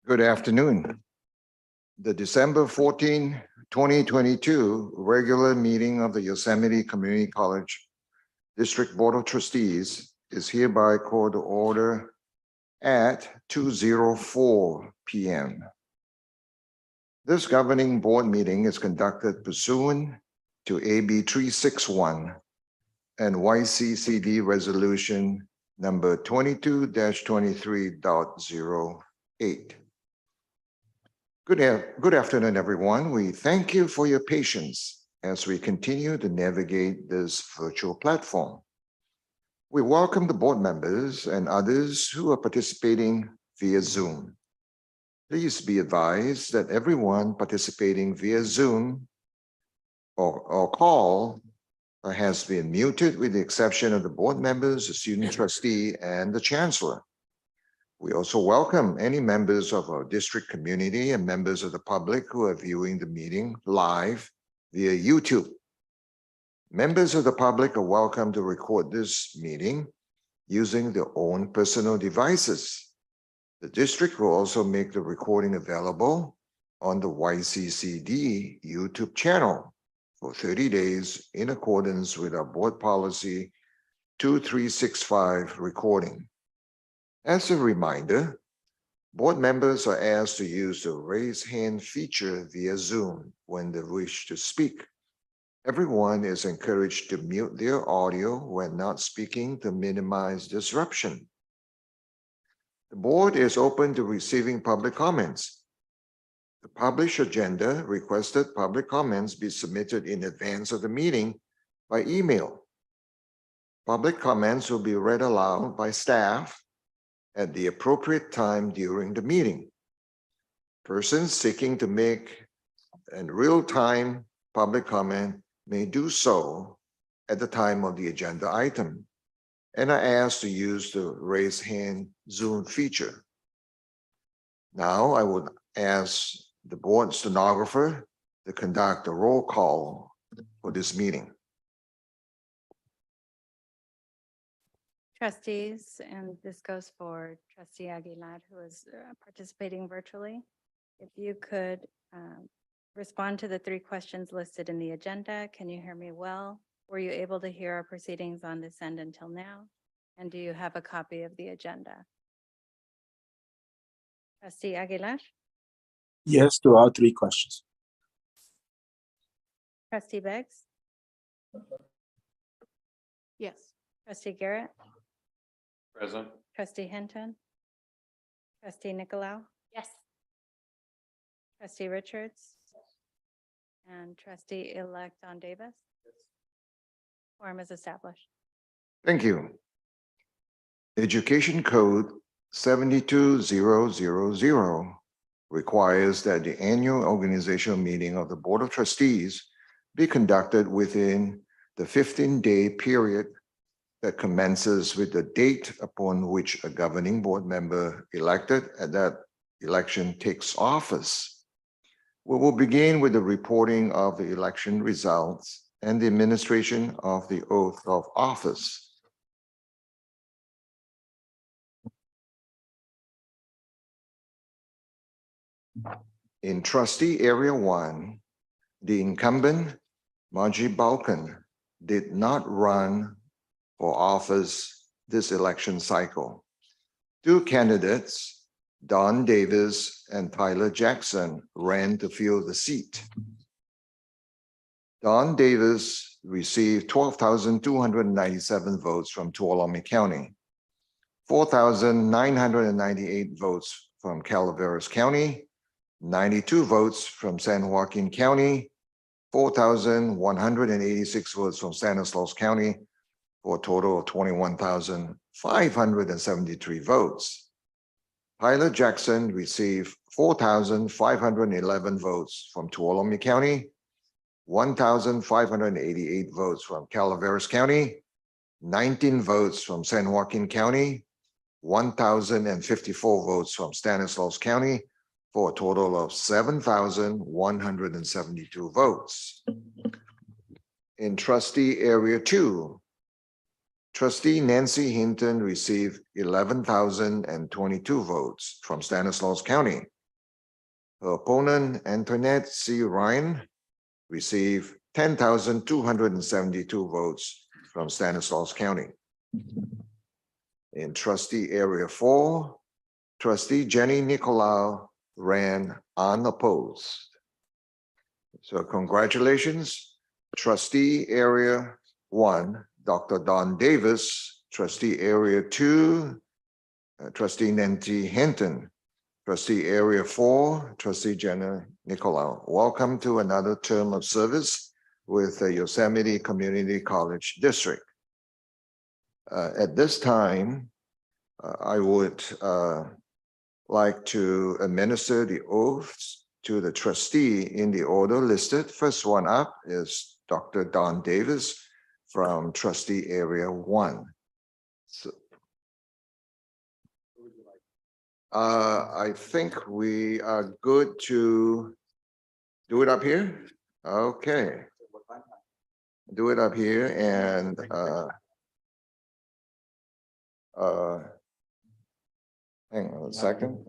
Good afternoon. The December 14, 2022 regular meeting of the Yosemite Community College District Board of Trustees is hereby called to order at 2:04 p.m. This governing board meeting is conducted pursuant to AB 361 and YCCD Resolution number 22-23.08. Good afternoon, everyone. We thank you for your patience as we continue to navigate this virtual platform. We welcome the board members and others who are participating via Zoom. Please be advised that everyone participating via Zoom or call has been muted with the exception of the board members, the student trustee, and the chancellor. We also welcome any members of our district community and members of the public who are viewing the meeting live via YouTube. Members of the public are welcome to record this meeting using their own personal devices. The district will also make the recording available on the YCCD YouTube channel for 30 days in accordance with our board policy 2365 recording. As a reminder, board members are asked to use the raise hand feature via Zoom when they wish to speak. Everyone is encouraged to mute their audio when not speaking to minimize disruption. The board is open to receiving public comments. The published agenda requested public comments be submitted in advance of the meeting by email. Public comments will be read aloud by staff at the appropriate time during the meeting. Persons seeking to make a real-time public comment may do so at the time of the agenda item and are asked to use the raise hand Zoom feature. Now I would ask the board stenographer to conduct a roll call for this meeting. Trustees, and this goes for Trustee Aguilar, who is participating virtually. If you could respond to the 3 questions listed in the agenda. Can you hear me well? Were you able to hear our proceedings on this end until now? And do you have a copy of the agenda? Trustee Aguilar? Yes to all 3 questions. Trustee Beggs? Yes. Trustee Garrett? Present. Trustee Hinton? Trustee Nicolau? Yes. Trustee Richards? And Trustee-elect Don Davis? Quorum is established. Thank you. Education Code 72000 requires that the annual organizational meeting of the Board of Trustees be conducted within the 15-day period that commences with the date upon which a governing board member elected at that election takes office. We will begin with the reporting of the election results and the administration of the oath of office. In Trustee Area 1, the incumbent, Margie Balkan, did not run for office this election cycle. 2 candidates, Don Davis and Tyler Jackson, ran to fill the seat. Don Davis received 12,297 votes from Tuolumne County, 4,998 votes from Calaveras County, 92 votes from San Joaquin County, 4,186 votes from Stanislaus County, for a total of 21,573 votes. Tyler Jackson received 4,511 votes from Tuolumne County, 1,588 votes from Calaveras County, 19 votes from San Joaquin County, 1,054 votes from Stanislaus County, for a total of 7,172 votes. In Trustee Area 2, Trustee Nancy Hinton received 11,022 votes from Stanislaus County, Her opponent, Antoinette C. Ryan, received 10,272 votes from Stanislaus County. In trustee area 4, trustee Jenny Nicolau ran unopposed. So congratulations, trustee area 1, Dr. Don Davis, trustee area 2, trustee Nancy Hinton, trustee area 4, trustee Jenny Nicolau. Welcome to another term of service with the Yosemite Community College District. At this time, I would like to administer the oaths to the trustee in the order listed. First one up is Dr. Don Davis from trustee area 1. So, I think we are good to do it up here. Okay. Do it up here and hang on a second.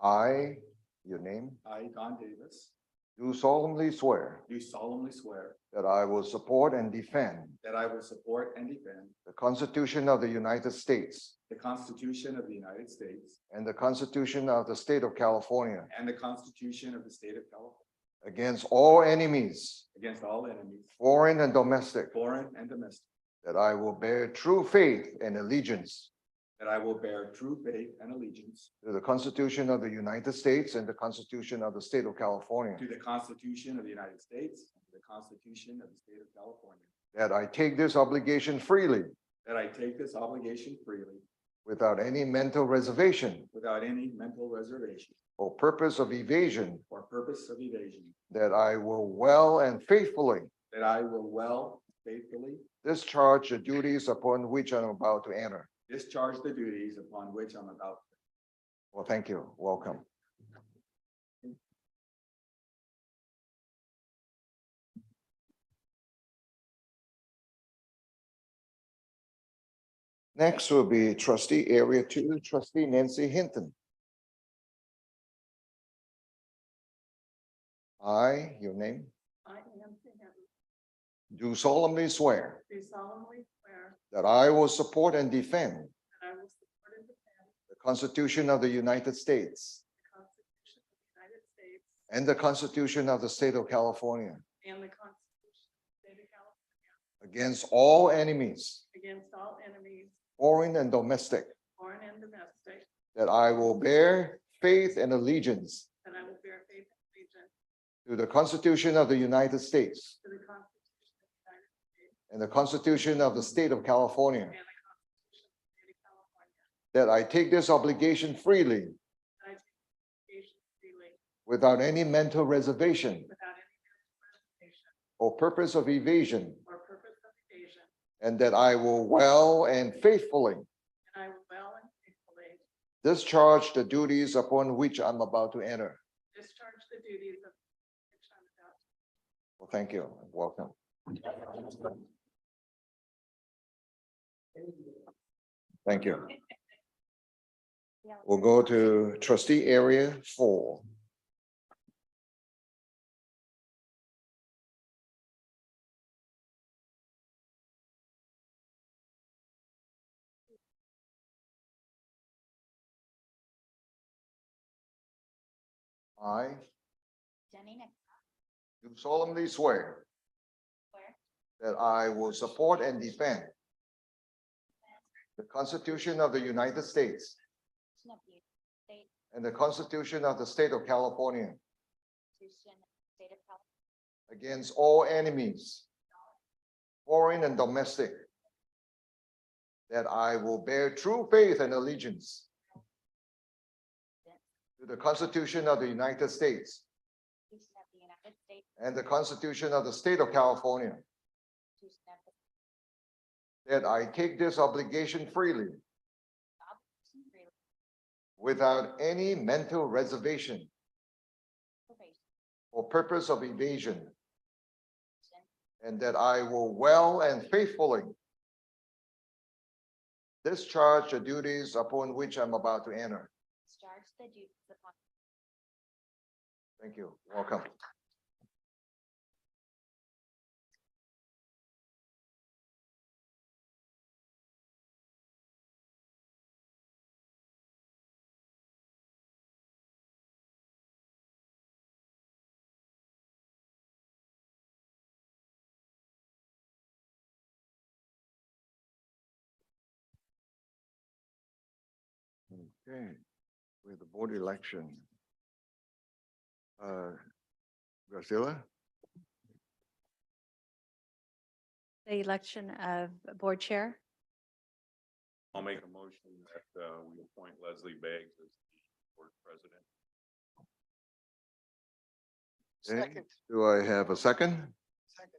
I, your name, I, Don Davis, do solemnly swear do solemnly swear that I will support and defend that I will support and defend the Constitution of the United States the Constitution of the United States and the Constitution of the State of California and the Constitution of the State of California against all enemies, against all enemies, foreign and domestic, foreign and domestic, that I will bear true faith and allegiance that I will bear true faith and allegiance to the Constitution of the United States and the Constitution of the State of California, to the Constitution of the United States and to the Constitution of the State of California, that I take this obligation freely that I take this obligation freely without any mental reservation without any mental reservation or purpose of evasion, or purpose of evasion, that I will well and faithfully that I will well faithfully discharge the duties upon which I'm about to enter. discharge the duties upon which I'm about to. Well, thank you. Welcome. Next will be trustee area 2, trustee Nancy Hinton. I, your name, I, Nancy Hinton, do solemnly swear do solemnly swear that I will support and defend that I will support and defend the Constitution of the United States the Constitution of the United States and the Constitution of the State of California and the Constitution of the State of California against all enemies, against all enemies, foreign and domestic, foreign and domestic, that I will bear faith and allegiance that I will bear faith and allegiance to the Constitution of the United States to the Constitution of the United States and the Constitution of the State of California, and the Constitution of the State of California, that I take this obligation freely that I take obligation freely without any mental reservation without any reservation or purpose of evasion, or purpose of evasion, and that I will well and faithfully and I will well and faithfully discharge the duties upon which I'm about to enter. discharge the duties of which I'm about to. Well, thank you. Welcome. Thank you. We'll go to trustee area 4. I Jenny Nick, do solemnly swear swear that I will support and defend the Constitution of the United States of the State, and the Constitution of the State of California Constitution of the State of California, against all enemies, foreign and domestic, that I will bear true faith and allegiance to the Constitution of the United States Constitution of the United States, and the Constitution of the State of California, Constitution of the that I take this obligation freely obligation freely, without any mental reservation probation, or purpose of evasion, and that I will well and faithfully discharge the duties upon which I'm about to enter. Discharge the duties upon. Thank you. Welcome. Okay, with the board election. Graciela? The election of board chair. I'll make a motion that we appoint Leslie Beggs as the board president. Okay, do I have a second?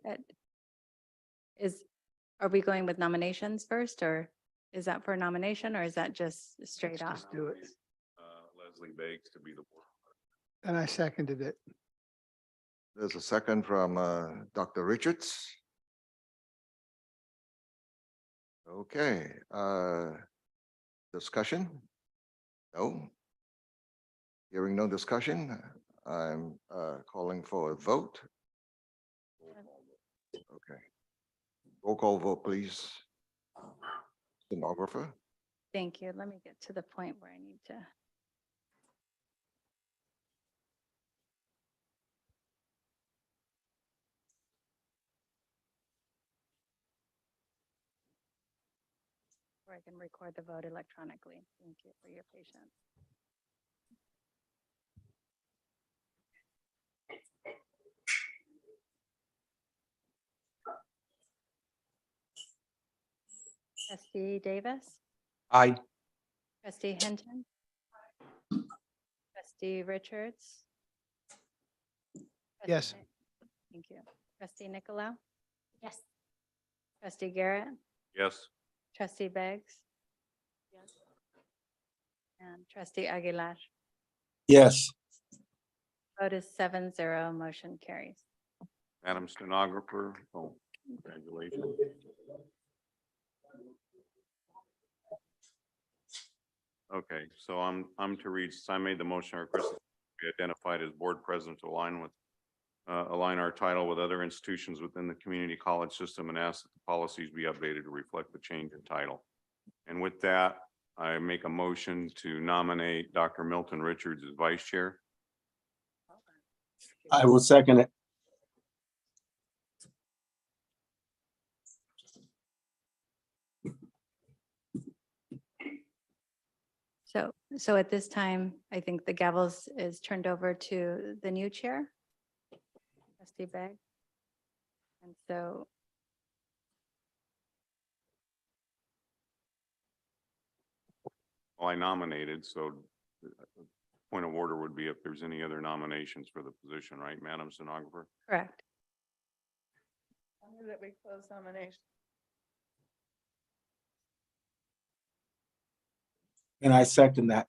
Uh, are we going with nominations first, or is that for nomination, or is that just straight off? do it. Leslie Beggs to be the board. And I seconded it. There's a second from Dr. Richards. Okay, discussion? No? Hearing no discussion, I'm calling for a vote. Okay. Roll call vote, please. Stenographer? Thank you. Let me get to the point where I need to. Where I can record the vote electronically. Thank you for your patience. Trustee Davis, Aye. trustee Hinton, trustee Richards. Yes. Trustee- Thank you. Trustee Nicolau? Yes. Trustee Garrett, Yes. trustee Beggs? Yes. And trustee Aguilar. Yes. Vote is 7-0, motion carries. Madam Stenographer, oh, congratulations. Okay, so I'm to read, since I made the motion, I request to be identified as board president to align our title with other institutions within the community college system and ask that the policies be updated to reflect the change in title. And with that, I make a motion to nominate Dr. Milton Richards as vice chair. I will second it. So at this time, I think the gavels is turned over to the new chair, trustee Begg. And so Well, I nominated, so point of order would be if there's any other nominations for the position, right, Madam Stenographer? correct. I move that we close nomination. And I second that.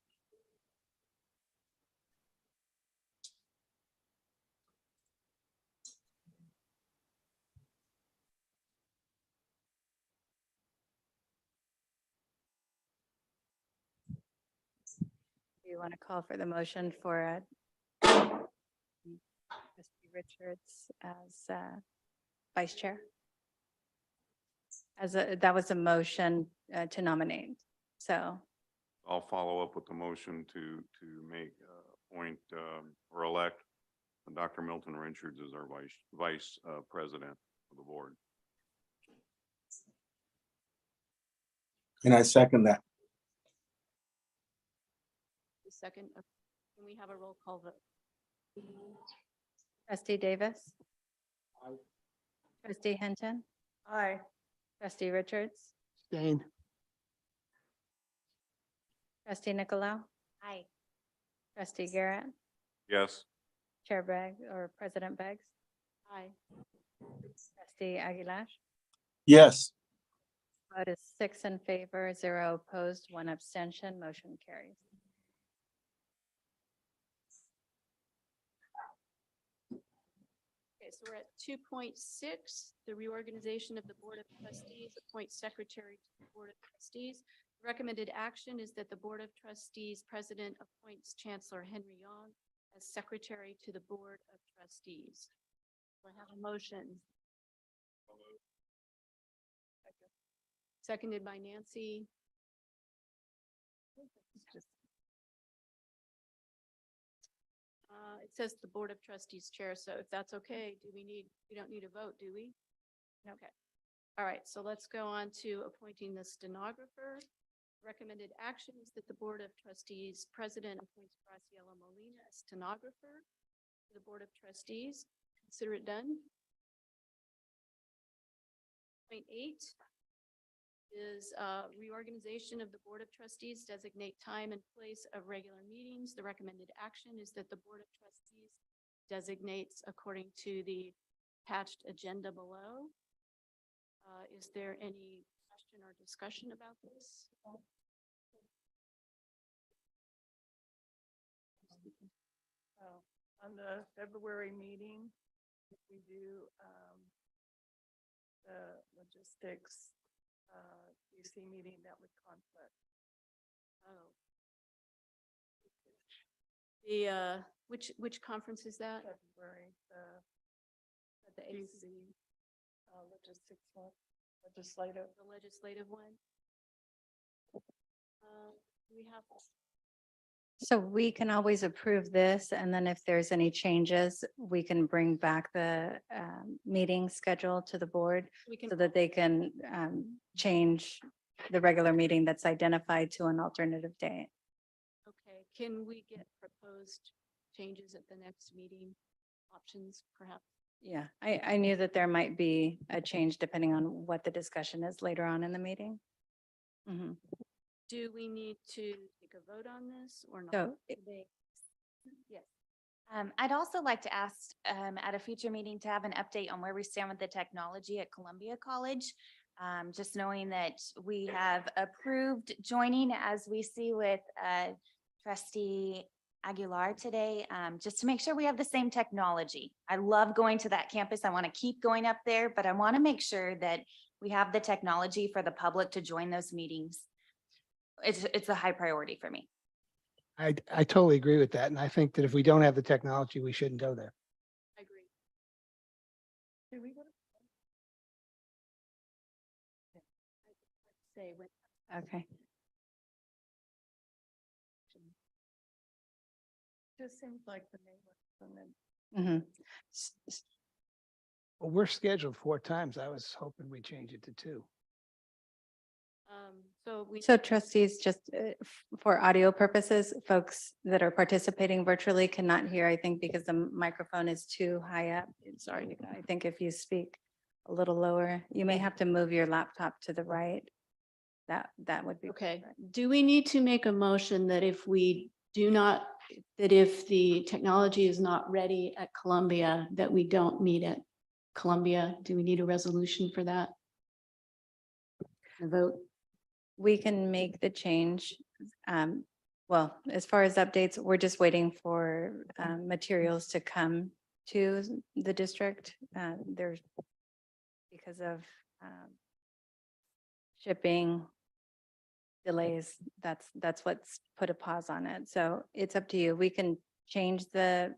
Do you want to call for the motion for trustee Richards as vice chair? That was a motion to nominate, so. I'll follow up with the motion to make, appoint, or elect Dr. Milton Richards as our vice president of the board. And I second that. Second, can we have a roll call vote? Trustee Davis? Trustee Hinton? Aye. Trustee Richards? Stain. Trustee Nicolau? Aye. Trustee Garrett? Yes, Chair Begg or President Beggs? Aye. Trustee Aguilar? Yes. Vote is 6 in favor, 0 opposed, 1 abstention, motion carries. Okay, so we're at 2.6, the reorganization of the Board of Trustees, appoint secretary to the Board of Trustees. Recommended action is that the Board of Trustees President appoints Chancellor Henry Young as secretary to the Board of Trustees. Do I have a motion? Seconded by Nancy. It says the Board of Trustees Chair, so if that's okay, we don't need a vote, do we? Okay. All right, so let's go on to appointing the stenographer. Recommended action is that the Board of Trustees President appoints Graciela Molina as stenographer to the Board of Trustees. Consider it done. Point 8 is reorganization of the Board of Trustees, designate time and place of regular meetings. The recommended action is that the Board of Trustees designates according to the attached agenda below. Is there any question or discussion about this? On the February meeting, if we do the logistics DC meeting, that would conflict. Oh. The, which conference is that? February, The DC logistics one, legislative. The legislative one? We have, So we can always approve this, and then if there's any changes, we can bring back the meeting schedule to the board we can. so that they can change the regular meeting that's identified to an alternative date. Okay, can we get proposed changes at the next meeting? Options, perhaps? Yeah, I knew that there might be a change depending on what the discussion is later on in the meeting. Mhm. Do we need to take a vote on this or not? So Yes. I'd also like to ask at a future meeting to have an update on where we stand with the technology at Columbia College. Just knowing that we have approved joining, as we see with trustee Aguilar today, just to make sure we have the same technology. I love going to that campus. I want to keep going up there, but I want to make sure that we have the technology for the public to join those meetings. It's a high priority for me. I totally agree with that. And I think that if we don't have the technology, we shouldn't go there. I agree. Do we go to Say when. Okay, just seems like the neighbor and then Mhm. Well, we're scheduled 4 times. I was hoping we change it to 2. So we. So trustees, just for audio purposes, folks that are participating virtually cannot hear, I think, because the microphone is too high up. Sorry, I think if you speak a little lower, you may have to move your laptop to the right. That would be. Okay, preferred. do we need to make a motion that if we do not, that if the technology is not ready at Columbia, that we don't meet at Columbia? Do we need a resolution for that? A vote? We can make the change. Well, as far as updates, we're just waiting for materials to come to the district. There's because of shipping delays, that's what's put a pause on it. So it's up to you. We can change the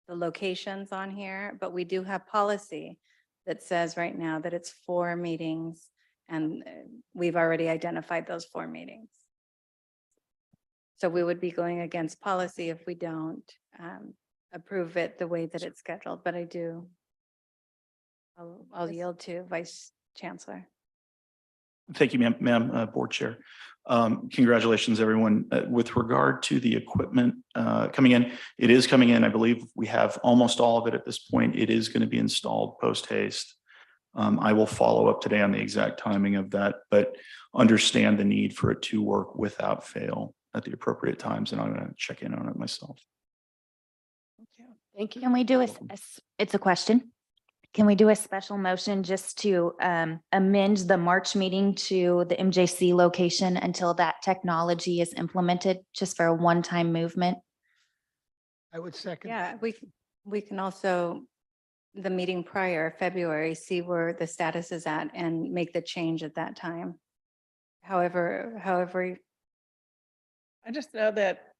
locations on here, but we do have policy that says right now that it's 4 meetings, and we've already identified those 4 meetings. So we would be going against policy if we don't approve it the way that it's scheduled, but I'll yield to Vice Chancellor. Thank you, ma'am, Board Chair. Congratulations, everyone. With regard to the equipment coming in, it is coming in. I believe we have almost all of it at this point. It is going to be installed post haste. I will follow up today on the exact timing of that, but understand the need for it to work without fail at the appropriate times, and I'm going to check in on it myself. Thank you. Can we do it's a question. Can we do a special motion just to amend the March meeting to the MJC location until that technology is implemented, just for a one-time movement? I would second. Yeah, we can also the meeting prior, February, see where the status is at and make the change at that time. However, I just know that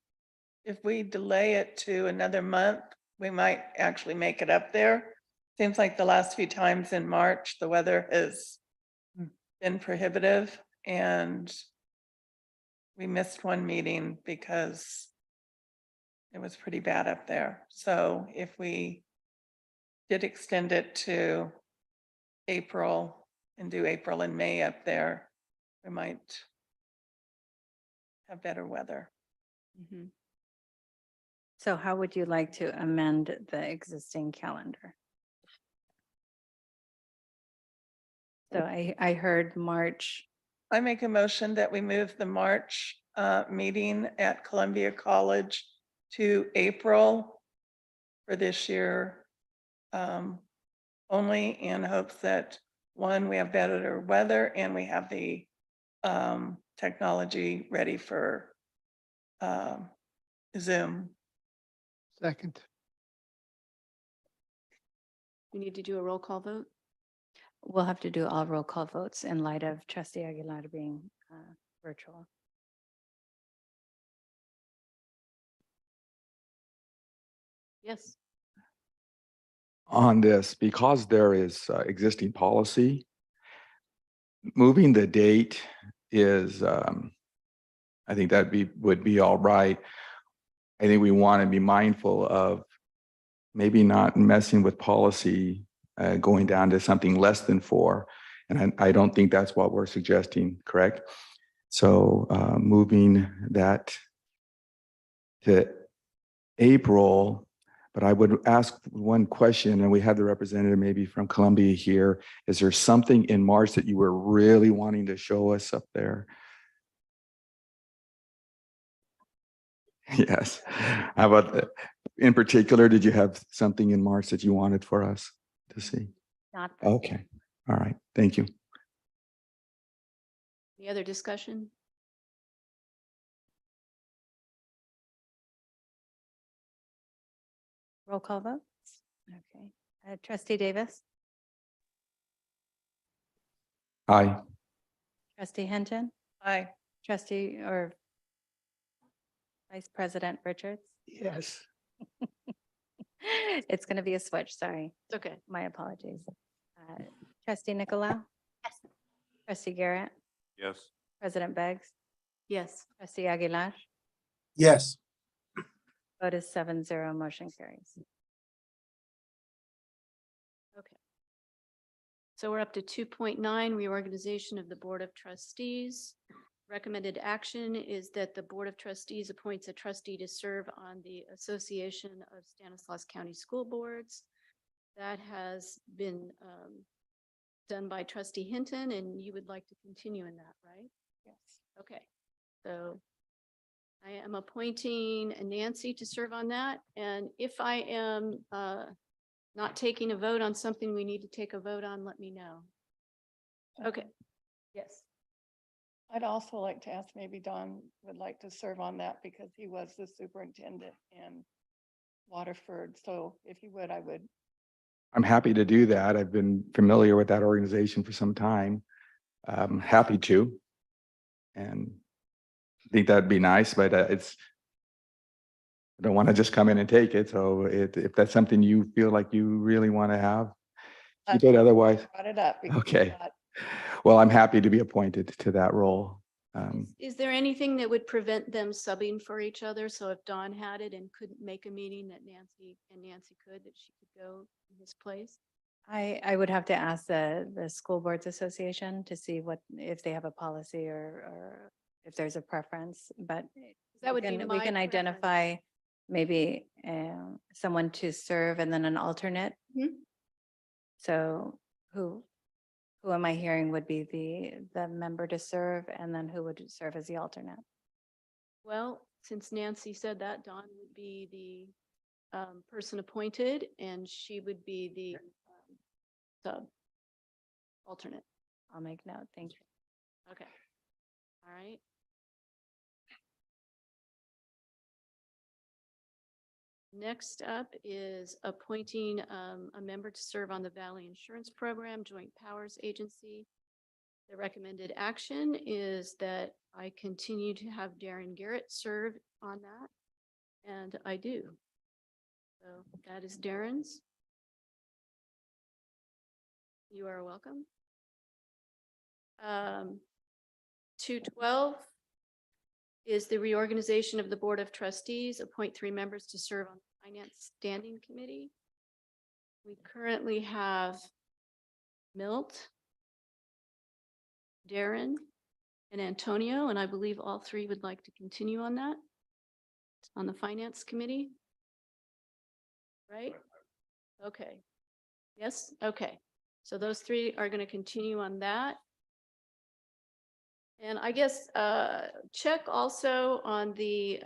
if we delay it to another month, we might actually make it up there. Seems like the last few times in March, the weather has been prohibitive and we missed one meeting because it was pretty bad up there. So if we did extend it to April and do April and May up there, we might have better weather. Mhm. So how would you like to amend the existing calendar? So I heard March, I make a motion that we move the March meeting at Columbia College to April for this year. Only in hopes that, one, we have better weather and we have the technology ready for Zoom. Second. We need to do a roll call vote. we'll have to do all roll call votes in light of trustee Aguilar being virtual. Yes. On this, because there is existing policy, moving the date is, I think would be all right. I think we want to be mindful of maybe not messing with policy, going down to something less than 4. And I don't think that's what we're suggesting, correct? So moving that to April, but I would ask one question, and we have the representative maybe from Columbia here. Is there something in March that you were really wanting to show us up there? Yes. How about, in particular, did you have something in March that you wanted for us to see? Not Okay. All right. Thank you. Any other discussion? roll call votes. Okay. Trustee Davis, Aye. trustee Hinton, Aye. trustee or Vice President Richards. Yes. It's going to be a switch. Sorry. It's okay. My apologies. Trustee Nicolau? Yes. Trustee Garrett? Yes. President Beggs? Yes. Trustee Aguilar? Yes. Vote is 7-0, motion carries. Okay. So we're up to 2.9, reorganization of the Board of Trustees. Recommended action is that the Board of Trustees appoints a trustee to serve on the Association of Stanislaus County School Boards. That has been done by Trustee Hinton, and you would like to continue in that, right? Yes. Okay, so I am appointing Nancy to serve on that, and if I am not taking a vote on something we need to take a vote on, let me know. Okay, yes. I'd also like to ask, maybe Don would like to serve on that because he was the superintendent in Waterford. So if he would, I would. I'm happy to do that. I've been familiar with that organization for some time. I'm happy to. And I think that'd be nice, but I don't want to just come in and take it. So if that's something you feel like you really want to have, keep it. Otherwise, Brought it up. because okay. I thought, Well, I'm happy to be appointed to that role. Is there anything that would prevent them subbing for each other? So if Don had it and couldn't make a meeting that Nancy could, that she could go in his place? I would have to ask the School Boards Association to see if they have a policy or if there's a preference, but That would be we my can preference. identify maybe someone to serve and then an alternate. Mhm. So who am I hearing would be the member to serve, and then who would serve as the alternate? Well, since Nancy said that, Dawn would be the person appointed and she would be the sub alternate. I'll make note. Thank you. Okay. All right. Next up is appointing a member to serve on the Valley Insurance Program Joint Powers Agency. The recommended action is that I continue to have Darren Garrett serve on that, and I do. So that is Darren's. You are welcome. 212 is the reorganization of the Board of Trustees, appoint 3 members to serve on the Finance Standing Committee. We currently have Milt, Darren, and Antonio, and I believe all 3 would like to continue on that, on the Finance Committee. Right? Okay. Yes, okay. So those 3 are going to continue on that. And I guess check also on the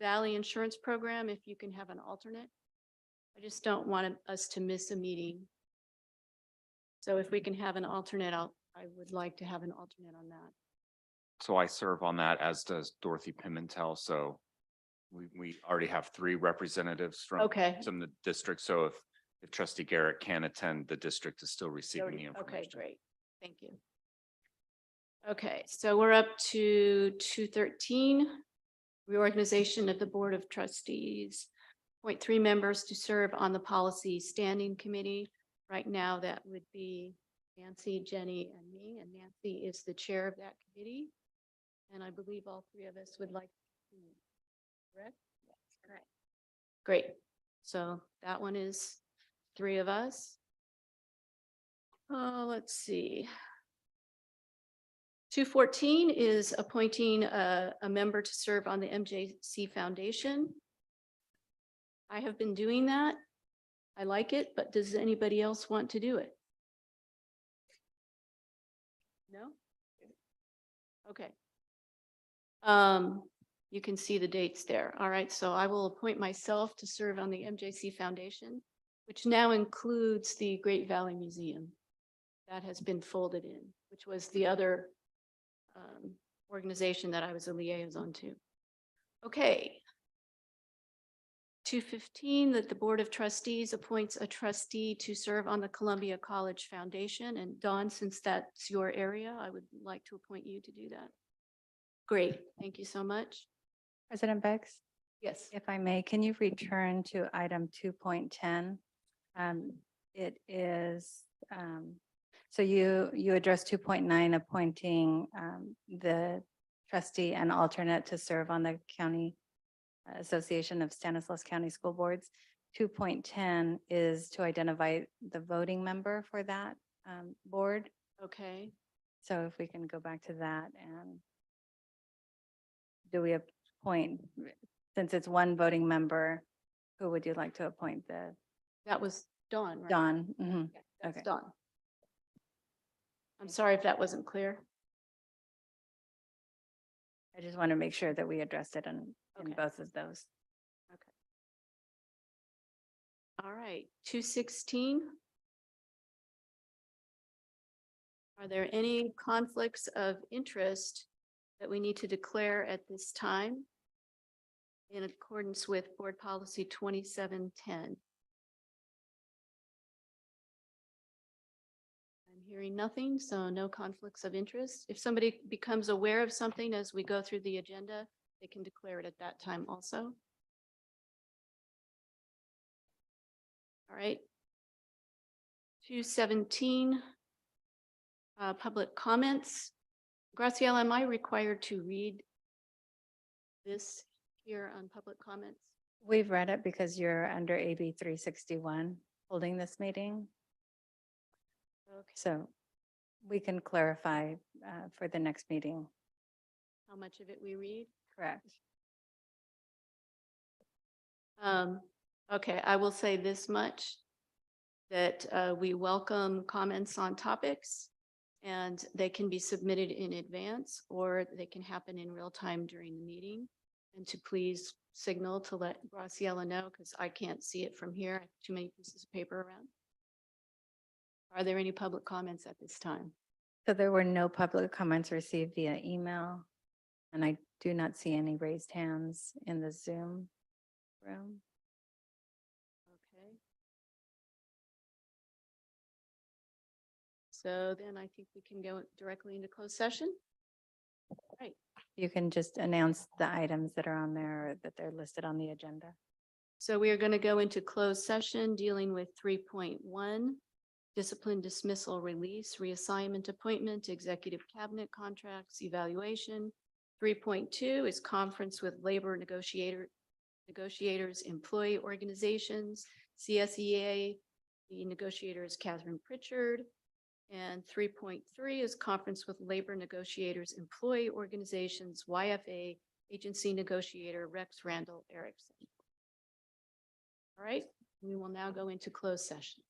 Valley Insurance Program if you can have an alternate. I just don't want us to miss a meeting. So if we can have an alternate, I would like to have an alternate on that. So I serve on that, as does Dorothy Pimentel. So we already have 3 representatives from the district. So if trustee Garrett can attend, the district is still receiving the information. Okay, great. Thank you. Okay, so we're up to 213, reorganization of the Board of Trustees. Appoint 3 members to serve on the Policy Standing Committee. Right now, that would be Nancy, Jenny, and me, and Nancy is the chair of that committee. And I believe all 3 of us would like to, correct? Yes, correct. Great. So that one is 3 of us. Let's see. 214 is appointing a member to serve on the MJC Foundation. I have been doing that. I like it, but does anybody else want to do it? No? Okay. You can see the dates there. All right, so I will appoint myself to serve on the MJC Foundation, which now includes the Great Valley Museum. That has been folded in, which was the other organization that I was a liaison to. Okay. 215, that the Board of Trustees appoints a trustee to serve on the Columbia College Foundation. And Dawn, since that's your area, I would like to appoint you to do that. Great, thank you so much. President Beggs, Yes. if I may, can you return to item 2.10? It is, so you addressed 2.9, appointing the trustee and alternate to serve on the County Association of Stanislaus County School Boards. 2.10 is to identify the voting member for that board. Okay. So if we can go back to that, and do we appoint, since it's 1 voting member, who would you like to appoint? That was Dawn, right? Dawn? Mhm. Yeah, that's Okay. Dawn. I'm sorry if that wasn't clear. I just want to make sure that we addressed it in Okay. both of those. Okay. All right, 216. Are there any conflicts of interest that we need to declare at this time in accordance with Board Policy 2710? I'm hearing nothing, so no conflicts of interest. If somebody becomes aware of something as we go through the agenda, they can declare it at that time also. All right. 217, public comments. Graciela, am I required to read this here on public comments? We've read it because you're under AB 361 holding this meeting. Okay. So we can clarify for the next meeting. How much of it we read? Correct. Okay, I will say this much, that we welcome comments on topics, and they can be submitted in advance, or they can happen in real time during the meeting. And to please signal to let Graciela know, because I can't see it from here. I have too many pieces of paper around. Are there any public comments at this time? So there were no public comments received via email, and I do not see any raised hands in the Zoom room. So then I think we can go directly into closed session. Right. You can just announce the items that are on there, or that they're listed on the agenda. So we are going to go into closed session dealing with 3.1, discipline dismissal, release, reassignment, appointment, executive cabinet contracts, evaluation. 3.2 is conference with labor negotiators, employee organizations, CSEA. The negotiator is Catherine Pritchard. And 3.3 is conference with labor negotiators, employee organizations, YFA, agency negotiator Rex Randall Erickson. All right, we will now go into closed session.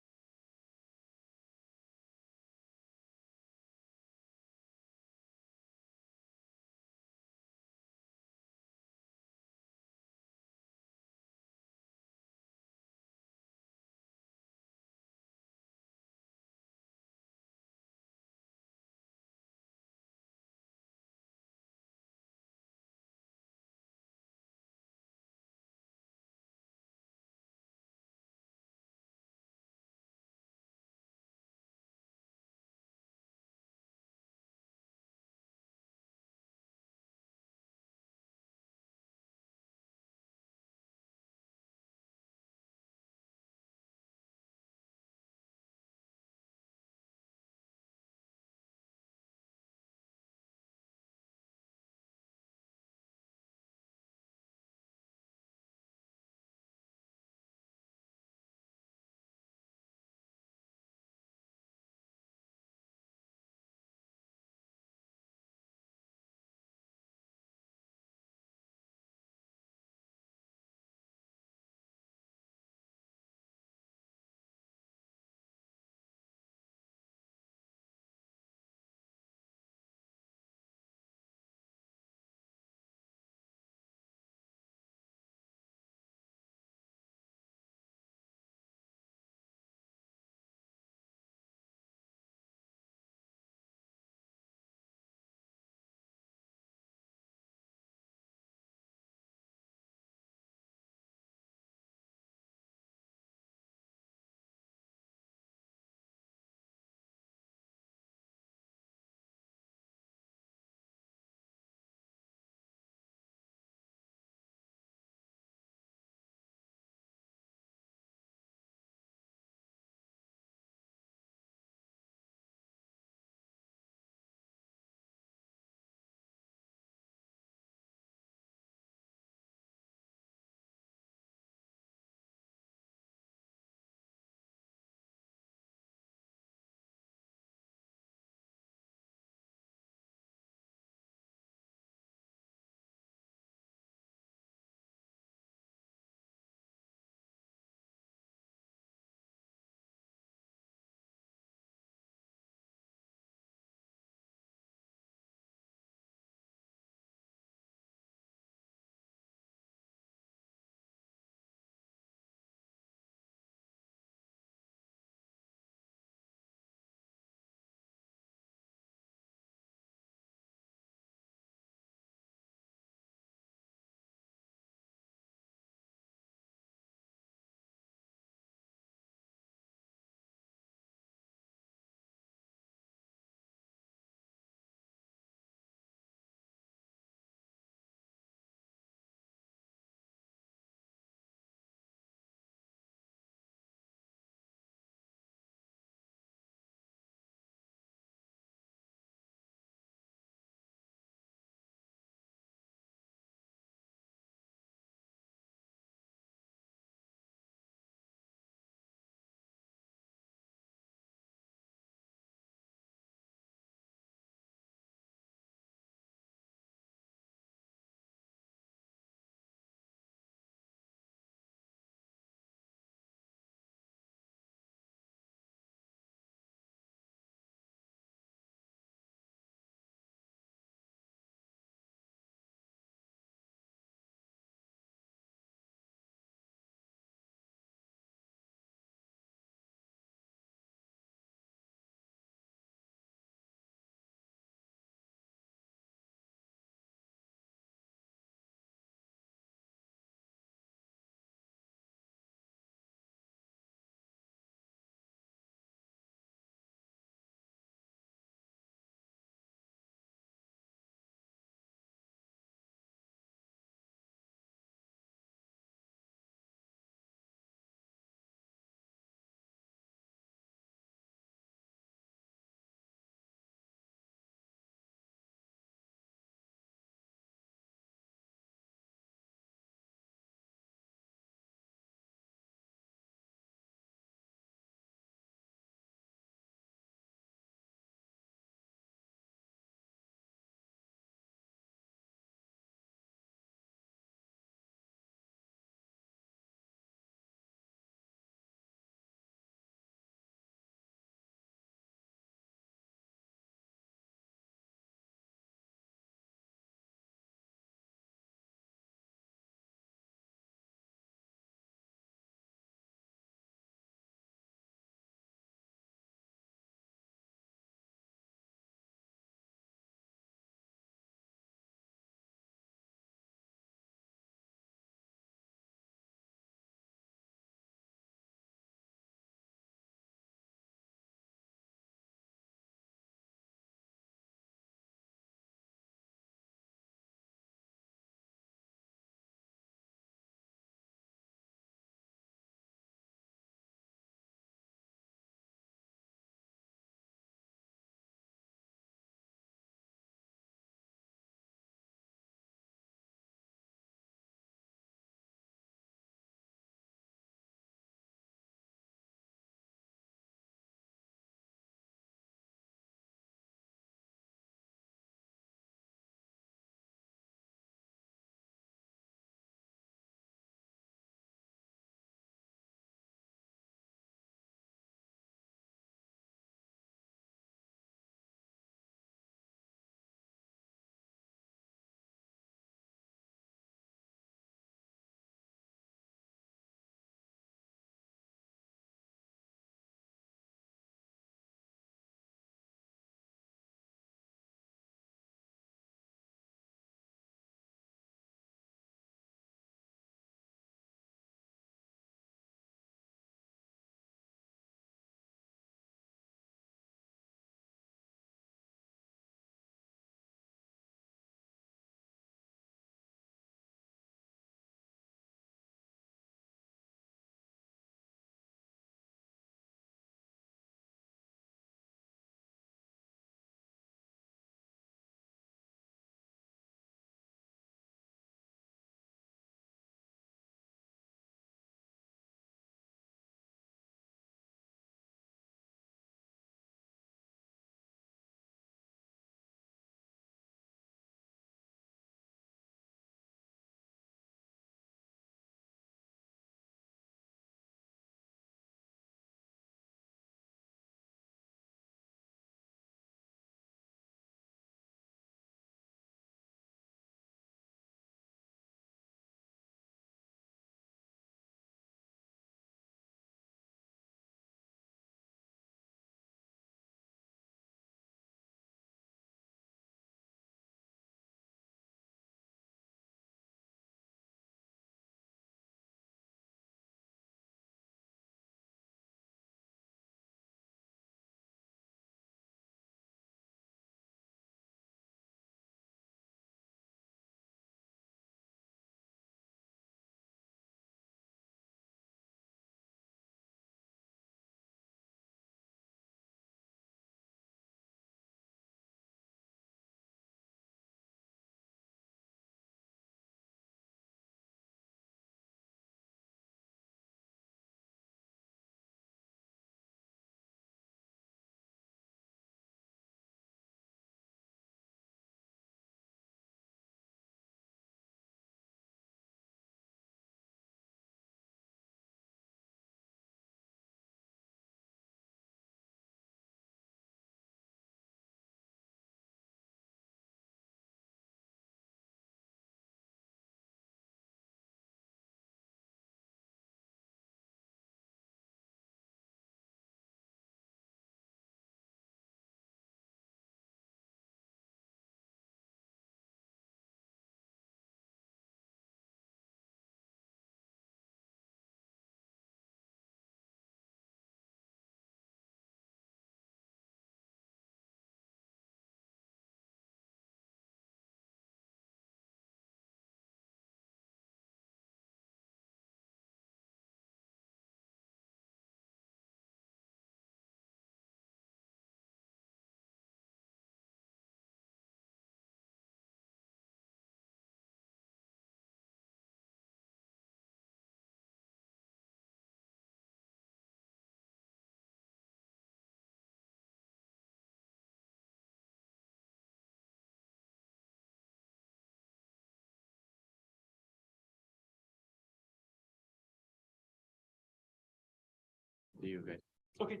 See you guys. Okay.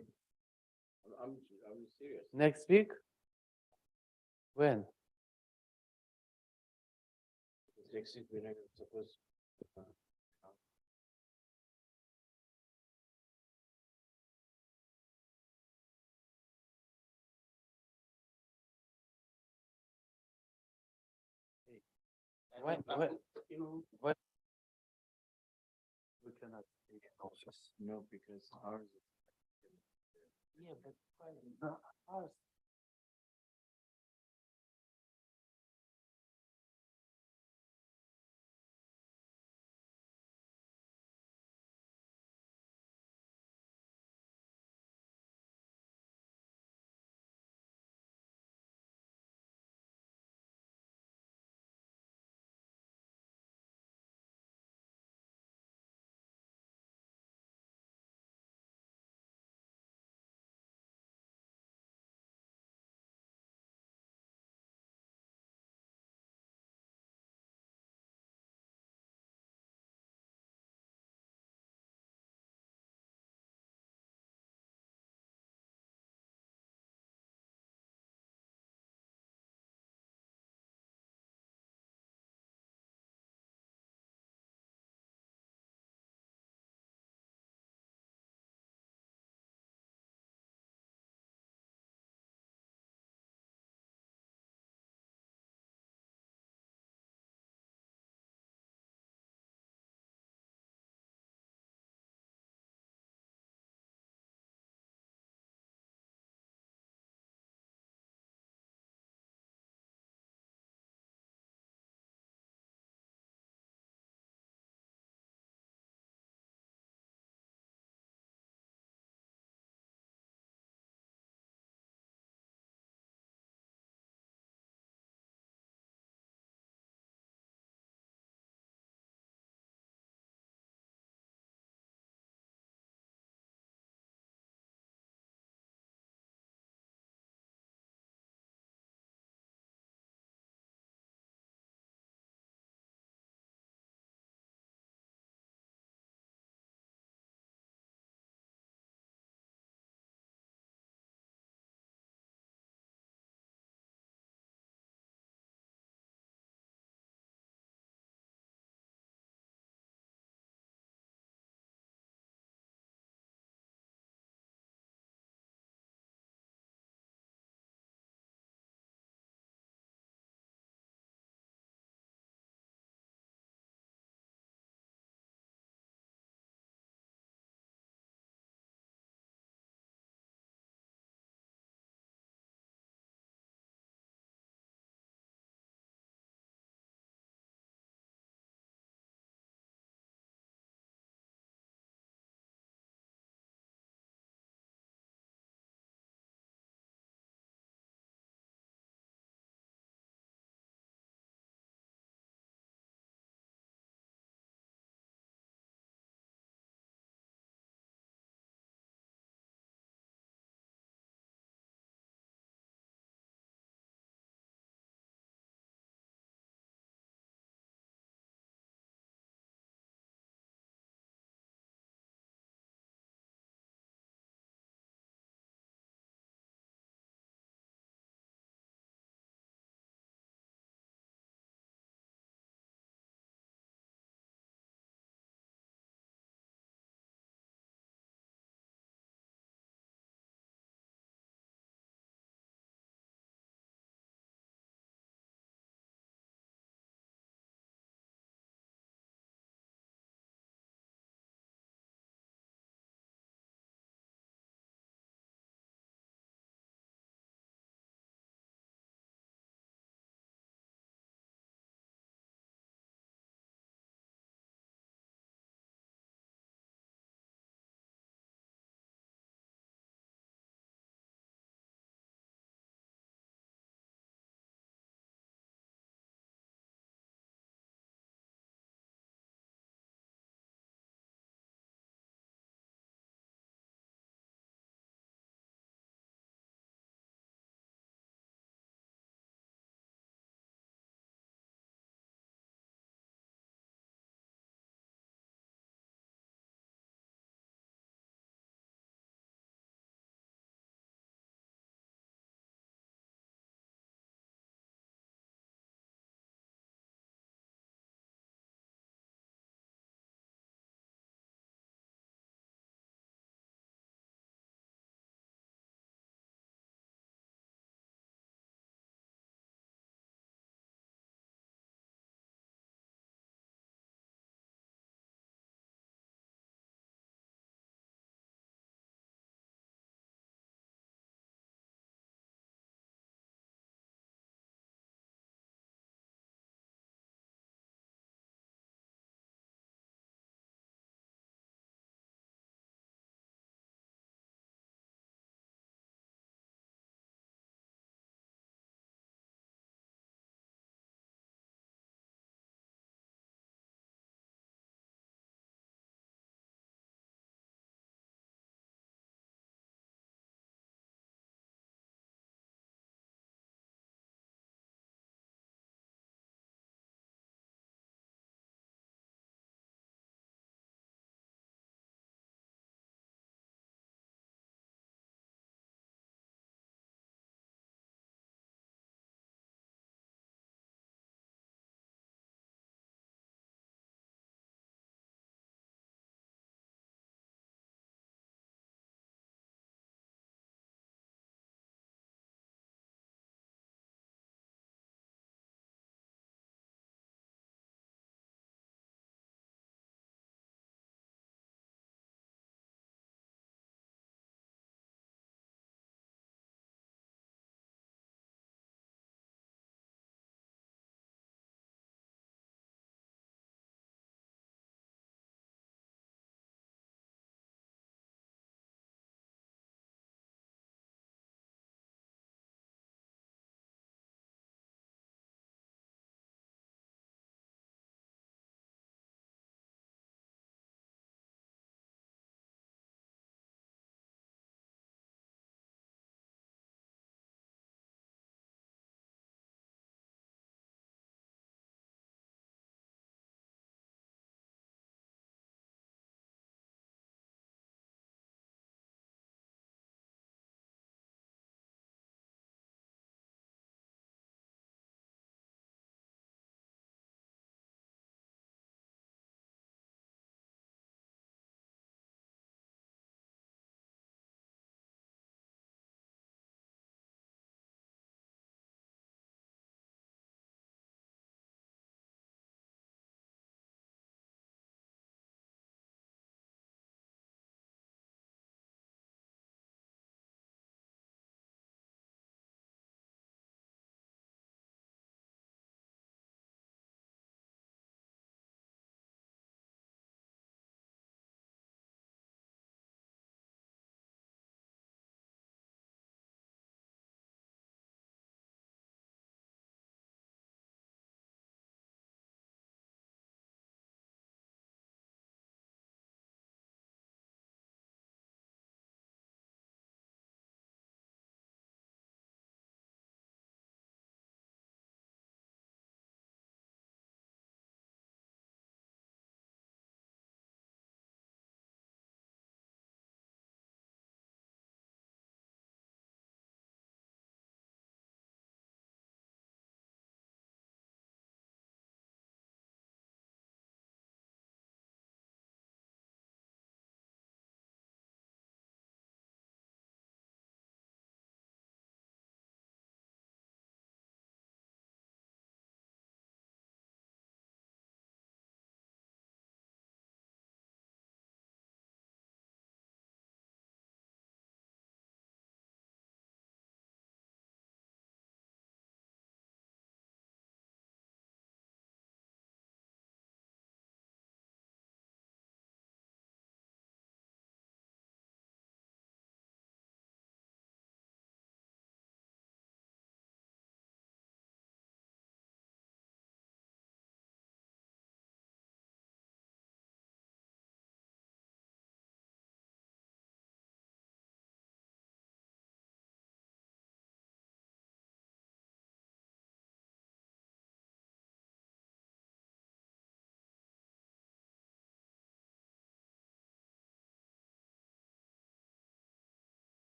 I'm serious. Next week? When? Next week, we're not supposed. What? What? We cannot take an office. No, because ours is. Yeah, but ours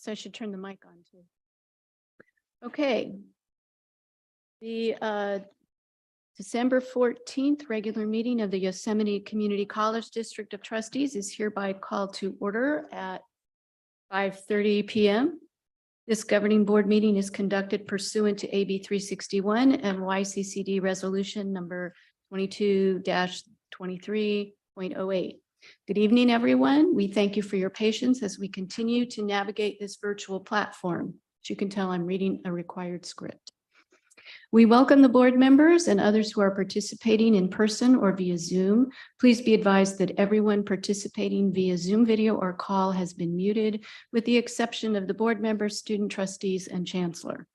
Guess I should turn the mic on too. Okay. The December 14th regular meeting of the Yosemite Community College District of Trustees is hereby called to order at 5:30 PM. This governing board meeting is conducted pursuant to AB 361 and YCCD Resolution number 22-23.08. Good evening, everyone. We thank you for your patience as we continue to navigate this virtual platform. As you can tell, I'm reading a required script. We welcome the board members and others who are participating in person or via Zoom. Please be advised that everyone participating via Zoom video or call has been muted, with the exception of the board members, student trustees, and chancellor.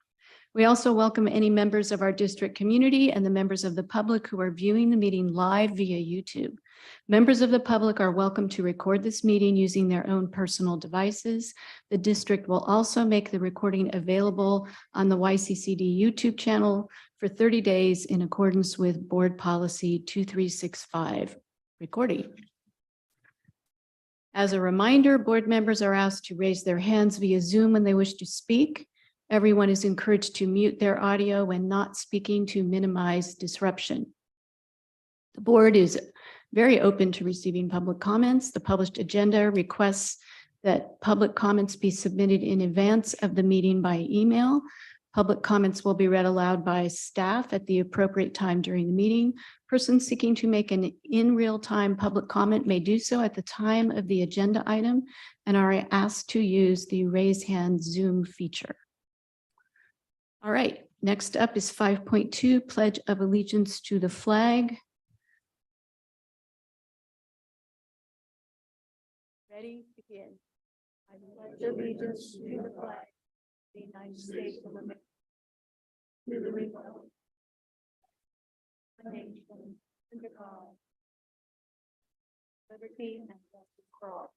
We also welcome any members of our district community and the members of the public who are viewing the meeting live via YouTube. Members of the public are welcome to record this meeting using their own personal devices. The district will also make the recording available on the YCCD YouTube channel for 30 days in accordance with Board Policy 2365, recording. As a reminder, board members are asked to raise their hands via Zoom when they wish to speak. Everyone is encouraged to mute their audio when not speaking to minimize disruption. The board is very open to receiving public comments. The published agenda requests that public comments be submitted in advance of the meeting by email. Public comments will be read aloud by staff at the appropriate time during the meeting. Persons seeking to make an in real-time public comment may do so at the time of the agenda item and are asked to use the raise hand Zoom feature. All right, next up is 5.2, Pledge of Allegiance to the Flag. Ready, begin. I pledge allegiance to the flag of the United States of America, to the republic, the nation, under God, liberty and justice for all.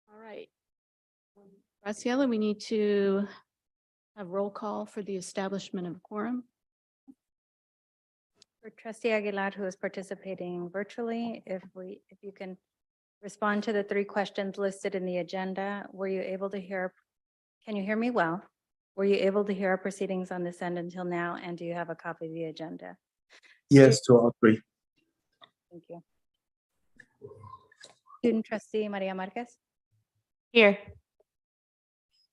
All right. Graciela, we need to have roll call for the establishment of quorum. For trustee Aguilar, who is participating virtually, if you can respond to the 3 questions listed in the agenda. Were you able to hear, can you hear me well? Were you able to hear our proceedings on this end until now? And do you have a copy of the agenda? Yes, to all three. Thank you. Student trustee Maria Marquez, Here.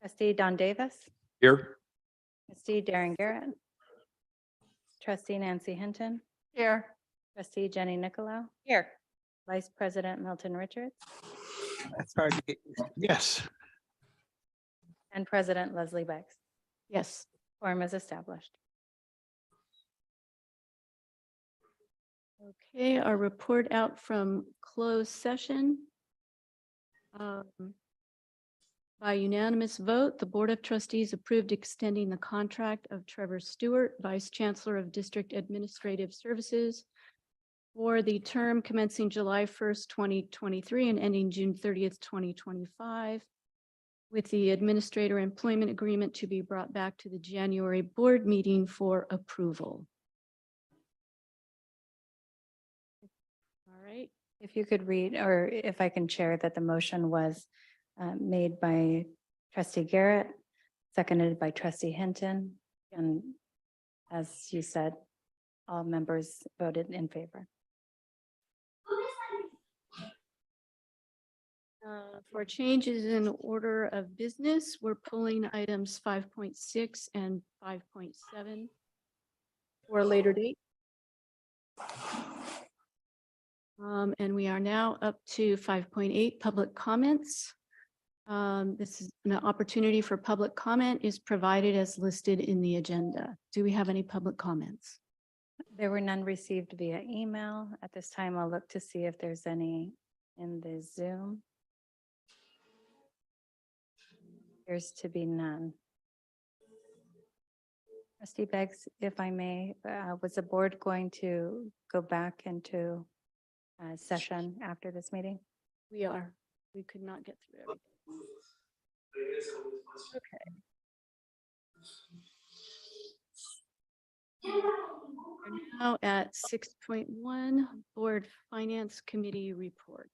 trustee Don Davis, Here. trustee Darren Garrett, trustee Nancy Hinton, Here. trustee Jenny Nicolau, Here. vice president Milton Richards, That's hard to get used to. Yes. and president Leslie Beggs. Yes. Quorum is established. Okay, our report out from closed session. By unanimous vote, the Board of Trustees approved extending the contract of Trevor Stewart, Vice Chancellor of District Administrative Services, for the term commencing July 1st, 2023 and ending June 30th, 2025, with the administrator employment agreement to be brought back to the January board meeting for approval. All right. If you could read, or if I can share that the motion was made by trustee Garrett, seconded by trustee Hinton, and as you said, all members voted in favor. For changes in order of business, we're pulling items 5.6 and 5.7 for a later date. And we are now up to 5.8, public comments. This is an opportunity for public comment is provided as listed in the agenda. Do we have any public comments? There were none received via email. At this time, I'll look to see if there's any in the Zoom. Appears to be none. Trustee Beggs, if I may, was the board going to go back into session after this meeting? We are. We could not get through everything. Okay. We're now at 6.1 Board Finance Committee Report.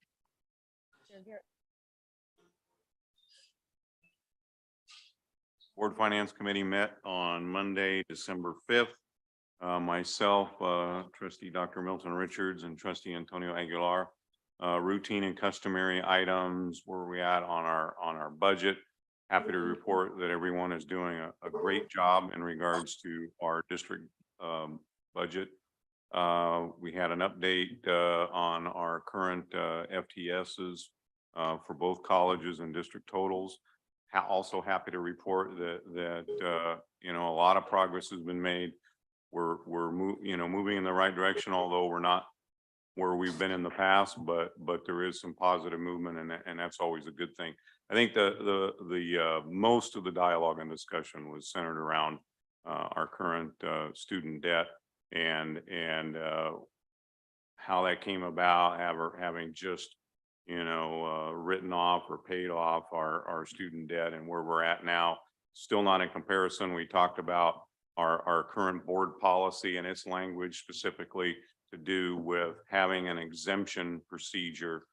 Board Finance Committee met on Monday, December 5th. Myself, trustee Dr. Milton Richards and trustee Antonio Aguilar. Routine and customary items, where we at on our budget. Happy to report that everyone is doing a great job in regards to our district budget. We had an update on our current FTSs for both colleges and district totals. Also happy to report that you know, a lot of progress has been made. We're moving in the right direction, although we're not where we've been in the past, but there is some positive movement, and that's always a good thing. I think the most of the dialogue and discussion was centered around our current student debt and how that came about, having just written off or paid off our student debt and where we're at now. Still not in comparison. We talked about our current board policy and its language specifically to do with having an exemption procedure,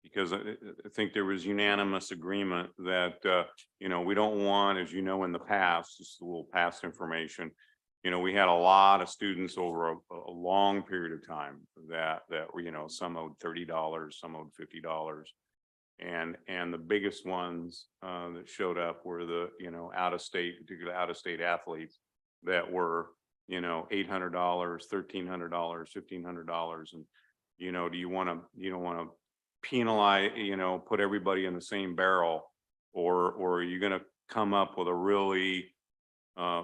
because I think there was unanimous agreement that, we don't want, as you know, in the past, just a little past information, we had a lot of students over a long period of time that some owed $30, some owed $50. And the biggest ones that showed up were the, particularly out-of-state athletes that were, $800, $1,300, $1,500. And, do you don't want to penalize, put everybody in the same barrel, or are you going to come up with a really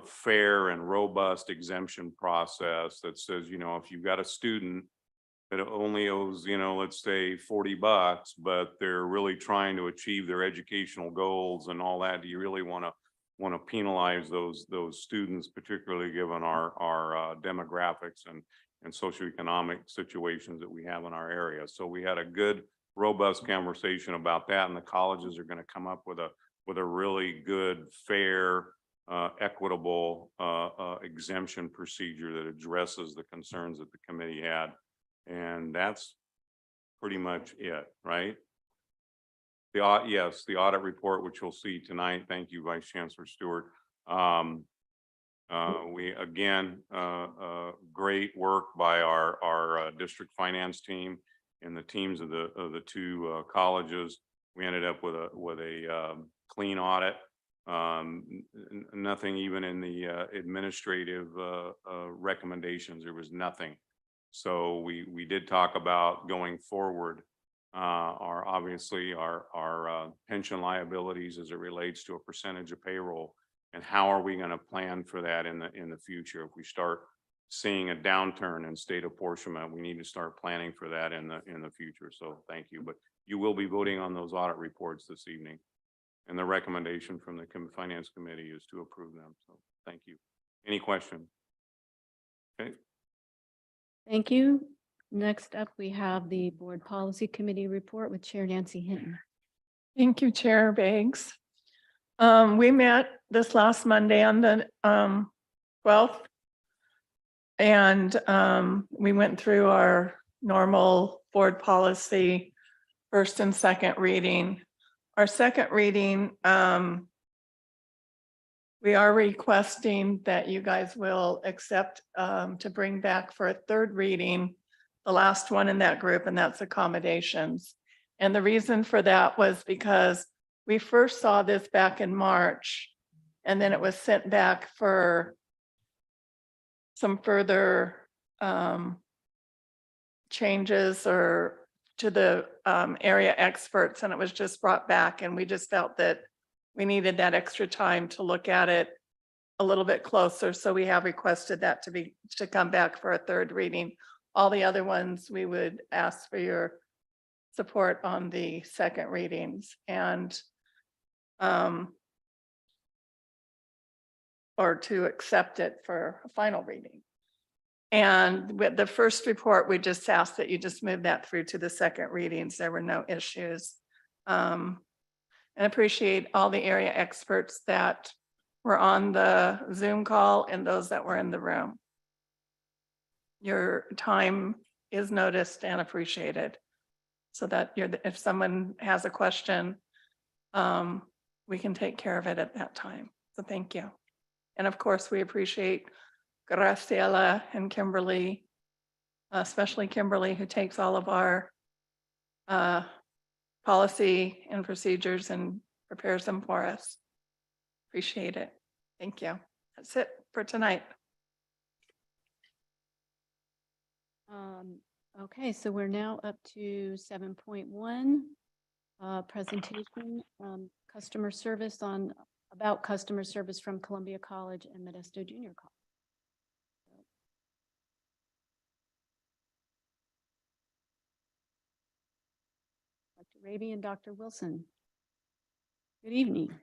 fair and robust exemption process that says, if you've got a student that only owes, let's say $40, but they're really trying to achieve their educational goals and all that, do you really want to penalize those students, particularly given our demographics and socioeconomic situations that we have in our area? So we had a good, robust conversation about that, and the colleges are going to come up with a really good, fair, equitable exemption procedure that addresses the concerns that the committee had. And that's pretty much it, right? Yes, the audit report, which you'll see tonight. Thank you, Vice Chancellor Stewart. We again, great work by our district finance team and the teams of the two colleges. We ended up with a clean audit. Nothing even in the administrative recommendations. There was nothing. So we did talk about going forward, obviously our pension liabilities as it relates to a percentage of payroll, and how are we going to plan for that in the future? If we start seeing a downturn in state apportionment, we need to start planning for that in the future. So thank you. But you will be voting on those audit reports this evening, and the recommendation from the Finance Committee is to approve them. So thank you. Any questions? Okay. Thank you. Next up, we have the Board Policy Committee report with Chair Nancy Hinton. Thank you, Chair Biggs. We met this last Monday on the 12th. And we went through our normal board policy, first and second reading. Our second reading, we are requesting that you guys will accept to bring back for a third reading the last one in that group, and that's accommodations. And the reason for that was because we first saw this back in March, and then it was sent back for some further changes or to the area experts, and it was just brought back, and we just felt that we needed that extra time to look at it a little bit closer. So we have requested that to come back for a third reading. All the other ones, we would ask for your support on the second readings and or to accept it for a final reading. And with the first report, we just asked that you just move that through to the second readings. There were no issues. And appreciate all the area experts that were on the Zoom call and those that were in the room. your time is noticed and appreciated. So that if someone has a question, we can take care of it at that time. So thank you. And of course, we appreciate Graciela and Kimberly, especially Kimberly, who takes all of our policy and procedures and prepares them for us. Appreciate it. Thank you. That's it for tonight. Okay, so we're now up to 7.1, presentation customer service about customer service from Columbia College and Modesto Junior College. Dr. Raby and Dr. Wilson. Good evening.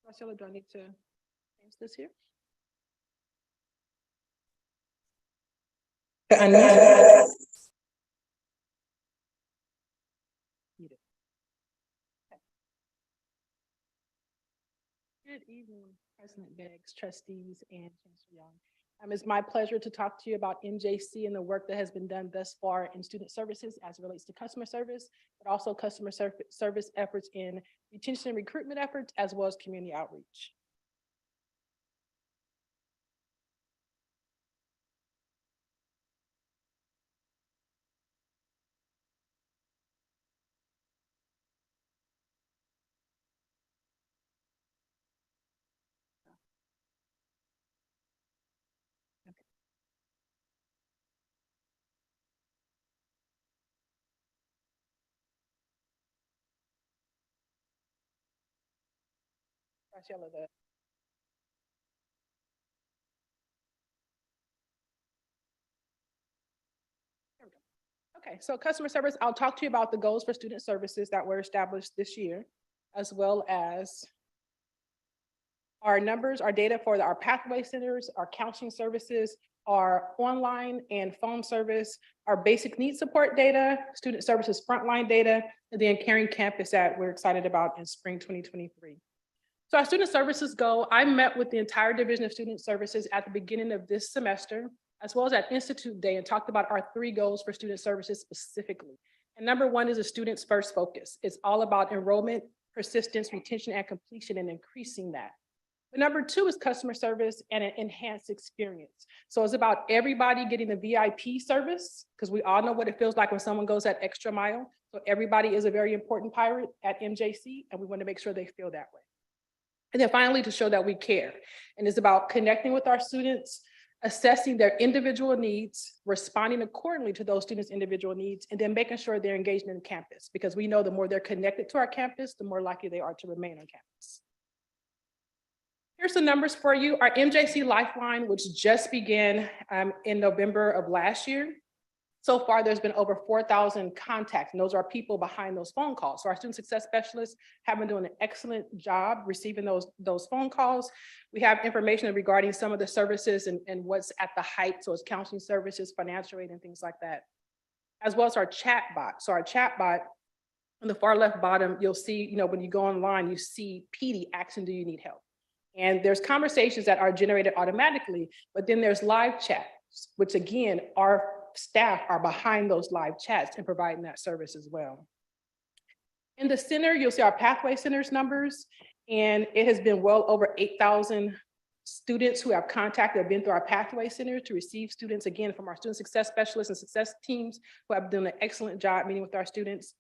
Marcelo, do I need to change this here? Good evening, President Beggs, trustees, and Chancellor Young. It's my pleasure to talk to you about MJC and the work that has been done thus far in student services as it relates to customer service, but also customer service efforts in retention and recruitment efforts, as well as community outreach. Graciela, okay, so customer service, I'll talk to you about the goals for student services that were established this year, as well as our numbers, our data for our pathway centers, our counseling services, our online and phone service, our basic needs support data, student services frontline data, and then Caring Campus that we're excited about in spring 2023. So our student services goal, I met with the entire Division of Student Services at the beginning of this semester, as well as at Institute Day, and talked about our 3 goals for student services specifically. And number 1 is a student's first focus. It's all about enrollment, persistence, retention, and completion, and increasing that. But number 2 is customer service and an enhanced experience. So it's about everybody getting the VIP service, because we all know what it feels like when someone goes that extra mile. So everybody is a very important pirate at MJC, and we want to make sure they feel that way. And then finally, to show that we care. And it's about connecting with our students, assessing their individual needs, responding accordingly to those students' individual needs, and then making sure they're engaged in campus, because we know the more they're connected to our campus, the more likely they are to remain on campus. Here's the numbers for you. Our MJC Lifeline, which just began in November of last year. So far, there's been over 4,000 contacts, and those are people behind those phone calls. So our student success specialists have been doing an excellent job receiving those phone calls. We have information regarding some of the services and what's at the height. So it's counseling services, financial aid, and things like that, as well as our chat bot. So our chat bot, on the far left bottom, you'll see, when you go online, you see PD asking, do you need help? And there's conversations that are generated automatically, but then there's live chats, which again, our staff are behind those live chats and providing that service as well. In the center, you'll see our pathway centers numbers, and it has been well over 8,000 students who have contacted, have been through our pathway center to receive students, again, from our student success specialists and success teams who have done an excellent job meeting with our students.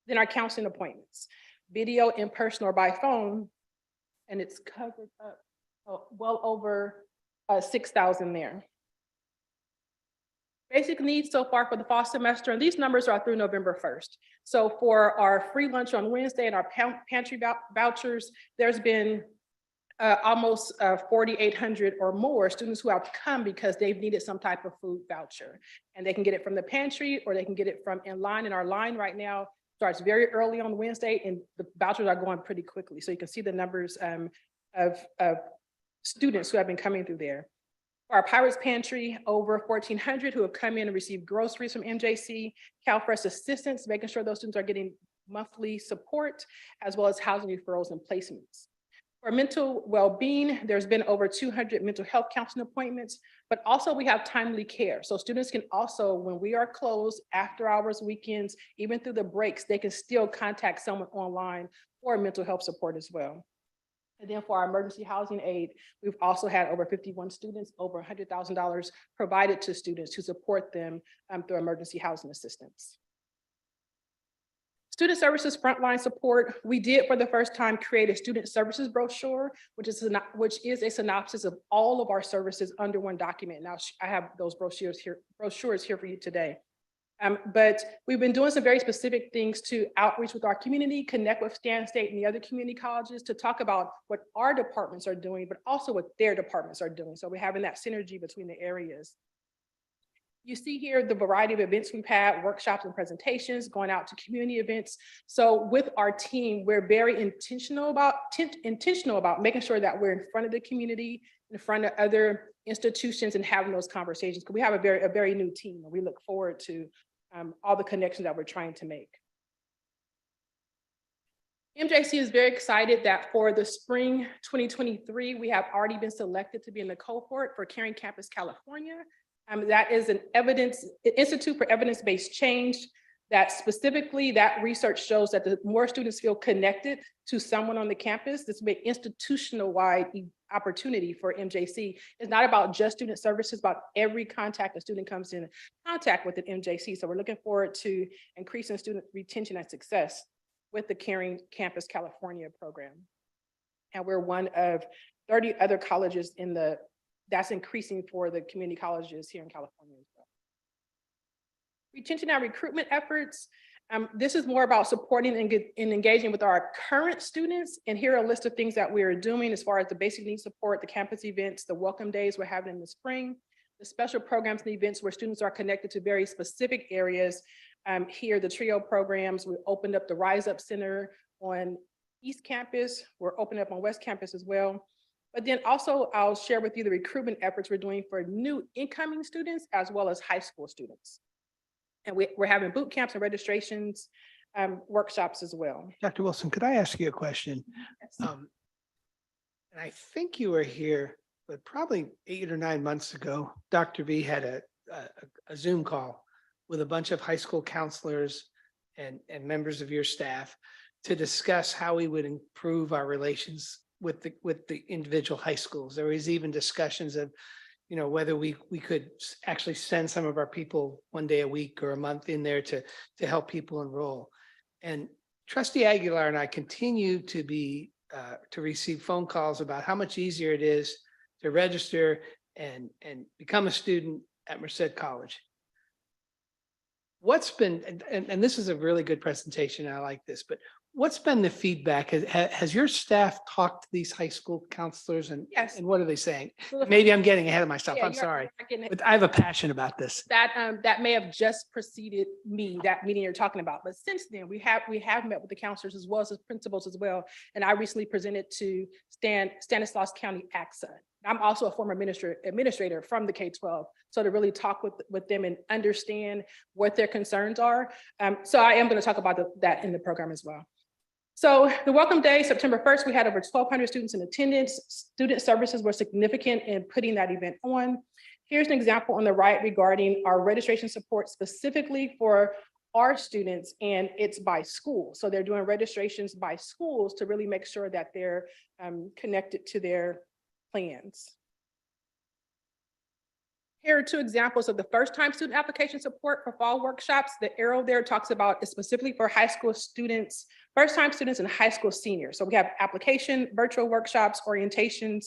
Then our counseling appointments, video, in person, or by phone, and it's covered up well over 6,000 there. Basic needs so far for the fall semester, and these numbers are through November 1st. So for our free lunch on Wednesday and our pantry vouchers, there's been almost 4,800 or more students who have come because they've needed some type of food voucher. And they can get it from the pantry, or they can get it from in line. And our line right now starts very early on Wednesday, and the vouchers are going pretty quickly. So you can see the numbers of students who have been coming through there. For our Pirates Pantry, over 1,400 who have come in and received groceries from MJC, CalFresh assistance, making sure those students are getting monthly support, as well as housing referrals and placements. For mental well-being, there's been over 200 mental health counseling appointments, but also we have timely care. So students can also, when we are closed, after hours, weekends, even through the breaks, they can still contact someone online for mental health support as well. And then for our emergency housing aid, we've also had over 51 students, over $100,000 provided to students to support them through emergency housing assistance. Student services frontline support, we did for the first time create a student services brochure, which is a synopsis of all of our services under one document. Now I have those brochures here for you today. But we've been doing some very specific things to outreach with our community, connect with Stan State and the other community colleges to talk about what our departments are doing, but also what their departments are doing. So we're having that synergy between the areas. You see here the variety of events we've had, workshops and presentations, going out to community events. So with our team, we're very intentional about making sure that we're in front of the community, in front of other institutions and having those conversations. Because we have a very new team and we look forward to all the connections that we're trying to make. MJC is very excited that for the spring 2023, we have already been selected to be in the cohort for Caring Campus California. That is an Institute for Evidence-Based Change that specifically that research shows that the more students feel connected to someone on the campus, this will be institutional-wide opportunity for MJC. It's not about just student services, about every contact a student comes in contact with at MJC. So we're looking forward to increasing student retention and success with the Caring Campus California program. And we're one of 30 other colleges that's increasing for the community colleges here in California as well. Retention and recruitment efforts. This is more about supporting and engaging with our current students. And here are a list of things that we are doing as far as the basic needs support, the campus events, the welcome days we're having in the spring, the special programs and events where students are connected to very specific areas. Here, the TRIO programs, we opened up the Rise Up Center on East Campus. We're opening up on West Campus as well. But then also I'll share with you the recruitment efforts we're doing for new incoming students as well as high school students. And we're having boot camps and registrations, workshops as well. Dr. Wilson, could I ask you a question? Yes. And I think you were here, but probably 8 or 9 months ago, Dr. V had a Zoom call with a bunch of high school counselors and members of your staff to discuss how we would improve our relations with the individual high schools. There was even discussions of, whether we could actually send some of our people one day a week or a month in there to help people enroll. And Trustee Aguilar and I continue to receive phone calls about how much easier it is to register and become a student at Merced College. What's been, and this is a really good presentation, I like this, but what's been the feedback? Has your staff talked to these high school counselors and, Yes. and what are they saying? So Maybe I'm getting ahead of myself. Yeah, I'm sorry, you're but I have a passion about this. that may have just preceded that meeting you're talking about. But since then, we have met with the counselors as well as the principals as well. And I recently presented to Stanislaus County AXA. I'm also a former administrator from the K-12. So to really talk with them and understand what their concerns are. So I am going to talk about that in the program as well. So the welcome day, September 1st, we had over 1,200 students in attendance. Student services were significant in putting that event on. Here's an example on the right regarding our registration support specifically for our students, and it's by school. So they're doing registrations by schools to really make sure that they're connected to their plans. Here are 2 examples of the first-time student application support for fall workshops. The arrow there talks about is specifically for high school students, first-time students and high school seniors. So we have application, virtual workshops, orientations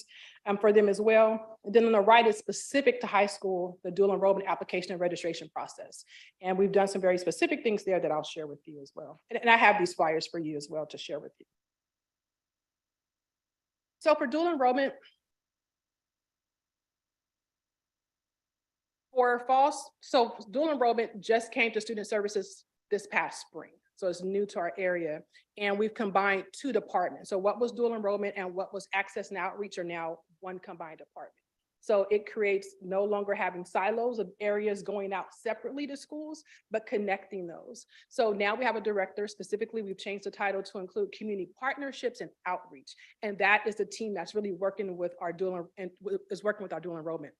for them as well. And then on the right is specific to high school, the dual enrollment application and registration process. And we've done some very specific things there that I'll share with you as well. And I have these flyers for you as well to share with you. So for dual enrollment, for fall, so dual enrollment just came to student services this past spring. So it's new to our area. And we've combined 2 departments. So what was dual enrollment and what was access and outreach are now one combined department. So it creates no longer having silos of areas going out separately to schools, but connecting those. So now we have a director, specifically, we've changed the title to include community partnerships and outreach. And that is the team that's really working with our dual enrollment.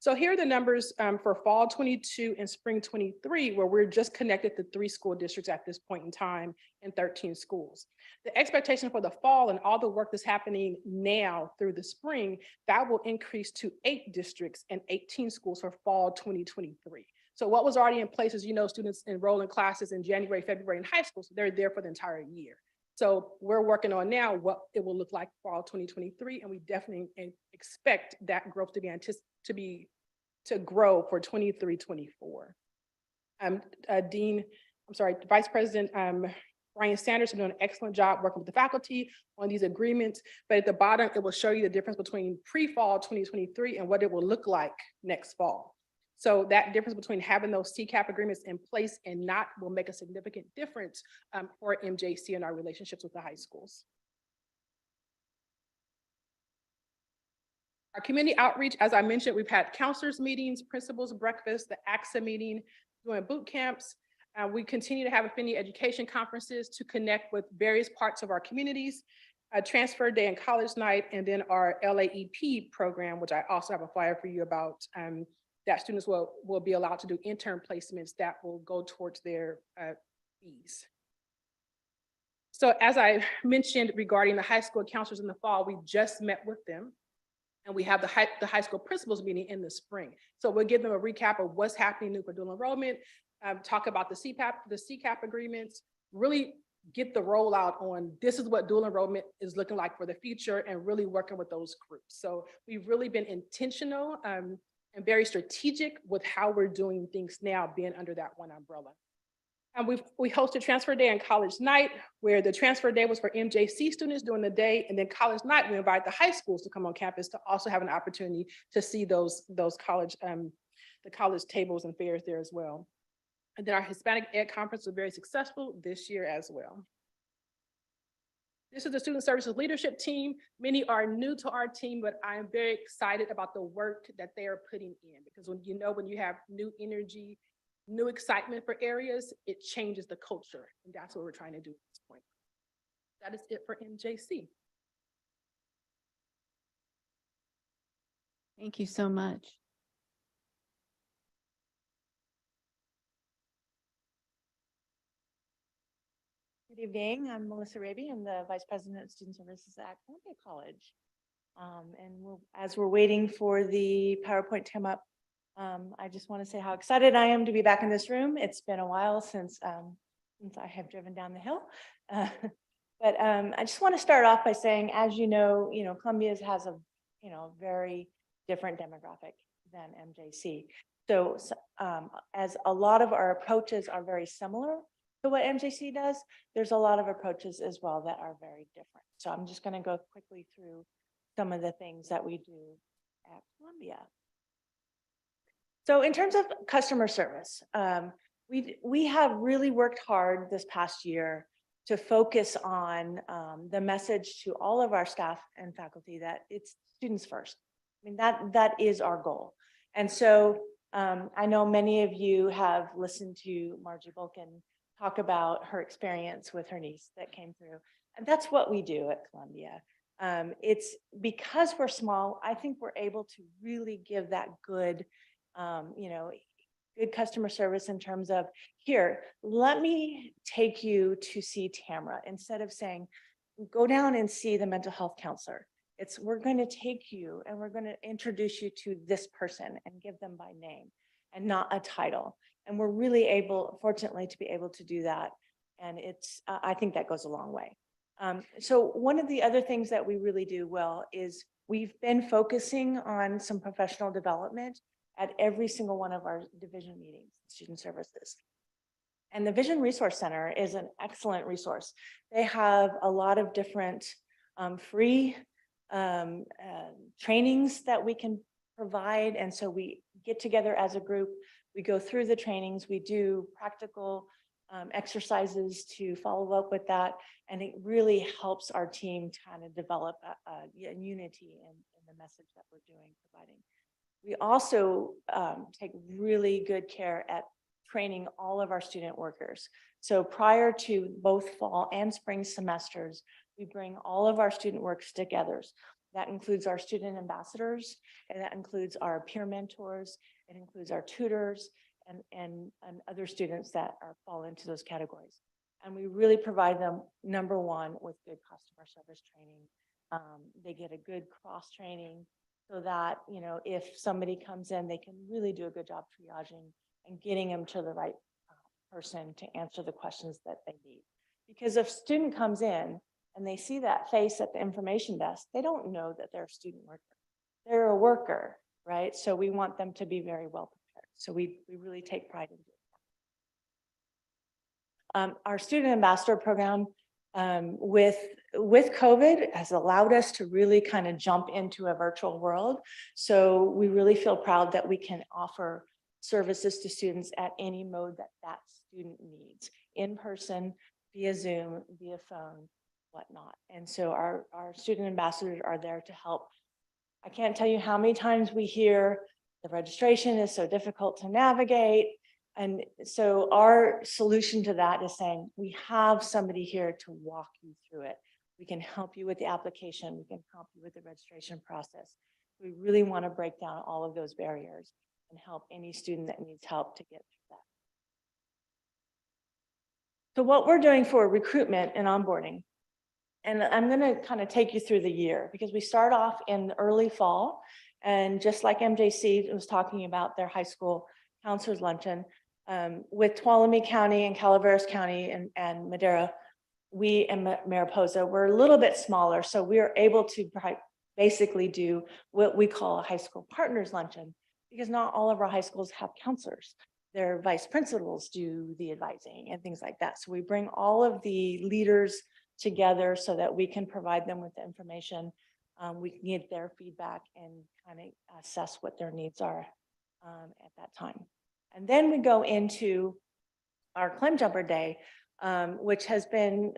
So here are the numbers for fall 22 and spring 23, where we're just connected to 3 school districts at this point in time and 13 schools. The expectation for the fall and all the work that's happening now through the spring, that will increase to 8 districts and 18 schools for fall 2023. So what was already in place is, students enroll in classes in January, February in high school, so they're there for the entire year. So we're working on now what it will look like fall 2023, and we definitely expect that growth to grow for 23-24. Vice President Brian Sanders is doing an excellent job working with the faculty on these agreements. But at the bottom, it will show you the difference between pre-fall 2023 and what it will look like next fall. So that difference between having those CCAP agreements in place and not will make a significant difference for MJC and our relationships with the high schools. Our community outreach, as I mentioned, we've had counselors meetings, principals breakfast, the AXA meeting, doing boot camps. We continue to have affinity education conferences to connect with various parts of our communities, transfer day and college night, and then our LAEP program, which I also have a flyer for you about, that students will be allowed to do intern placements that will go towards their fees. So as I mentioned regarding the high school counselors in the fall, we just met with them. And we have the high school principals meeting in the spring. So we'll give them a recap of what's happening new for dual enrollment, talk about the CCAP agreements, really get the rollout on this is what dual enrollment is looking like for the future, and really working with those groups. So we've really been intentional and very strategic with how we're doing things now, being under that one umbrella. And we hosted transfer day and college night, where the transfer day was for MJC students during the day, and then college night, we invite the high schools to come on campus to also have an opportunity to see those college, the college tables and fairs there as well. And then our Hispanic Ed Conference was very successful this year as well. This is the Student Services Leadership Team. Many are new to our team, but I am very excited about the work that they are putting in, because when you have new energy, new excitement for areas, it changes the culture. And that's what we're trying to do at this point. That is it for MJC. Thank you so much. Good evening. I'm Melissa Raby. I'm the Vice President of Student Services at Columbia College. As we're waiting for the PowerPoint to come up, I just want to say how excited I am to be back in this room. It's been a while since I have driven down the hill. But I just want to start off by saying, as you know, Columbia has a very different demographic than MJC. So as a lot of our approaches are very similar to what MJC does, there's a lot of approaches as well that are very different. So I'm just going to go quickly through some of the things that we do at Columbia. So in terms of customer service, we have really worked hard this past year to focus on the message to all of our staff and faculty that it's students first. I mean, that is our goal. And so I know many of you have listened to Margie Bulkin talk about her experience with her niece that came through. And that's what we do at Columbia. It's because we're small, I think we're able to really give that good, good customer service in terms of, here, let me take you to see Tamara, instead of saying, go down and see the mental health counselor. We're going to take you and we're going to introduce you to this person and give them by name and not a title. And we're really able, fortunately, to be able to do that. And I think that goes a long way. So one of the other things that we really do well is we've been focusing on some professional development at every single one of our division meetings, student services. And the Vision Resource Center is an excellent resource. They have a lot of different free trainings that we can provide. And so we get together as a group, we go through the trainings, we do practical exercises to follow up with that. And it really helps our team kind of develop a unity in the message that we're providing. We also take really good care at training all of our student workers. So prior to both fall and spring semesters, we bring all of our student works together. That includes our student ambassadors, and that includes our peer mentors, it includes our tutors and other students that fall into those categories. And we really provide them, number one, with good customer service training. They get a good cross training so that, you know, if somebody comes in, they can really do a good job triaging and getting them to the right person to answer the questions that they need. Because if a student comes in and they see that face at the information desk, they don't know that they're a student worker. They're a worker, right? So we want them to be very well prepared. So we really take pride in doing that. Our student ambassador program with COVID has allowed us to really kind of jump into a virtual world. So we really feel proud that we can offer services to students at any mode that that student needs, in person, via Zoom, via phone, whatnot. And so our student ambassadors are there to help. I can't tell you how many times we hear the registration is so difficult to navigate. And so our solution to that is saying, we have somebody here to walk you through it. We can help you with the application. We can help you with the registration process. We really want to break down all of those barriers and help any student that needs help to get through that. So what we're doing for recruitment and onboarding, and I'm going to kind of take you through the year because we start off in the early fall. And just like MJC was talking about their high school counselors luncheon, with Tuolumne County and Calaveras County and Madera, we and Mariposa, we're a little bit smaller. So we are able to basically do what we call a high school partners luncheon, because not all of our high schools have counselors. Their vice principals do the advising and things like that. So we bring all of the leaders together so that we can provide them with the information. We can get their feedback and kind of assess what their needs are at that time. And then we go into our Clem Jumper Day, which has been,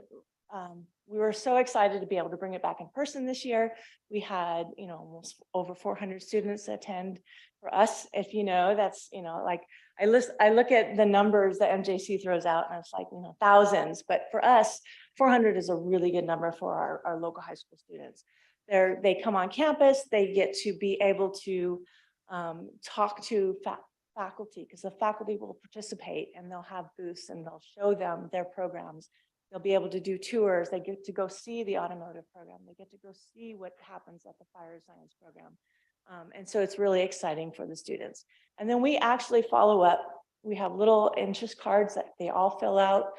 we were so excited to be able to bring it back in person this year. We had, you know, almost over 400 students attend. For us, if you know, that's, you know, like I look at the numbers that MJC throws out and it's like, you know, thousands, but for us, 400 is a really good number for our local high school students. They come on campus, they get to be able to talk to faculty, because the faculty will participate and they'll have booths and they'll show them their programs. They'll be able to do tours. They get to go see the automotive program. They get to go see what happens at the fire science program. And so it's really exciting for the students. And then we actually follow up. We have little interest cards that they all fill out.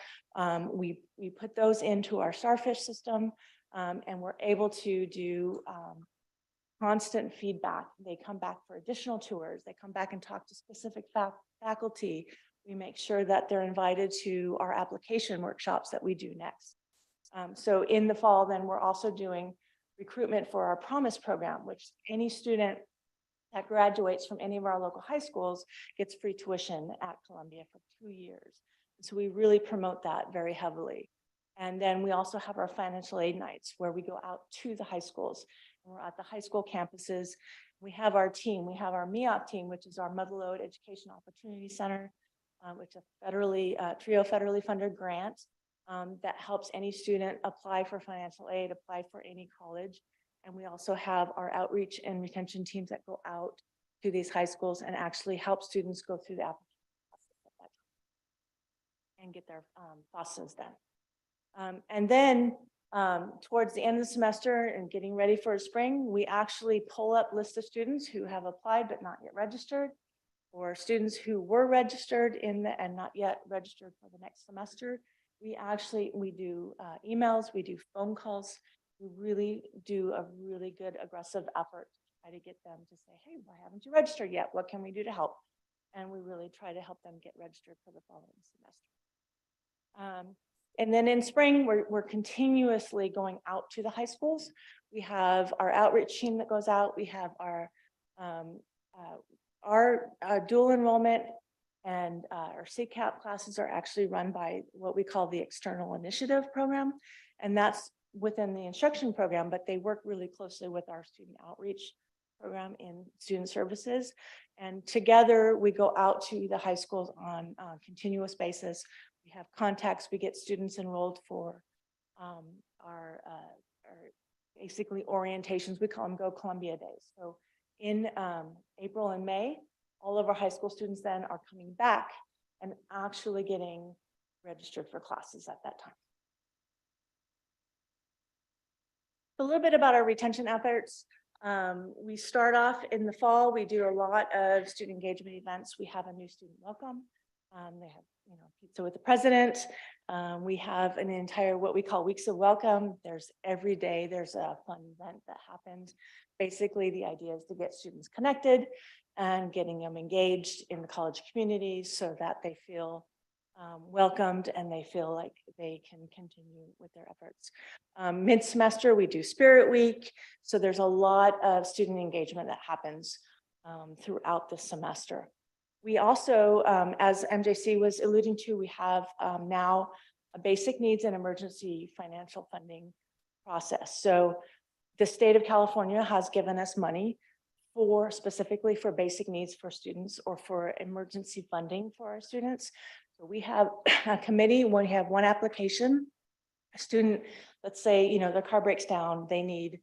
We put those into our Starfish system, and we're able to do constant feedback. They come back for additional tours. They come back and talk to specific faculty. We make sure that they're invited to our application workshops that we do next. So in the fall, then we're also doing recruitment for our Promise program, which any student that graduates from any of our local high schools gets free tuition at Columbia for 2 years. So we really promote that very heavily. And then we also have our financial aid nights where we go out to the high schools. And we're at the high school campuses. We have our team. We have our MEOP team, which is our Motherlode Education Opportunity Center, which is a TRIO federally funded grant that helps any student apply for financial aid, apply for any college. And we also have our outreach and retention teams that go out to these high schools and actually help students go through the application process and get their process done. And then towards the end of the semester and getting ready for spring, we actually pull up lists of students who have applied but not yet registered, or students who were registered and not yet registered for the next semester. We do emails, we do phone calls. We really do a really good aggressive effort to try to get them to say, hey, why haven't you registered yet? What can we do to help? And we really try to help them get registered for the following semester. And then in spring, we're continuously going out to the high schools. We have our outreach team that goes out. We have our dual enrollment and our CCAP classes are actually run by what we call the External Initiative Program. And that's within the instruction program, but they work really closely with our student outreach program in student services. And together we go out to the high schools on a continuous basis. We have contacts, we get students enrolled for our basically orientations. We call them Go Columbia Days. So in April and May, all of our high school students then are coming back and actually getting registered for classes at that time. A little bit about our retention efforts. We start off in the fall. We do a lot of student engagement events. We have a new student welcome. They have, pizza with the president. We have an entire, what we call weeks of welcome. There's every day, there's a fun event that happens. Basically, the idea is to get students connected and getting them engaged in the college community so that they feel welcomed and they feel like they can continue with their efforts. Mid-semester, we do Spirit Week. So there's a lot of student engagement that happens throughout the semester. We also, as MJC was alluding to, we have now a basic needs and emergency financial funding process. So the state of California has given us money for specifically for basic needs for students or for emergency funding for our students. So we have a committee when we have one application, a student, let's say, their car breaks down, they need,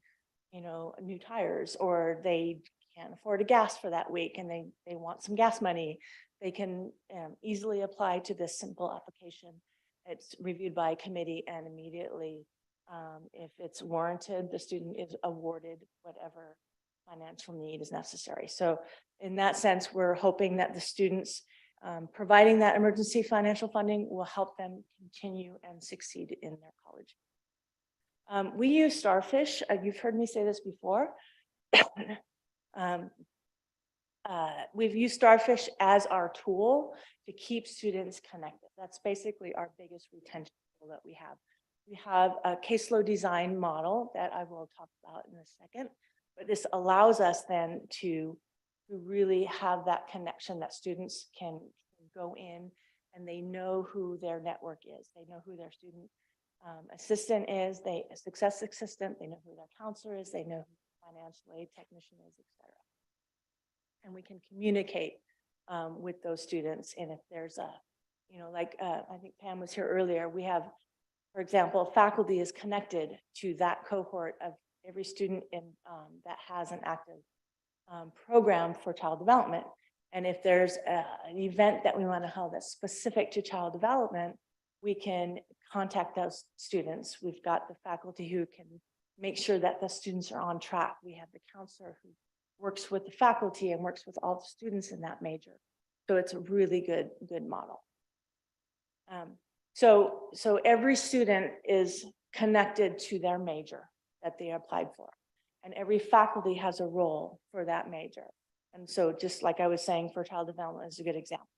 new tires, or they can't afford a gas for that week and they want some gas money. They can easily apply to this simple application. It's reviewed by a committee and immediately, if it's warranted, the student is awarded whatever financial need is necessary. So in that sense, we're hoping that the students providing that emergency financial funding will help them continue and succeed in their college. We use Starfish. You've heard me say this before. We've used Starfish as our tool to keep students connected. That's basically our biggest retention tool that we have. We have a caseload design model that I will talk about in a second, but this allows us then to really have that connection that students can go in and they know who their network is. They know who their student assistant is, a success assistant, they know who their counselor is, they know who the financial aid technician is, etc. And we can communicate with those students. And if there's a, I think Pam was here earlier, we have, for example, faculty is connected to that cohort of every student in that has an active program for child development. And if there's an event that we want to hold that's specific to child development, we can contact those students. We've got the faculty who can make sure that the students are on track. We have the counselor who works with the faculty and works with all the students in that major. So it's a really good model. So every student is connected to their major that they applied for. And every faculty has a role for that major. And so just like I was saying, for child development is a good example.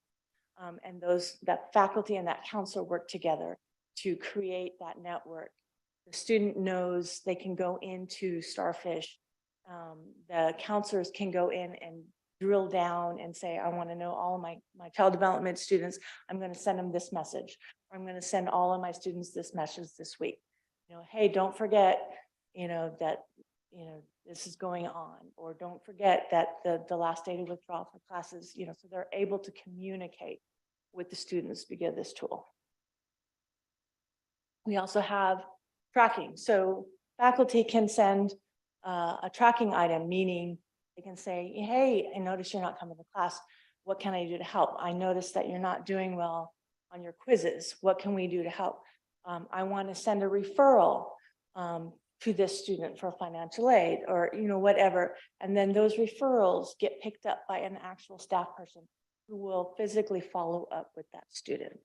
And that faculty and that counselor work together to create that network. The student knows they can go into Starfish. The counselors can go in and drill down and say, I want to know all of my child development students. I'm going to send them this message. Or I'm going to send all of my students this message this week. Hey, don't forget, that, this is going on, or don't forget that the last day to withdraw for classes, so they're able to communicate with the students via this tool. We also have tracking. So faculty can send a tracking item, meaning they can say, hey, I noticed you're not coming to class. What can I do to help? I noticed that you're not doing well on your quizzes. What can we do to help? I want to send a referral to this student for financial aid, or whatever. And then those referrals get picked up by an actual staff person who will physically follow up with that student.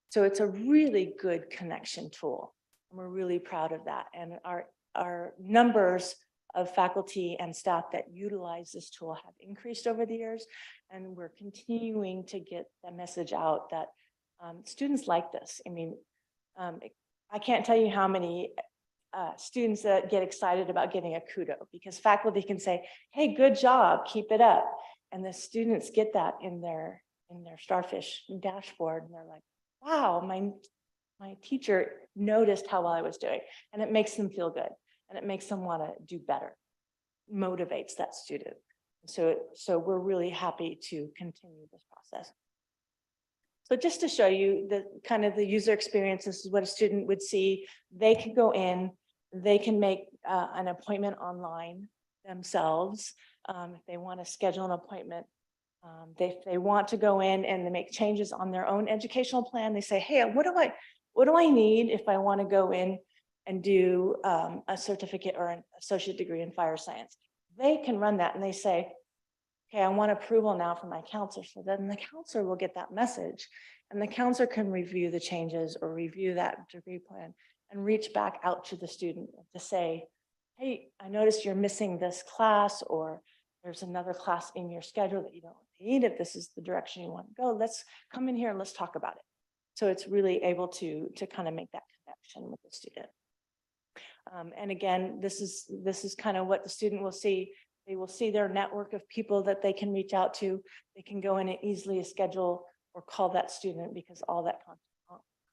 So it's a really good connection tool. And we're really proud of that. And our numbers of faculty and staff that utilize this tool have increased over the years. And we're continuing to get the message out that students like this. I mean, I can't tell you how many students that get excited about getting a kudo, because faculty can say, hey, good job, keep it up. And the students get that in their Starfish dashboard. And they're like, wow, my teacher noticed how well I was doing. And it makes them feel good. And it makes them want to do better. motivates that student. So we're really happy to continue this process. So just to show you the kind of the user experience, this is what a student would see. They can go in, they can make an appointment online themselves. If they want to schedule an appointment, they want to go in and they make changes on their own educational plan. They say, hey, what do I need if I want to go in and do a certificate or an associate degree in fire science? They can run that and they say, okay, I want approval now from my counselor. So then the counselor will get that message and the counselor can review the changes or review that degree plan and reach back out to the student to say, hey, I noticed you're missing this class, or there's another class in your schedule that you don't need. If this is the direction you want to go, let's come in here and let's talk about it. So it's really able to kind of make that connection with the student. And again, this is kind of what the student will see. They will see their network of people that they can reach out to. They can go in and easily schedule or call that student because all that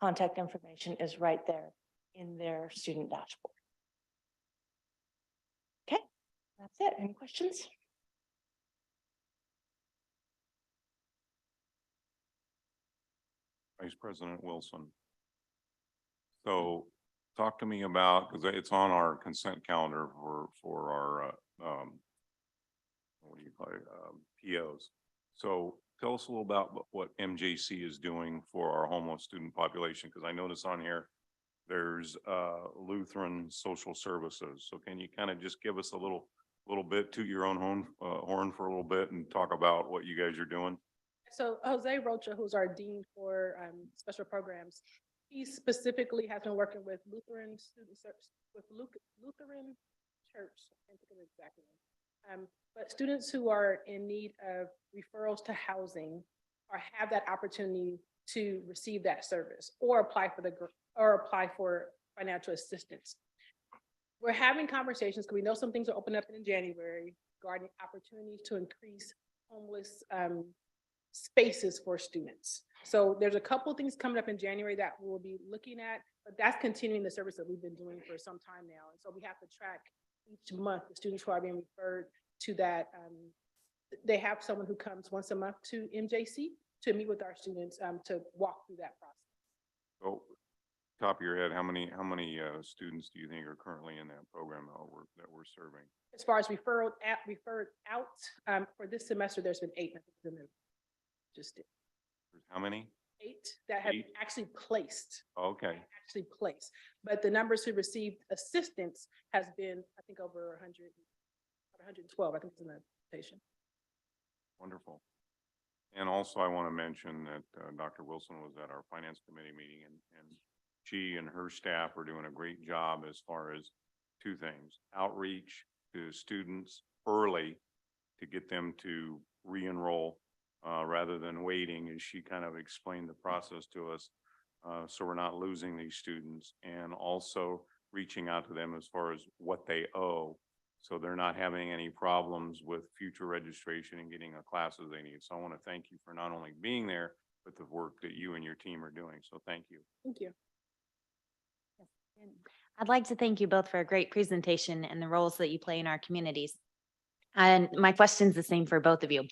contact information is right there in their student dashboard. Okay, that's it. Any questions? Vice President Wilson. So talk to me about, because it's on our consent calendar for our, what do you call it, POs. So tell us a little about what MJC is doing for our homeless student population, because I notice on here, there's Lutheran Social Services. So can you kind of just give us a little bit, toot your own horn for a little bit and talk about what you guys are doing? So Jose Rocha, who's our dean for special programs, he specifically has been working with Lutheran student with Lutheran Church. I can't think of the exact name. But students who are in need of referrals to housing or have that opportunity to receive that service or apply for financial assistance. We're having conversations because we know some things are opening up in January regarding opportunities to increase homeless spaces for students. So there's a couple of things coming up in January that we'll be looking at, but that's continuing the service that we've been doing for some time now. And so we have to track each month the students who are being referred to that. They have someone who comes once a month to MJC to meet with our students to walk through that process. So top of your head, how many students do you think are currently in that program that we're serving? As far as referred out for this semester, there's been 8. Just How many? 8 that have 8? actually placed. Okay. Actually placed, but the numbers who received assistance has been, I think, over 112. I think it's in the presentation. Wonderful. And also I want to mention that Dr. Wilson was at our finance committee meeting and she and her staff are doing a great job as far as 2 things: outreach to students early to get them to re-enroll rather than waiting, as she kind of explained the process to us. So we're not losing these students, and also reaching out to them as far as what they owe. So they're not having any problems with future registration and getting the classes they need. So I want to thank you for not only being there, but the work that you and your team are doing. So thank you. Thank you. I'd like to thank you both for a great presentation and the roles that you play in our communities. And my question's the same for both of you.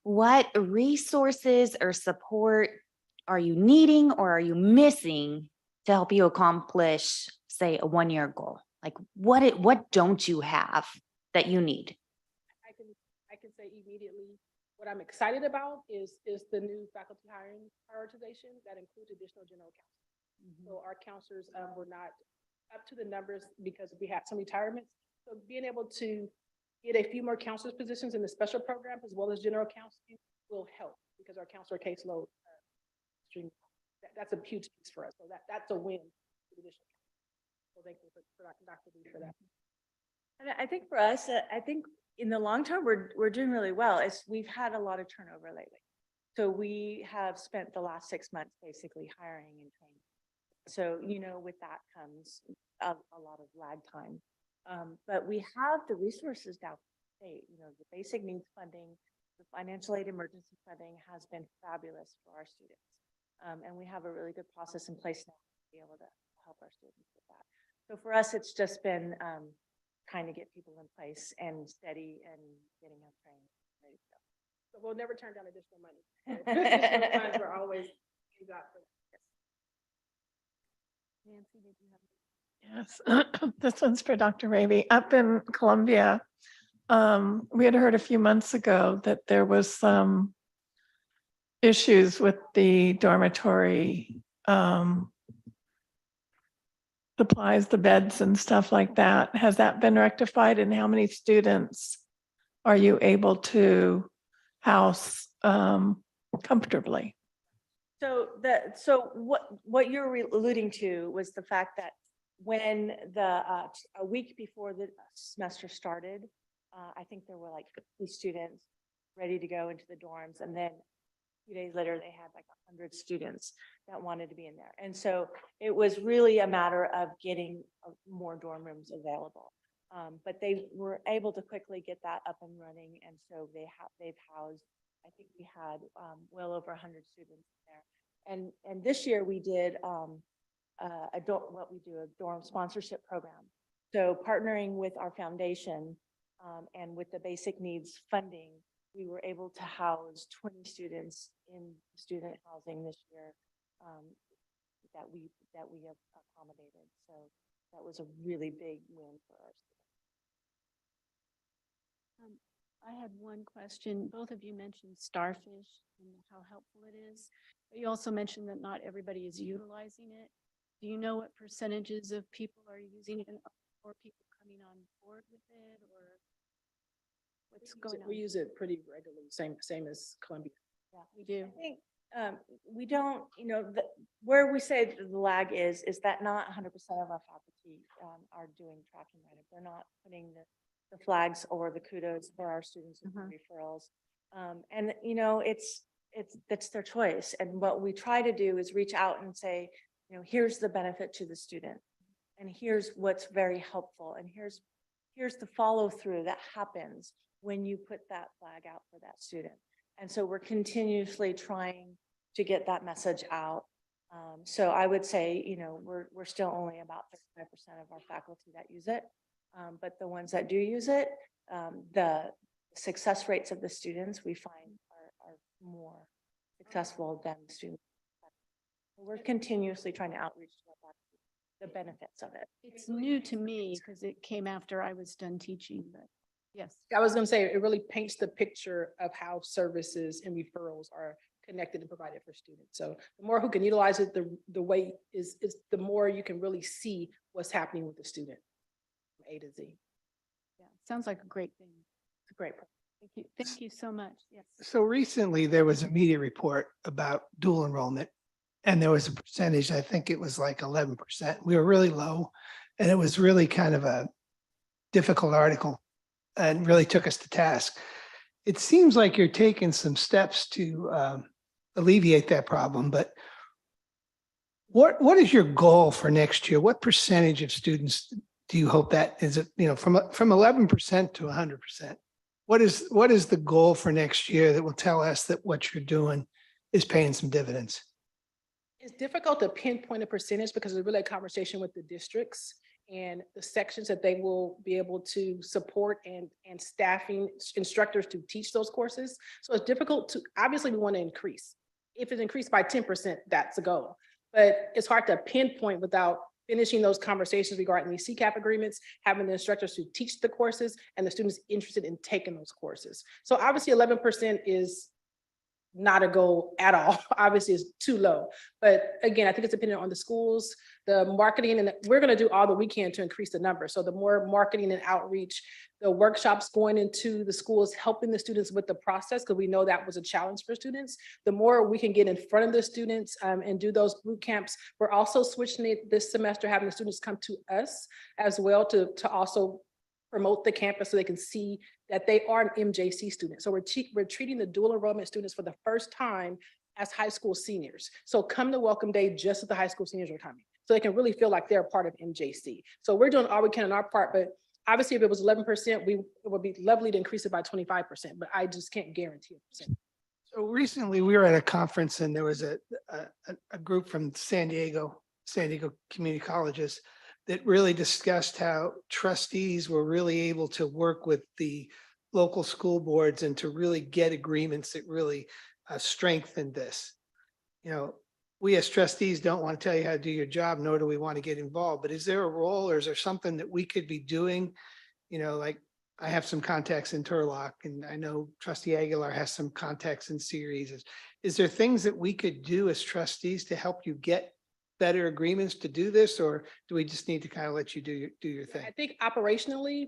What resources or support are you needing or are you missing to help you accomplish, say, a 1-year goal? Like what don't you have that you need? I can say immediately what I'm excited about is the new faculty hiring prioritization that includes additional general counsel. So our counselors were not up to the numbers because we had some retirements. So being able to get a few more counselors positions in the special program as well as general counseling will help because our counselor caseload that's a huge piece for us. So that's a win. So thank you for Dr. Lee for that. And I think for us, I think in the long term, we're doing really well. We've had a lot of turnover lately. So we have spent the last 6 months basically hiring and training. So, with that comes a lot of lag time. But we have the resources now. The basic needs funding, the financial aid emergency funding has been fabulous for our students. And we have a really good process in place now to be able to help our students with that. So for us, it's just been trying to get people in place and steady and getting them trained. ready to go. So we'll never turn down additional money. Additional funds are always hands out for that. Nancy, did you have? Yes, this one's for Dr. Raby. Up in Columbia, we had heard a few months ago that there was some issues with the dormitory supplies, the beds and stuff like that. Has that been rectified, and how many students are you able to house comfortably? So what you're alluding to was the fact that when a week before the semester started, I think there were like 50 students ready to go into the dorms. And then a few days later, they had like 100 students that wanted to be in there. And so it was really a matter of getting more dorm rooms available. But they were able to quickly get that up and running. And so they've housed, I think we had well over 100 students there. And this year we did a dorm sponsorship program. So partnering with our foundation and with the basic needs funding, we were able to house 20 students in student housing this year that we have accommodated. So that was a really big win for us. I had one question. Both of you mentioned Starfish and how helpful it is, but you also mentioned that not everybody is utilizing it. Do you know what percentages of people are using it, or people coming on board with it, or what's going on? We use it pretty regularly, same as Columbia. Yeah, we do. I think we don't, where we say the lag is that not 100% of our faculty are doing tracking right. They're not putting the flags or the kudos for our students with the referrals. And that's their choice. And what we try to do is reach out and say, here's the benefit to the student, and here's what's very helpful, and here's the follow through that happens when you put that flag out for that student. And so we're continuously trying to get that message out. So I would say, we're still only about 35% of our faculty that use it. But the ones that do use it, the success rates of the students we find are more successful than the students. We're continuously trying to outreach to our faculty, the benefits of it. It's new to me because it came after I was done teaching, but yes. I was going to say, it really paints the picture of how services and referrals are connected and provided for students. So the more who can utilize it, the way is the more you can really see what's happening with the student from A to Z. Yeah, sounds like a great thing. It's a great program. Thank you. Thank you so much. Yes. So recently there was a media report about dual enrollment, and there was a percentage, I think it was like 11%. We were really low, and it was really kind of a difficult article and really took us to task. It seems like you're taking some steps to alleviate that problem, but what is your goal for next year? What percentage of students do you hope that is it, from 11% to 100%? What is the goal for next year that will tell us that what you're doing is paying some dividends? It's difficult to pinpoint a percentage because it's really a conversation with the districts and the sections that they will be able to support and staffing instructors to teach those courses. So it's difficult to, obviously we want to increase. If it's increased by 10%, that's a goal. But it's hard to pinpoint without finishing those conversations regarding these CCAP agreements, having the instructors to teach the courses and the students interested in taking those courses. So obviously 11% is not a goal at all. Obviously it's too low. But again, I think it's dependent on the schools, the marketing, and we're going to do all that we can to increase the number. So the more marketing and outreach, the workshops going into the schools, helping the students with the process, because we know that was a challenge for students. The more we can get in front of the students and do those boot camps. We're also switching it this semester, having the students come to us as well to also promote the campus so they can see that they are an MJC student. So we're treating the dual enrollment students for the first time as high school seniors. So come to Welcome Day just as the high school seniors are coming. So they can really feel like they're a part of MJC. So we're doing all we can on our part, but obviously if it was 11%, it would be lovely to increase it by 25%, but I just can't guarantee it. So recently we were at a conference and there was a group from San Diego Community Colleges that really discussed how trustees were really able to work with the local school boards and to really get agreements that really strengthened this. You know, we as trustees don't want to tell you how to do your job, nor do we want to get involved. But is there a role or is there something that we could be doing? You know, like I have some contacts in Turlock and I know trustee Aguilar has some contacts in Ceres. Is there things that we could do as trustees to help you get better agreements to do this? Or do we just need to kind of let you do your thing? I think operationally,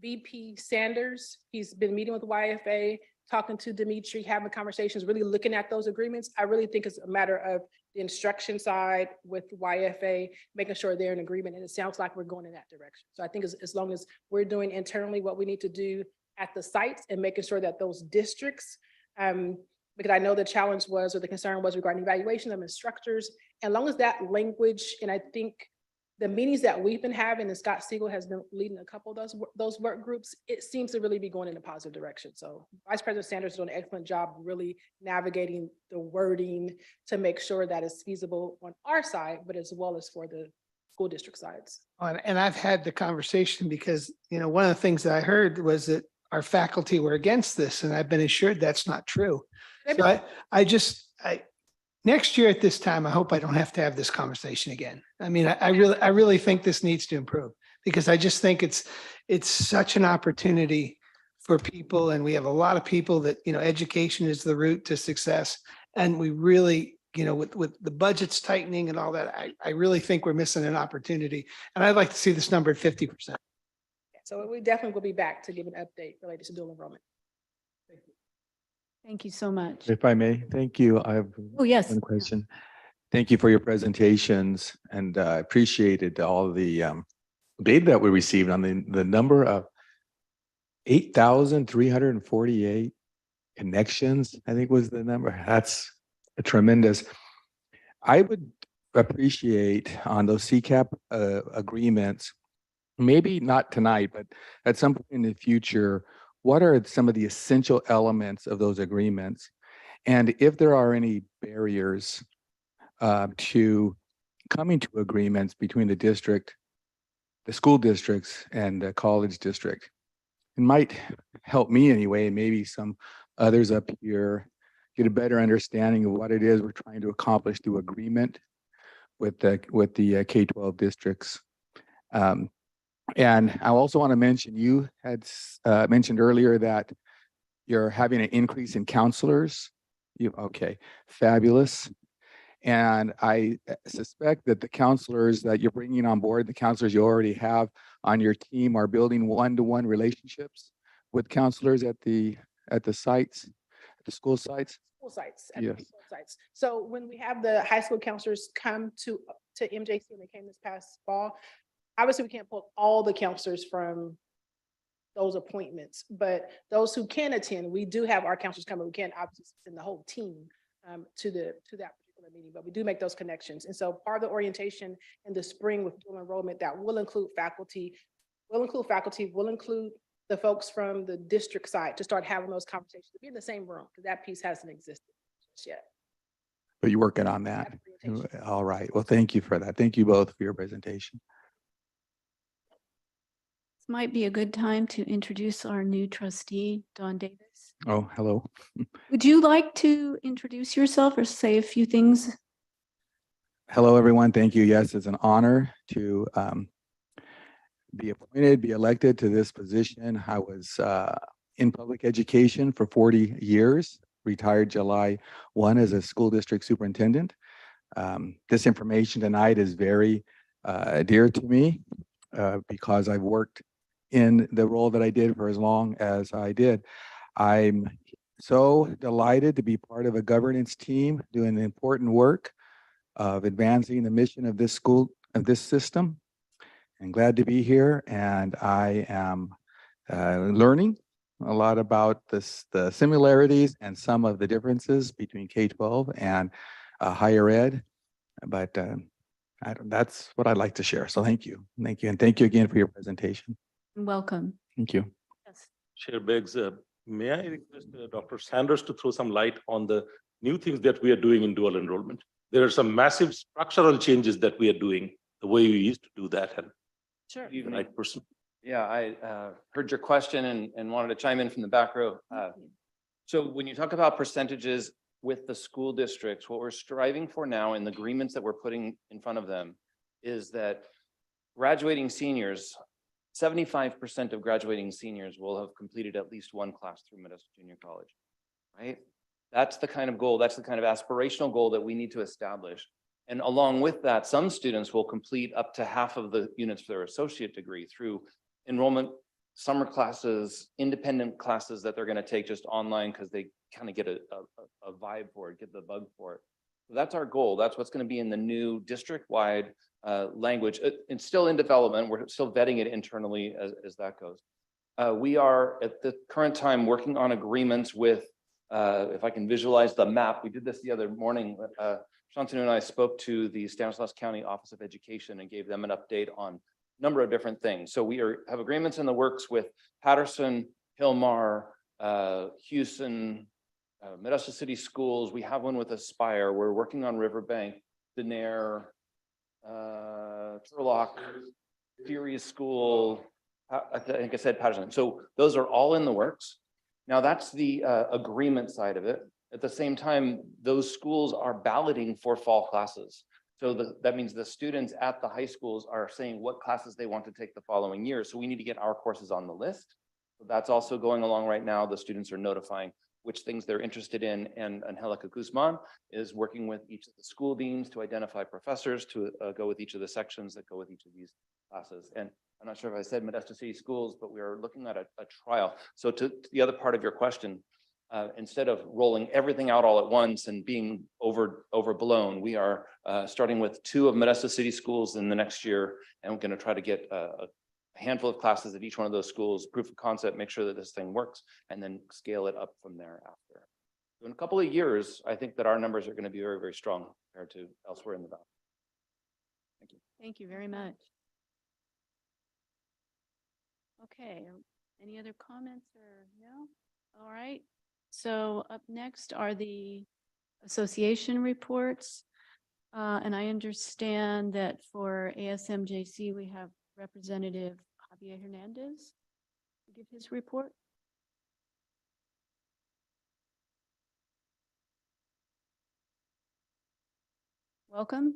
VP Sanders, he's been meeting with YFA, talking to Dimitri, having conversations, really looking at those agreements. I really think it's a matter of the instruction side with YFA, making sure they're in agreement. And it sounds like we're going in that direction. So I think as long as we're doing internally what we need to do at the sites and making sure that those districts, because I know the challenge was, or the concern was regarding evaluation of instructors. And as long as that language, and I think the meetings that we've been having, and Scott Siegel has been leading a couple of those work groups, it seems to really be going in a positive direction. So Vice President Sanders is doing an excellent job really navigating the wording to make sure that it's feasible on our side, but as well as for the school district sides. And I've had the conversation because, you know, one of the things that I heard was that our faculty were against this, and I've been assured that's not true. So next year at this time, I hope I don't have to have this conversation again. I mean, I really think this needs to improve because I just think it's such an opportunity for people. And we have a lot of people that, you know, education is the route to success. And we really, you know, with the budgets tightening and all that, I really think we're missing an opportunity. And I'd like to see this number at 50%. So we definitely will be back to give an update related to dual enrollment. Thank you so much. If I may, thank you. I have Oh, yes. one question. Thank you for your presentations and appreciated all the data that we received on the number of 8,348 connections, I think was the number. That's a tremendous. I would appreciate on those CCAP agreements, maybe not tonight, but at some point in the future, what are some of the essential elements of those agreements? And if there are any barriers to coming to agreements between the district, the school districts, and the college district, it might help me anyway, and maybe some others up here get a better understanding of what it is we're trying to accomplish through agreement with the K-12 districts. And I also want to mention, you had mentioned earlier that you're having an increase in counselors. Okay, fabulous. And I suspect that the counselors that you're bringing on board, the counselors you already have on your team, are building one-to-one relationships with counselors at the sites, at the school sites. School sites. Yes. School sites. So when we have the high school counselors come to MJC, and they came this past fall, obviously we can't pull all the counselors from those appointments, but those who can attend, we do have our counselors come, and we can't obviously send the whole team to that particular meeting, but we do make those connections. And so part of the orientation in the spring with dual enrollment, that will include faculty, will include the folks from the district side to start having those conversations, to be in the same room, because that piece hasn't existed just yet. But you're working on that. All right. Well, thank you for that. Thank you both for your presentation. This might be a good time to introduce our new trustee, Dawn Davis. Oh, hello. Would you like to introduce yourself or say a few things? Hello, everyone. Thank you. Yes, it's an honor to be appointed, be elected to this position. I was in public education for 40 years, retired July 1 as a school district superintendent. This information tonight is very dear to me because I've worked in the role that I did for as long as I did. I'm so delighted to be part of a governance team doing the important work of advancing the mission of this school, of this system. I'm glad to be here, and I am learning a lot about the similarities and some of the differences between K-12 and higher ed. But that's what I'd like to share. So thank you. Thank you. And thank you again for your presentation. Welcome. Thank you. Yes. Chair Beggs, may I request Dr. Sanders to throw some light on the new things that we are doing in dual enrollment? There are some massive structural changes that we are doing the way you used to do that and Sure. the right person. Yeah, I heard your question and wanted to chime in from the back row. So when you talk about percentages with the school districts, what we're striving for now in the agreements that we're putting in front of them is that graduating seniors, 75% of graduating seniors will have completed at least one class through Modesto Junior College, right? That's the kind of goal, that's the kind of aspirational goal that we need to establish. And along with that, some students will complete up to half of the units for their associate degree through enrollment, summer classes, independent classes that they're going to take just online because they kind of get a vibe for it, get the bug for it. So that's our goal. That's what's going to be in the new district-wide language. It's still in development. We're still vetting it internally as that goes. We are at the current time working on agreements with, if I can visualize the map, we did this the other morning. Shantanu and I spoke to the Stanislaus County Office of Education and gave them an update on a number of different things. So we have agreements in the works with Patterson, Hillmar, Houston, Modesto City Schools. We have one with Aspire. We're working on Riverbank, Denair, Turlock, Furious School. I think I said Patterson. So those are all in the works. Now that's the agreement side of it. At the same time, those schools are balloting for fall classes. So that means the students at the high schools are saying what classes they want to take the following year. So we need to get our courses on the list. So that's also going along right now. The students are notifying which things they're interested in. And Angelica Guzman is working with each of the school deans to identify professors to go with each of the sections that go with each of these classes. And I'm not sure if I said Modesto City Schools, but we are looking at a trial. So to the other part of your question, instead of rolling everything out all at once and being overblown, we are starting with 2 of Modesto City Schools in the next year, and we're going to try to get a handful of classes at each one of those schools, proof of concept, make sure that this thing works, and then scale it up from there after. So in a couple of years, I think that our numbers are going to be very, very strong compared to elsewhere in the valley. Thank you. Thank you very much. Okay, any other comments or no? All right. So up next are the association reports. And I understand that for ASMJC, we have Representative Javier Hernandez to give his report. Welcome.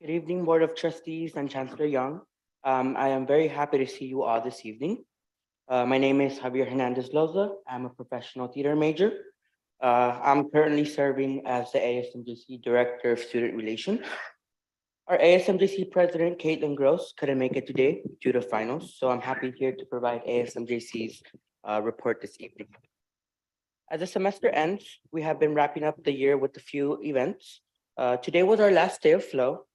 Good evening, Board of Trustees and Chancellor Young. I am very happy to see you all this evening. My name is Javier Hernandez Loza. I'm a professional theater major. I'm currently serving as the ASMJC Director of Student Relations. Our ASMJC President, Caitlin Gross, couldn't make it today due to finals, so I'm happy here to provide ASMJC's report this evening. As the semester ends, we have been wrapping up the year with a few events. Today was our last day of Flow,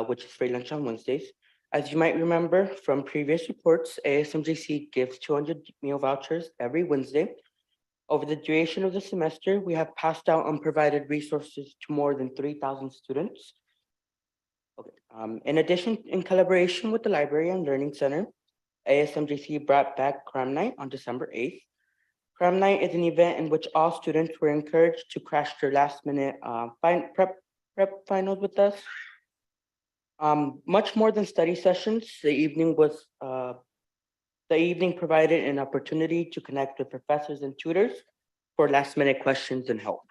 which is free lunch on Wednesdays. As you might remember from previous reports, ASMJC gives 200 meal vouchers every Wednesday. Over the duration of the semester, we have passed out and provided resources to more than 3,000 students. Okay. In addition, in collaboration with the Library and Learning Center, ASMJC brought back Cram Night on December 8th. Cram Night is an event in which all students were encouraged to crash their last-minute prep finals with us. Much more than study sessions, the evening provided an opportunity to connect with professors and tutors for last-minute questions and help.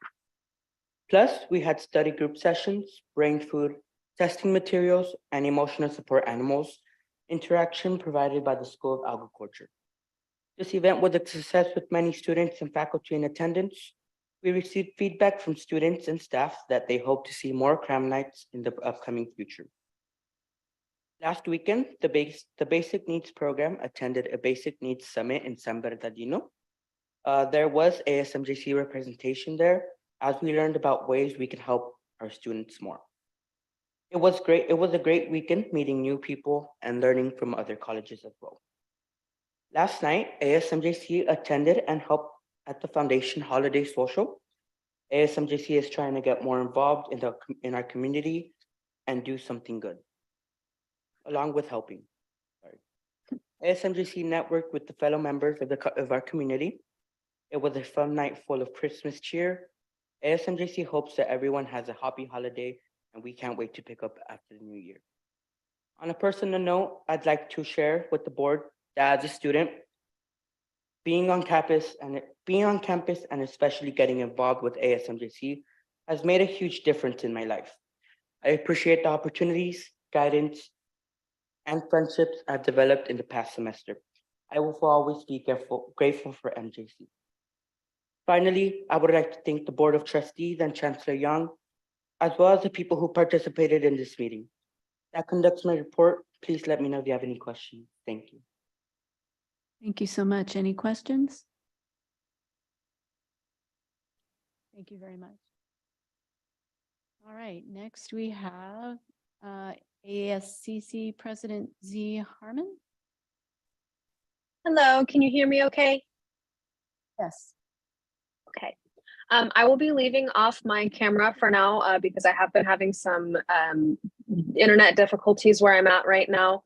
Plus, we had study group sessions, brain food, testing materials, and emotional support animals interaction provided by the School of Agriculture. This event was a success with many students and faculty in attendance. We received feedback from students and staff that they hope to see more Cram Nights in the upcoming future. Last weekend, the Basic Needs Program attended a Basic Needs Summit in San Bernardino. There was ASMJC representation there as we learned about ways we can help our students more. It was great. It was a great weekend meeting new people and learning from other colleges as well. Last night, ASMJC attended and helped at the Foundation Holiday Social. ASMJC is trying to get more involved in our community and do something good, along with helping. ASMJC networked with the fellow members of our community. It was a fun night full of Christmas cheer. ASMJC hopes that everyone has a happy holiday and we can't wait to pick up after the new year. On a personal note, I'd like to share with the board that as a student, being on campus and especially getting involved with ASMJC has made a huge difference in my life. I appreciate the opportunities, guidance, and friendships I've developed in the past semester. I will always be grateful for MJC. Finally, I would like to thank the Board of Trustees and Chancellor Young, as well as the people who participated in this meeting. That conducts my report. Please let me know if you have any questions. Thank you. Thank you so much. Any questions? Thank you very much. All right, next we have ASCC President Z. Harmon. Hello, can you hear me okay? Yes. Okay. I will be leaving off my camera for now because I have been having some internet difficulties where I'm at right now.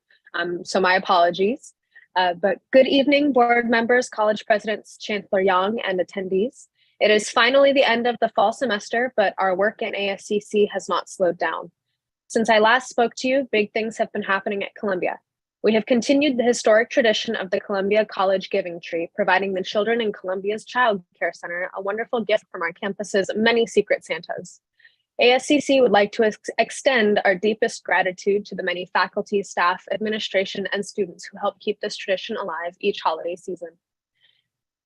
So my apologies. But good evening, board members, college presidents, Chancellor Young, and attendees. It is finally the end of the fall semester, but our work in ASCC has not slowed down. Since I last spoke to you, big things have been happening at Columbia. We have continued the historic tradition of the Columbia College Giving Tree, providing the children in Columbia's Child Care Center a wonderful gift from our campus's many secret Santas. ASCC would like to extend our deepest gratitude to the many faculty, staff, administration, and students who help keep this tradition alive each holiday season.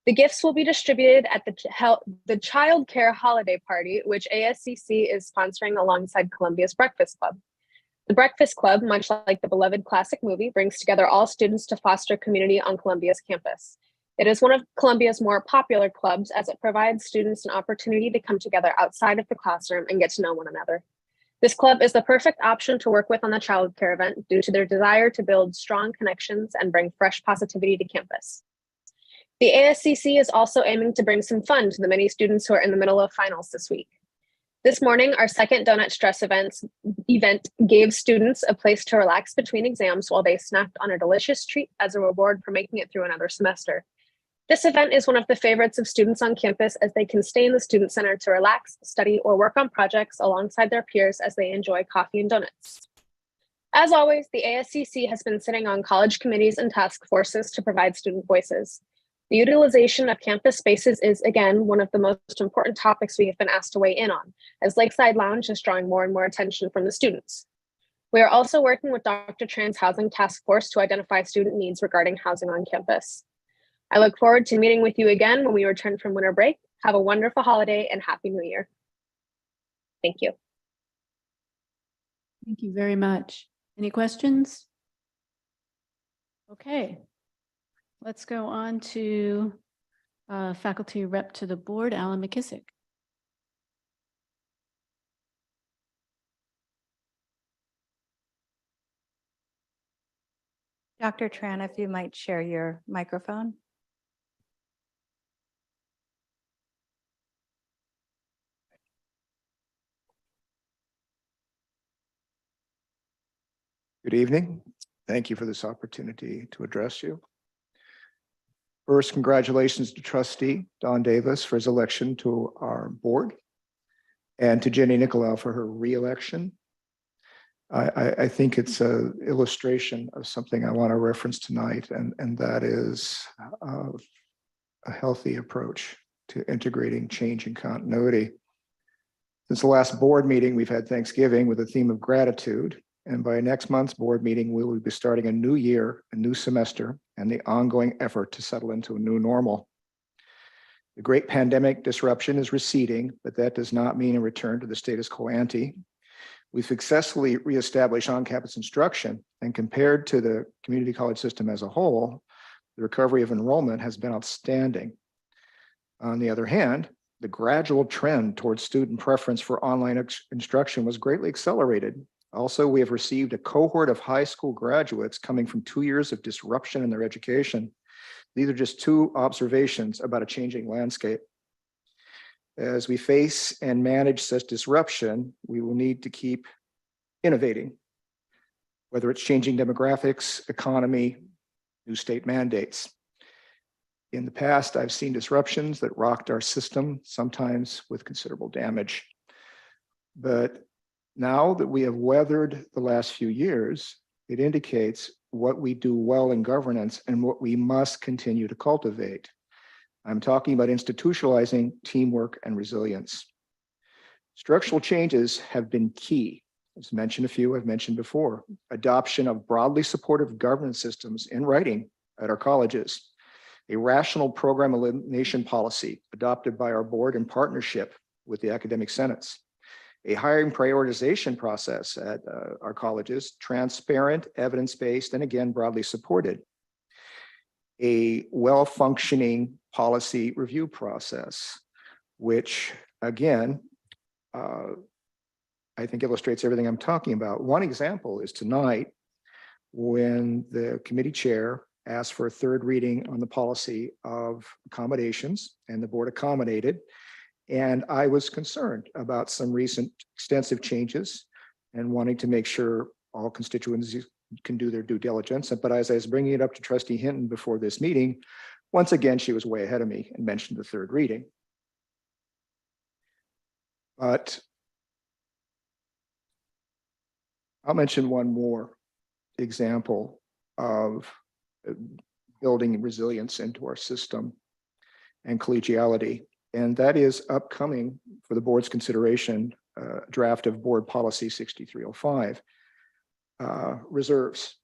The gifts will be distributed at the Child Care Holiday Party, which ASCC is sponsoring alongside Columbia's Breakfast Club. The Breakfast Club, much like the beloved classic movie, brings together all students to foster community on Columbia's campus. It is one of Columbia's more popular clubs as it provides students an opportunity to come together outside of the classroom and get to know one another. This club is the perfect option to work with on the child care event due to their desire to build strong connections and bring fresh positivity to campus. The ASCC is also aiming to bring some fun to the many students who are in the middle of finals this week. This morning, our second Donut Stress event gave students a place to relax between exams while they snacked on a delicious treat as a reward for making it through another semester. This event is one of the favorites of students on campus as they can stay in the Student Center to relax, study, or work on projects alongside their peers as they enjoy coffee and donuts. As always, the ASCC has been sitting on college committees and task forces to provide student voices. The utilization of campus spaces is, again, one of the most important topics we have been asked to weigh in on, as Lakeside Lounge is drawing more and more attention from the students. We are also working with Dr. Tran's Housing Task Force to identify student needs regarding housing on campus. I look forward to meeting with you again when we return from winter break. Have a wonderful holiday and Happy New Year. Thank you. Thank you very much. Any questions? Okay. Let's go on to faculty rep to the board, Alan McKissick. Dr. Tran, if you might share your microphone. Good evening. Thank you for this opportunity to address you. First, congratulations to trustee Don Davis for his election to our board and to Jenny Nicolau for her re-election. I think it's an illustration of something I want to reference tonight, and that is a healthy approach to integrating change and continuity. Since the last board meeting, we've had Thanksgiving with a theme of gratitude. And by next month's board meeting, we will be starting a new year, a new semester, and the ongoing effort to settle into a new normal. The great pandemic disruption is receding, but that does not mean a return to the status quo ante. We successfully reestablished on-campus instruction, and compared to the community college system as a whole, the recovery of enrollment has been outstanding. On the other hand, the gradual trend towards student preference for online instruction was greatly accelerated. Also, we have received a cohort of high school graduates coming from 2 years of disruption in their education. These are just two observations about a changing landscape. As we face and manage such disruption, we will need to keep innovating, whether it's changing demographics, economy, new state mandates. In the past, I've seen disruptions that rocked our system, sometimes with considerable damage. But Now that we have weathered the last few years, it indicates what we do well in governance and what we must continue to cultivate. I'm talking about institutionalizing teamwork and resilience. Structural changes have been key. As mentioned a few, I've mentioned before, adoption of broadly supportive governance systems in writing at our colleges, a rational program elimination policy adopted by our board in partnership with the academic senates, a hiring prioritization process at our colleges, transparent, evidence-based, and again, broadly supported, a well-functioning policy review process, which again, I think illustrates everything I'm talking about. One example is tonight when the committee chair asked for a third reading on the policy of accommodations and the board accommodated. And I was concerned about some recent extensive changes and wanting to make sure all constituencies can do their due diligence. But as I was bringing it up to Trustee Hinton before this meeting, once again, she was way ahead of me and mentioned the third reading. But I'll mention one more example of building resilience into our system and collegiality. And that is upcoming for the board's consideration, draft of board policy 6305, reserves.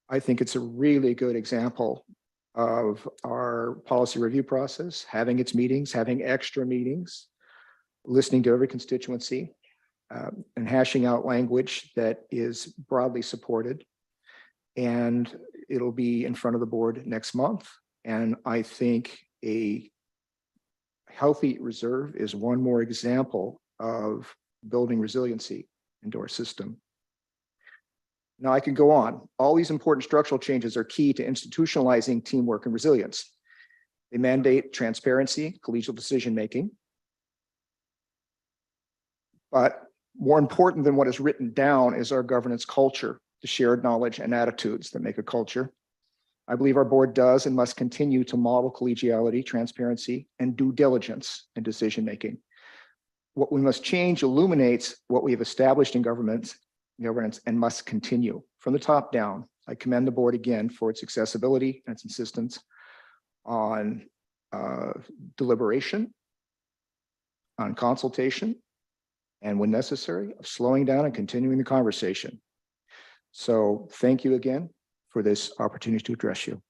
I think it's a really good example of our policy review process, having its meetings, having extra meetings, listening to every constituency, and hashing out language that is broadly supported. And it'll be in front of the board next month. And I think a healthy reserve is one more example of building resiliency into our system. Now I can go on. All these important structural changes are key to institutionalizing teamwork and resilience. They mandate transparency, collegial decision-making. But more important than what is written down is our governance culture, the shared knowledge and attitudes that make a culture. I believe our board does and must continue to model collegiality, transparency, and due diligence in decision-making. What we must change illuminates what we have established in governance and must continue from the top down. I commend the board again for its accessibility and its insistence on deliberation, on consultation, and when necessary, of slowing down and continuing the conversation. So thank you again for this opportunity to address you.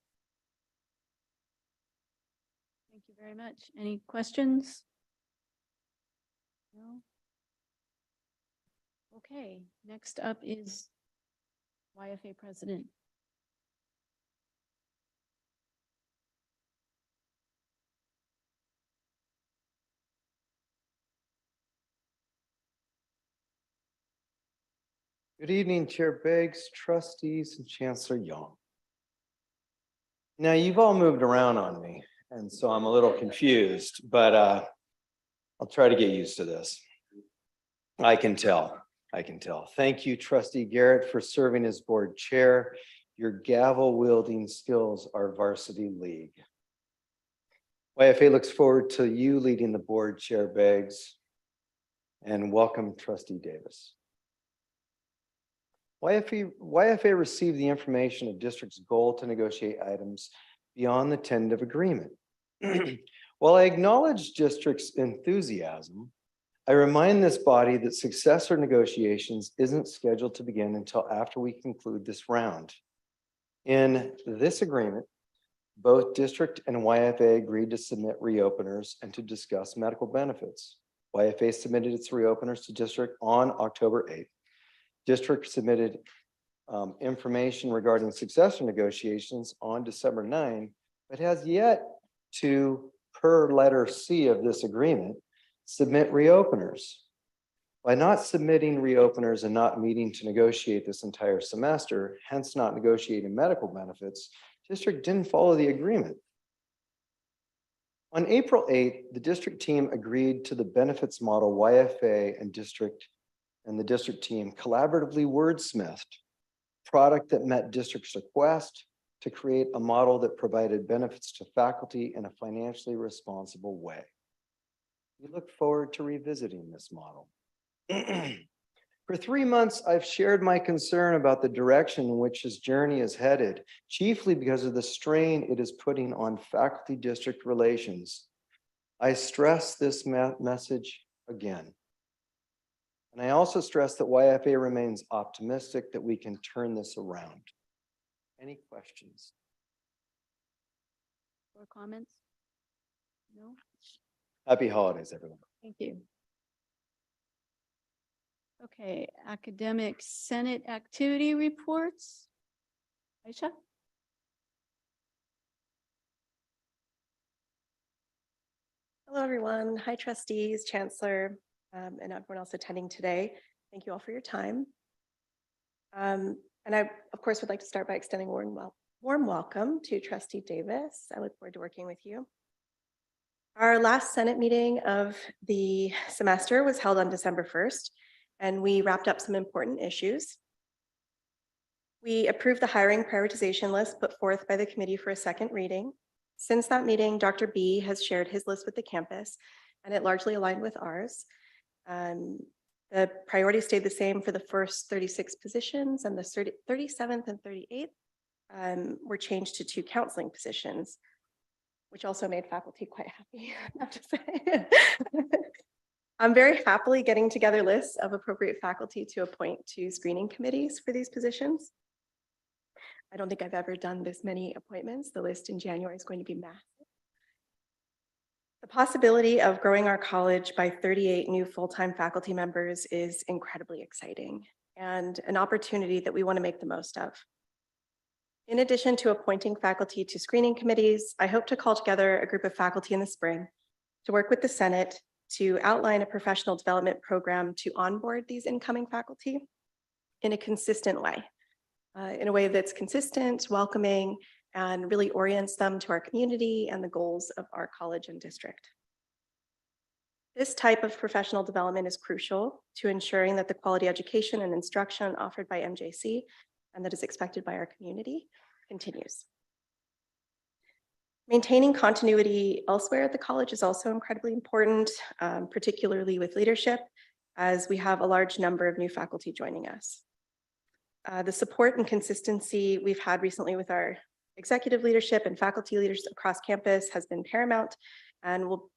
Thank you very much. Any questions? No? Okay, next up is YFA President. Good evening, Chair Biggs, trustees, and Chancellor Young. Now, you've all moved around on me, and so I'm a little confused, but I'll try to get used to this. I can tell. Thank you, Trustee Garrett, for serving as board chair. Your gavel wielding skills are varsity league. YFA looks forward to you leading the board, Chair Biggs, and welcome, Trustee Davis. YFA received the information of district's goal to negotiate items beyond the tentative agreement. While I acknowledge district's enthusiasm, I remind this body that successor negotiations isn't scheduled to begin until after we conclude this round. In this agreement, both district and YFA agreed to submit reopeners and to discuss medical benefits. YFA submitted its reopeners to district on October 8th. District submitted information regarding successor negotiations on December 9, but has yet to, per letter C of this agreement, submit reopeners. By not submitting reopeners and not meeting to negotiate this entire semester, hence not negotiating medical benefits, district didn't follow the agreement. On April 8th, the district team agreed to the benefits model YFA and the district team collaboratively wordsmithed product that met district's request to create a model that provided benefits to faculty in a financially responsible way. We look forward to revisiting this model. For 3 months, I've shared my concern about the direction in which this journey is headed, chiefly because of the strain it is putting on faculty-district relations. I stress this message again. And I also stress that YFA remains optimistic that we can turn this around. Any questions? Or comments? No? Happy holidays, everyone. Thank you. Okay, academic senate activity reports. Aisha? Hello, everyone. Hi, trustees, chancellor, and everyone else attending today. Thank you all for your time. And I, of course, would like to start by extending a warm welcome to Trustee Davis. I look forward to working with you. Our last Senate meeting of the semester was held on December 1st, and we wrapped up some important issues. We approved the hiring prioritization list put forth by the committee for a second reading. Since that meeting, Dr. B has shared his list with the campus, and it largely aligned with ours. The priorities stayed the same for the first 36 positions, and the 37th and 38th were changed to 2 counseling positions, which also made faculty quite happy, I have to say. I'm very happily getting together lists of appropriate faculty to appoint to screening committees for these positions. I don't think I've ever done this many appointments. The list in January is going to be massive. The possibility of growing our college by 38 new full-time faculty members is incredibly exciting and an opportunity that we want to make the most of. In addition to appointing faculty to screening committees, I hope to call together a group of faculty in the spring to work with the Senate to outline a professional development program to onboard these incoming faculty in a consistent way, in a way that's consistent, welcoming, and really orients them to our community and the goals of our college and district. This type of professional development is crucial to ensuring that the quality education and instruction offered by MJC and that is expected by our community continues. Maintaining continuity elsewhere at the college is also incredibly important, particularly with leadership, as we have a large number of new faculty joining us. The support and consistency we've had recently with our executive leadership and faculty leaders across campus has been paramount and will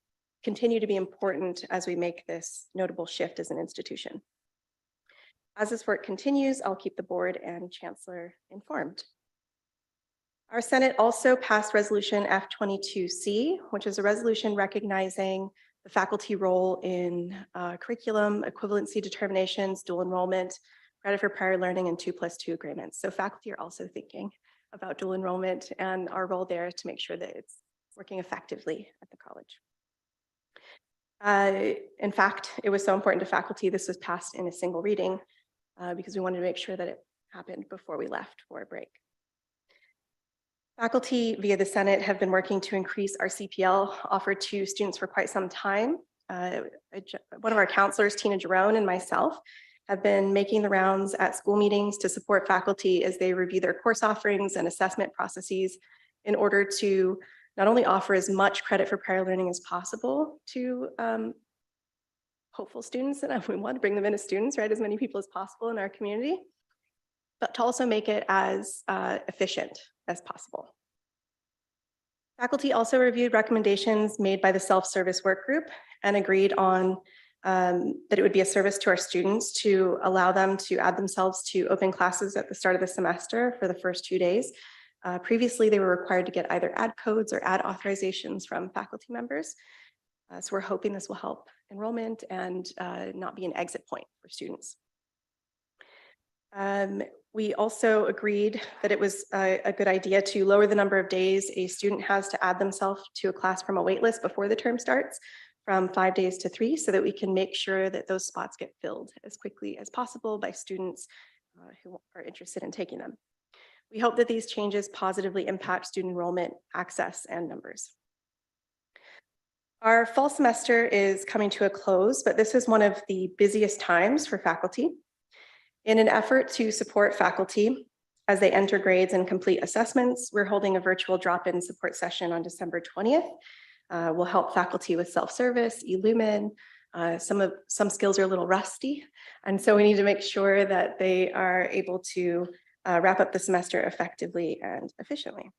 continue to be important as we make this notable shift as an institution. As this work continues, I'll keep the board and chancellor informed. Our Senate also passed Resolution F22C, which is a resolution recognizing the faculty role in curriculum, equivalency determinations, dual enrollment, credit for prior learning, and 2+2 agreements. So faculty are also thinking about dual enrollment and our role there to make sure that it's working effectively at the college. In fact, it was so important to faculty, this was passed in a single reading because we wanted to make sure that it happened before we left for a break. Faculty via the Senate have been working to increase our CPL offered to students for quite some time. One of our counselors, Tina Jerome, and myself have been making the rounds at school meetings to support faculty as they review their course offerings and assessment processes in order to not only offer as much credit for prior learning as possible to hopeful students, and we want to bring them in as students, right, as many people as possible in our community, but to also make it as efficient as possible. Faculty also reviewed recommendations made by the self-service work group and agreed on that it would be a service to our students to allow them to add themselves to open classes at the start of the semester for the first 2 days. Previously, they were required to get either ad codes or ad authorizations from faculty members. So we're hoping this will help enrollment and not be an exit point for students. We also agreed that it was a good idea to lower the number of days a student has to add themselves to a class from a wait list before the term starts from 5 days to 3, so that we can make sure that those spots get filled as quickly as possible by students who are interested in taking them. We hope that these changes positively impact student enrollment, access, and numbers. Our fall semester is coming to a close, but this is one of the busiest times for faculty. In an effort to support faculty as they enter grades and complete assessments, we're holding a virtual drop-in support session on December 20th. We'll help faculty with self-service, eLumen, Some skills are a little rusty, and so we need to make sure that they are able to wrap up the semester effectively and efficiently.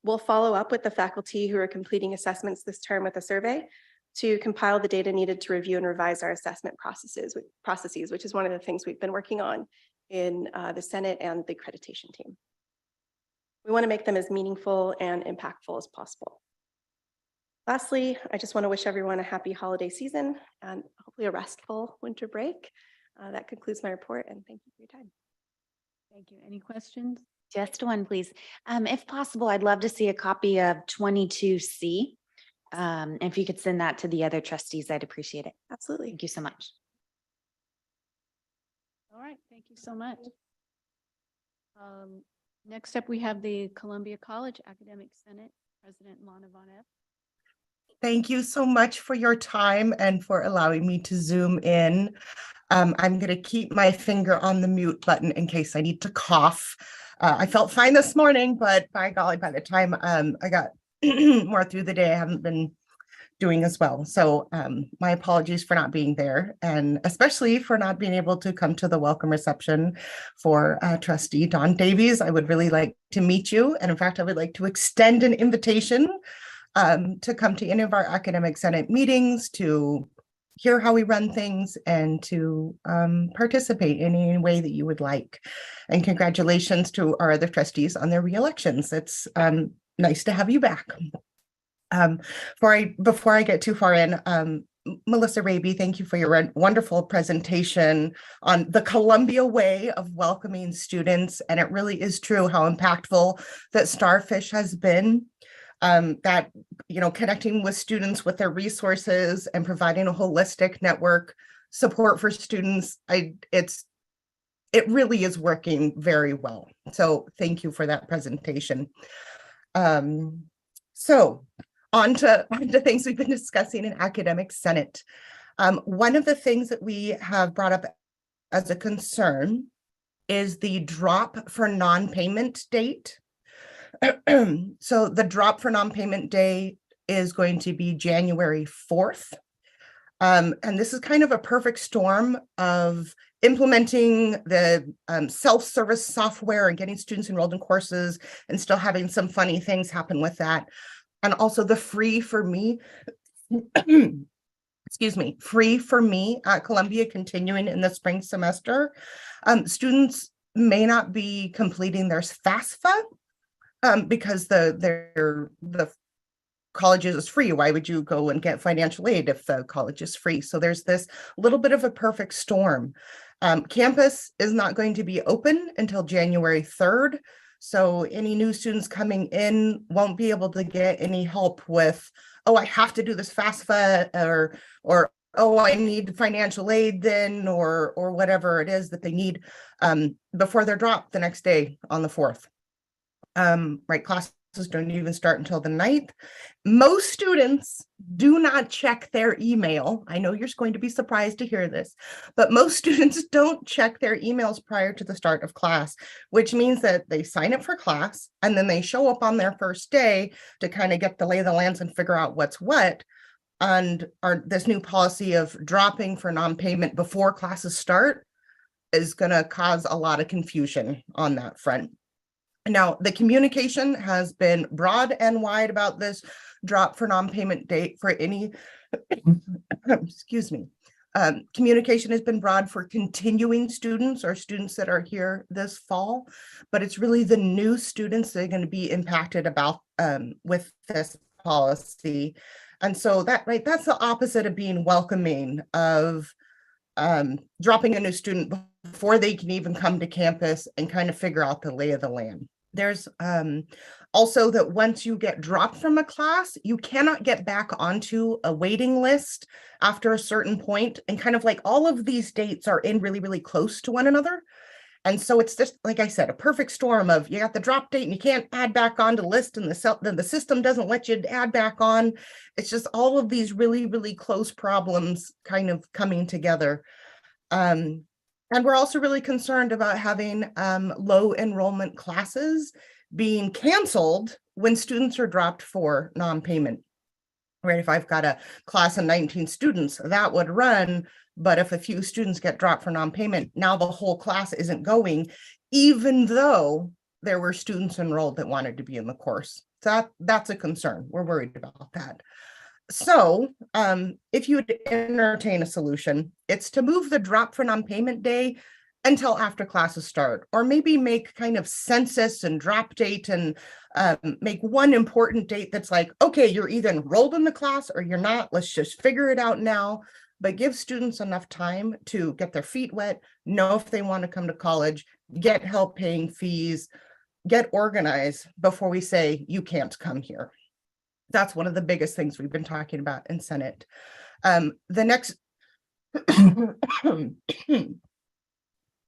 We'll follow up with the faculty who are completing assessments this term with a survey to compile the data needed to review and revise our assessment processes, which is one of the things we've been working on in the Senate and the accreditation team. We want to make them as meaningful and impactful as possible. Lastly, I just want to wish everyone a happy holiday season and hopefully a restful winter break. That concludes my report, and thank you for your time. Thank you. Any questions? Just one, please. If possible, I'd love to see a copy of 22C. If you could send that to the other trustees, I'd appreciate it. Absolutely. Thank you so much. All right, thank you so much. Next up, we have the Columbia College Academic Senate President Lana Von Epp. Thank you so much for your time and for allowing me to zoom in. I'm going to keep my finger on the mute button in case I need to cough. I felt fine this morning, but by golly, by the time I got more through the day, I haven't been doing as well. So my apologies for not being there, and especially for not being able to come to the welcome reception for Trustee Don Davies. I would really like to meet you. And in fact, I would like to extend an invitation to come to any of our academic senate meetings, to hear how we run things, and to participate in any way that you would like. And congratulations to our other trustees on their re-elections. It's nice to have you back. Before I get too far in, Melissa Raby, thank you for your wonderful presentation on the Columbia way of welcoming students. And it really is true how impactful that Starfish has been. That, you know, connecting with students with their resources and providing a holistic network support for students, it really is working very well. So thank you for that presentation. So on to things we've been discussing in Academic Senate. One of the things that we have brought up as a concern is the drop for non-payment date. So the drop for non-payment day is going to be January 4th. And this is kind of a perfect storm of implementing the self-service software and getting students enrolled in courses and still having some funny things happen with that. And also the free for me, excuse me, free for me at Columbia continuing in the spring semester. Students may not be completing their FAFSA because the college is free. Why would you go and get financial aid if the college is free? So there's this little bit of a perfect storm. Campus is not going to be open until January 3rd. So any new students coming in won't be able to get any help with, oh, I have to do this FAFSA, or oh, I need financial aid then, or whatever it is that they need before they're dropped the next day on the 4th. Right, classes don't even start until the 9th. Most students do not check their email. I know you're going to be surprised to hear this, but most students don't check their emails prior to the start of class, which means that they sign up for class and then they show up on their first day to kind of get the lay of the lands and figure out what's what. And this new policy of dropping for non-payment before classes start is going to cause a lot of confusion on that front. Now, the communication has been broad and wide about this drop for non-payment date for any, excuse me. Communication has been broad for continuing students or students that are here this fall, but it's really the new students that are going to be impacted about with this policy. And so that's the opposite of being welcoming, of dropping a new student before they can even come to campus and kind of figure out the lay of the land. There's also that once you get dropped from a class, you cannot get back onto a waiting list after a certain point. And kind of like all of these dates are in really, really close to one another. And so it's just, like I said, a perfect storm of you got the drop date and you can't add back on to list, and the system doesn't let you add back on. It's just all of these really, really close problems kind of coming together. And we're also really concerned about having low enrollment classes being canceled when students are dropped for non-payment. right? If I've got a class of 19 students, that would run. But if a few students get dropped for non-payment, now the whole class isn't going, even though there were students enrolled that wanted to be in the course. So that's a concern. We're worried about that. So if you would entertain a solution, it's to move the drop for non-payment day until after classes start, or maybe make kind of census and drop date and make one important date that's like, okay, you're either enrolled in the class or you're not. Let's just figure it out now, but give students enough time to get their feet wet, know if they want to come to college, get help paying fees, get organized before we say you can't come here. That's one of the biggest things we've been talking about in Senate. The next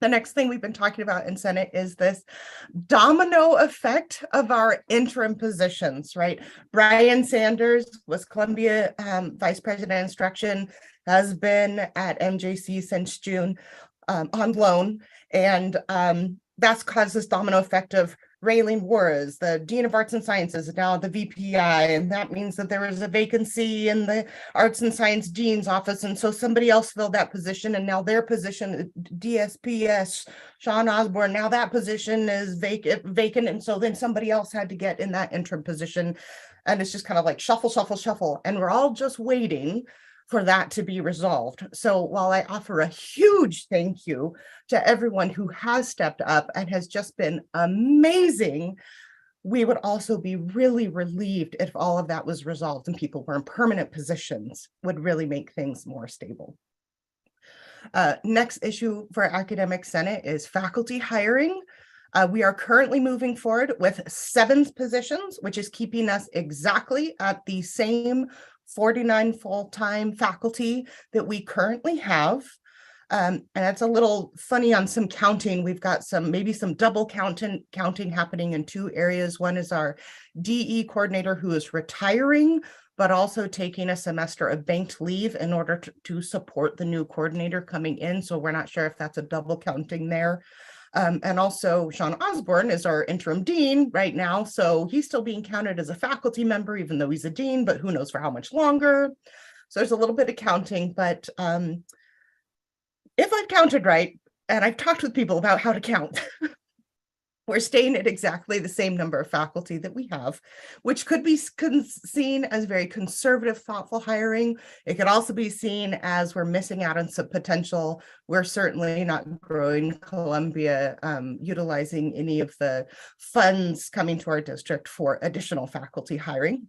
The next thing we've been talking about in Senate is this domino effect of our interim positions, right? Brian Sanders was Columbia Vice President of Instruction, has been at MJC since June on loan. And that's caused this domino effect of Raylene Juarez, the Dean of Arts and Sciences, is now the VPI, and that means that there was a vacancy in the Arts and Science Dean's office, and so somebody else filled that position, and now their position, DSPS, Sean Osborne, now that position is vacant, and so then somebody else had to get in that interim position, and it's just kind of like shuffle, shuffle, shuffle, and we're all just waiting for that to be resolved. So while I offer a huge thank you to everyone who has stepped up and has just been amazing, we would also be really relieved if all of that was resolved and people were in permanent positions. Would really make things more stable. Next issue for Academic Senate is faculty hiring. We are currently moving forward with 7 positions, which is keeping us exactly at the same 49 full-time faculty that we currently have. And it's a little funny on some counting. We've got maybe some double counting happening in 2 areas. One is our DE coordinator who is retiring, but also taking a semester of banked leave in order to support the new coordinator coming in. So we're not sure if that's a double counting there. And also Sean Osborne is our interim dean right now. So he's still being counted as a faculty member, even though he's a dean, but who knows for how much longer. So there's a little bit of counting, but if I've counted right, and I've talked with people about how to count, we're staying at exactly the same number of faculty that we have, which could be seen as very conservative, thoughtful hiring. It could also be seen as we're missing out on some potential. We're certainly not growing Columbia, utilizing any of the funds coming to our district for additional faculty hiring.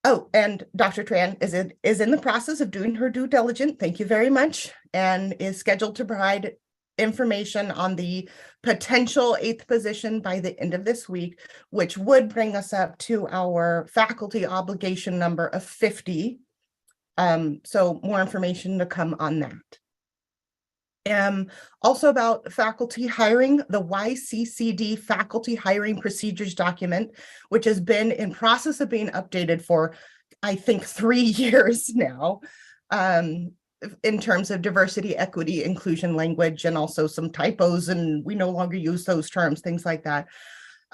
Oh, and Dr. Tran is in the process of doing her due diligence. Thank you very much. And is scheduled to provide information on the potential 8th position by the end of this week, which would bring us up to our faculty obligation number of 50. So more information to come on that. Also about faculty hiring, the YCCD faculty hiring procedures document, which has been in process of being updated for, I think, 3 years now. In terms of diversity, equity, inclusion language, and also some typos, and we no longer use those terms, things like that.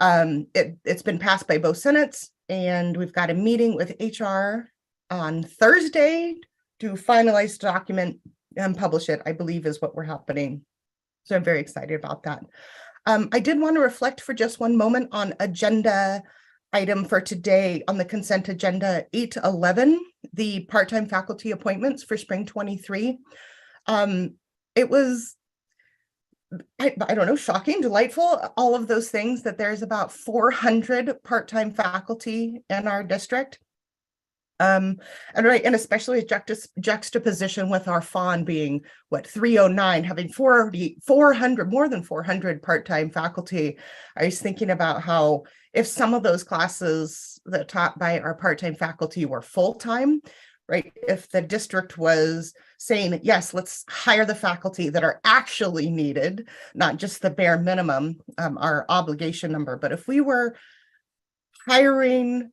It's been passed by both Senates, and we've got a meeting with HR on Thursday to finalize the document and publish it, I believe is what we're happening. So I'm very excited about that. I did want to reflect for just one moment on agenda item for today on the consent agenda 811, the part-time faculty appointments for spring 23. It was, I don't know, shocking, delightful, all of those things that there's about 400 part-time faculty in our district. And especially a juxtaposition with our FON being what 309, having 400, more than 400 part-time faculty. I was thinking about how if some of those classes that taught by our part-time faculty were full-time, right? If the district was saying, yes, let's hire the faculty that are actually needed, not just the bare minimum, our obligation number, but if we were hiring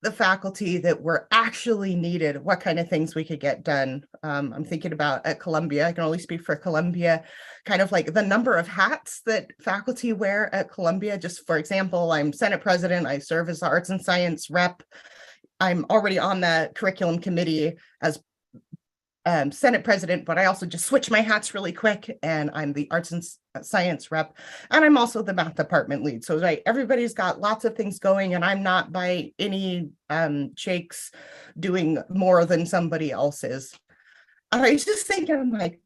the faculty that were actually needed, what kind of things we could get done. I'm thinking about at Columbia, I can only speak for Columbia, kind of like the number of hats that faculty wear at Columbia. Just for example, I'm Senate President, I serve as the Arts and Science rep. I'm already on the curriculum committee as Senate president, but I also just switch my hats really quick, and I'm the arts and science rep, and I'm also the math department lead. So right, everybody's got lots of things going, and I'm not by any shakes doing more than somebody else is. And I was just thinking, I'm like,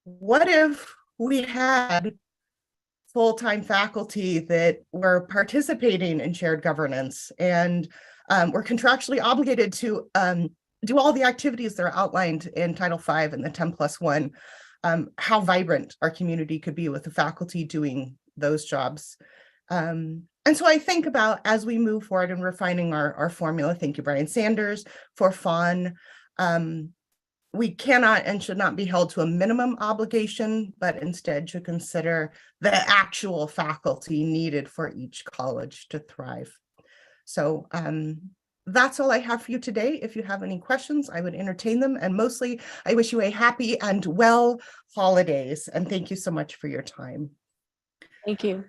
what if we had full-time faculty that were participating in shared governance and were contractually obligated to do all the activities that are outlined in Title V and the 10+1, how vibrant our community could be with the faculty doing those jobs. And so I think about, as we move forward and refining our formula, thank you, Brian Sanders, for FON, we cannot and should not be held to a minimum obligation, but instead should consider the actual faculty needed for each college to thrive. So that's all I have for you today. If you have any questions, I would entertain them. And mostly, I wish you a happy and well holidays. And thank you so much for your time. Thank you.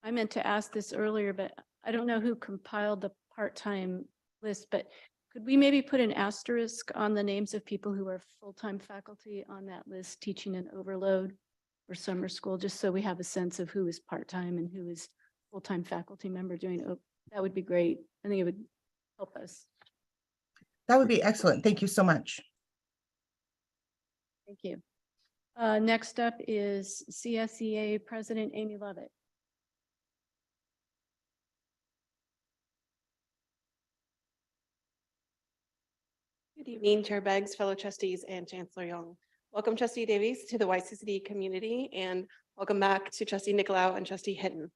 I meant to ask this earlier, but I don't know who compiled the part-time list, but could we maybe put an asterisk on the names of people who are full-time faculty on that list teaching an overload for summer school, just so we have a sense of who is part-time and who is full-time faculty member doing, that would be great. I think it would help us. That would be excellent. Thank you so much. Thank you. Next up is CSEA President Amy Lovett. Good evening, Chair Beggs, fellow trustees, and Chancellor Young. Welcome, Trustee Davies, to the YCCD community, and welcome back to Trustee Nicolau and Trustee Hinton.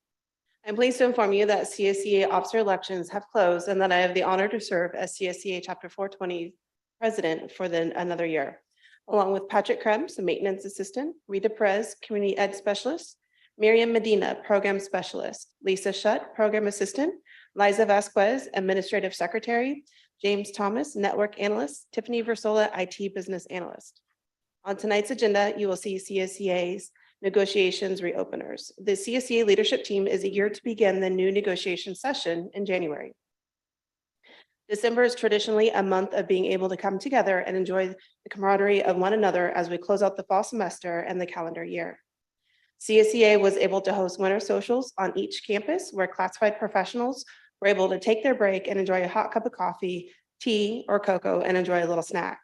I'm pleased to inform you that CSEA officer elections have closed and that I have the honor to serve as CSEA Chapter 420 President for another year, along with Patrick Krebs, a Maintenance Assistant, Rita Perez, Community Ed Specialist, Miriam Medina, Program Specialist, Lisa Shutt, Program Assistant, Liza Vasquez, Administrative Secretary, James Thomas, Network Analyst, Tiffany Versola, IT Business Analyst. On tonight's agenda, you will see CSEA's negotiations reopeners. The CSEA leadership team is eager to begin the new negotiation session in January. December is traditionally a month of being able to come together and enjoy the camaraderie of one another as we close out the fall semester and the calendar year. CSEA was able to host winter socials on each campus where classified professionals were able to take their break and enjoy a hot cup of coffee, tea, or cocoa and enjoy a little snack.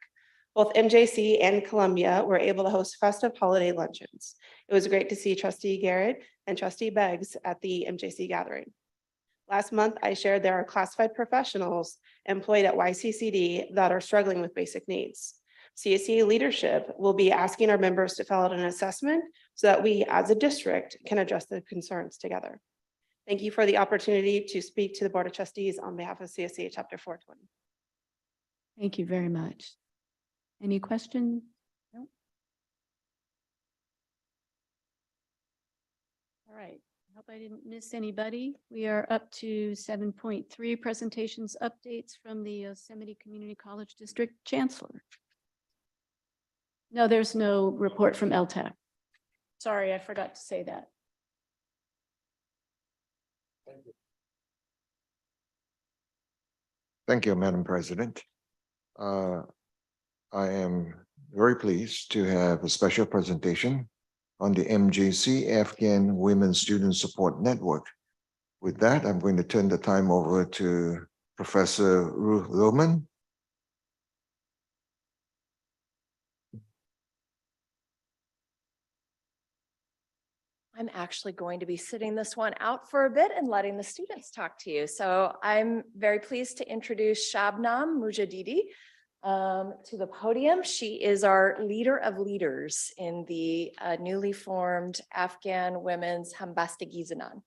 Both MJC and Columbia were able to host festive holiday luncheons. It was great to see Trustee Garrett and Trustee Beggs at the MJC gathering. Last month, I shared there are classified professionals employed at YCCD that are struggling with basic needs. CSEA leadership will be asking our members to fill out an assessment so that we, as a district, can address the concerns together. Thank you for the opportunity to speak to the Board of Trustees on behalf of CSEA Chapter 420. Thank you very much. Any questions? No? All right. I hope I didn't miss anybody. We are up to 7.3 presentations updates from the Yosemite Community College District Chancellor. No, there's no report from LTAC. Sorry, I forgot to say that. Thank you, Madam President. I am very pleased to have a special presentation on the MJC Afghan Women Student Support Network. With that, I'm going to turn the time over to Professor Ruth Lohman. I'm actually going to be sitting this one out for a bit and letting the students talk to you. So I'm very pleased to introduce Shabnam Mujadidi to the podium. She is our leader of leaders in the newly formed Afghan Women's Hambastagi-Zanan.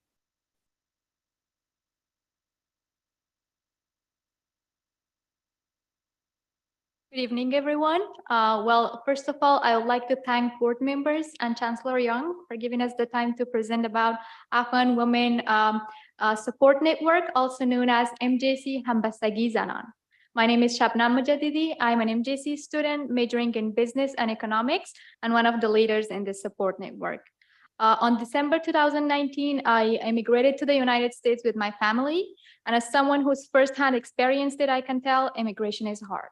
Good evening, everyone. Well, first of all, I would like to thank board members and Chancellor Young for giving us the time to present about Afghan Women Support Network, also known as MJC Hambastagi-Zanan. My name is Shabnam Mujadidi. I'm an MJC student majoring in business and economics and one of the leaders in this support network. On December 2019, I immigrated to the United States with my family. And as someone who's firsthand experienced it, I can tell immigration is hard.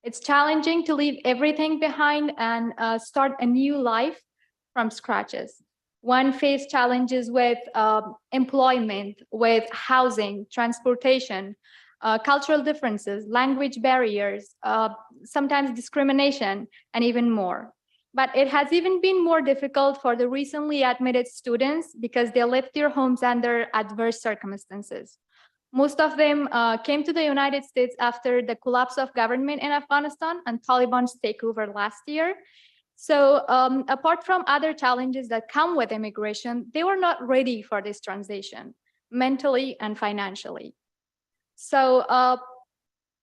It's challenging to leave everything behind and start a new life from scratches. One face challenges with employment, with housing, transportation, cultural differences, language barriers, sometimes discrimination, and even more. But it has even been more difficult for the recently admitted students because they left their homes under adverse circumstances. Most of them came to the United States after the collapse of government in Afghanistan and Taliban's takeover last year. So apart from other challenges that come with immigration, they were not ready for this transition, mentally and financially. So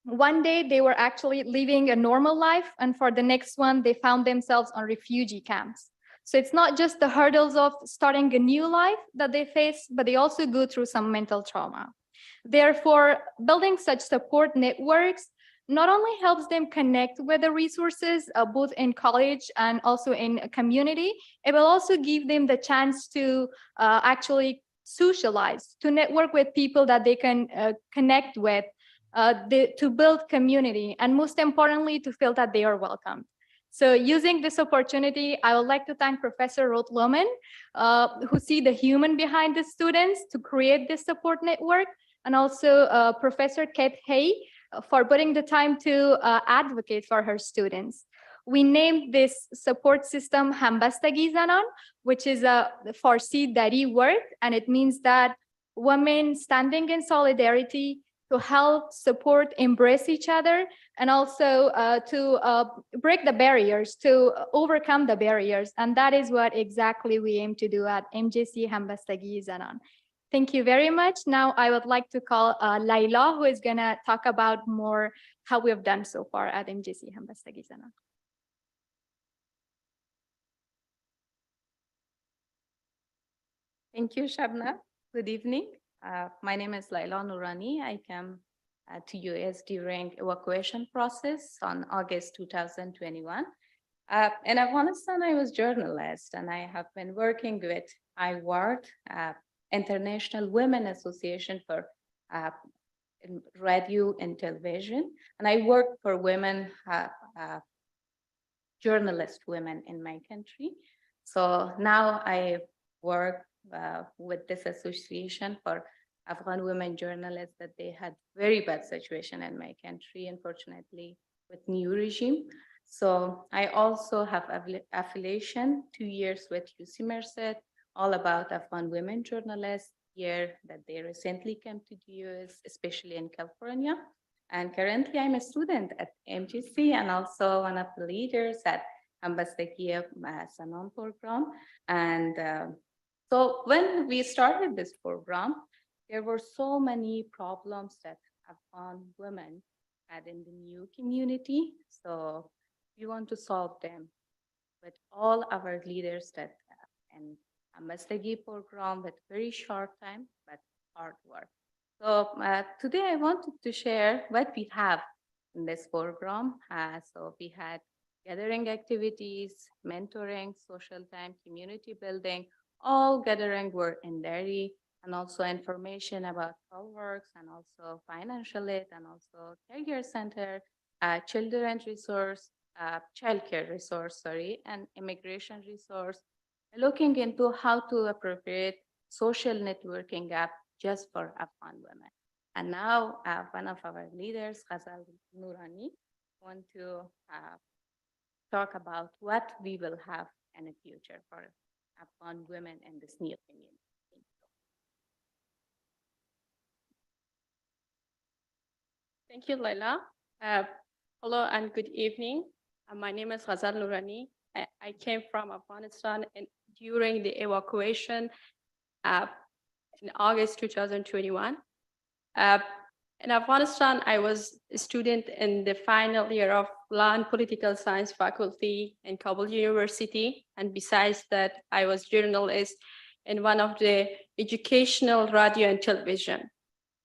one day they were actually living a normal life, and for the next one, they found themselves on refugee camps. So it's not just the hurdles of starting a new life that they face, but they also go through some mental trauma. Therefore, building such support networks not only helps them connect with the resources, both in college and also in a community, it will also give them the chance to actually socialize, to network with people that they can connect with, to build community, and most importantly, to feel that they are welcome. So using this opportunity, I would like to thank Professor Ruth Lohman, who see the human behind the students to create this support network, and also Professor Kate Hay for putting the time to advocate for her students. We named this support system Hambastagi Zanan, which is a Farsi Dari word, and it means that women standing in solidarity to help, support, embrace each other, and also to break the barriers, to overcome the barriers. And that is what exactly we aim to do at MJC Hambastagi Zanan. Thank you very much. Now I would like to call Laila, who is gonna talk about more how we have done so far at MJC Hambastagi Zanan. Thank you, Shabna. Good evening. My name is Laila Noorani. I came to US during evacuation process on August 2021. In Afghanistan, I was journalist, and I have been working with IWARD, International Women Association for Radio and Television. And I work for women, journalist women in my country. So now I work with this association for Afghan women journalists that they had very bad situation in my country, unfortunately, with new regime. So I also have affiliation 2 years with UC Merced, all about Afghan women journalists here that they recently came to the US, especially in California. And currently I'm a student at MGC and also one of the leaders at Hambastagi Zanan program. And so when we started this program, there were so many problems that Afghan women had in the new community. So we want to solve them with all our leaders that and Hambastagi program with very short time, but hard work. So today I wanted to share what we have in this program. So we had gathering activities, mentoring, social time, community building, all gathering were in Derry, and also information about works and also financial aid and also career center, children resource, childcare resource, and immigration resource, looking into how to appropriate social networking app just for Afghan women. And now one of our leaders, Ghazal Noorani, want to talk about what we will have in the future for Afghan women in this new community. Thank you, Laila. Hello and good evening. My name is Ghazal Noorani. I came from Afghanistan and during the evacuation in August 2021. In Afghanistan, I was a student in the final year of Law and Political Science faculty in Kabul University. And besides that, I was journalist in one of the educational radio and television.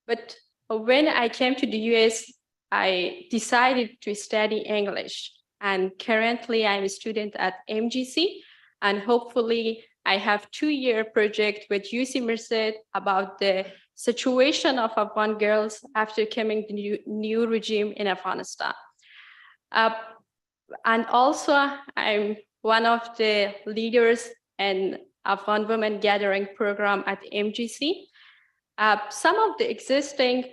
But when I came to the US, I decided to study English. And currently I'm a student at MGC, and hopefully I have 2-year project with UC Merced about the situation of Afghan girls after coming the new regime in Afghanistan. And also I'm one of the leaders in Afghan Women Gathering Program at MGC. Some of the existing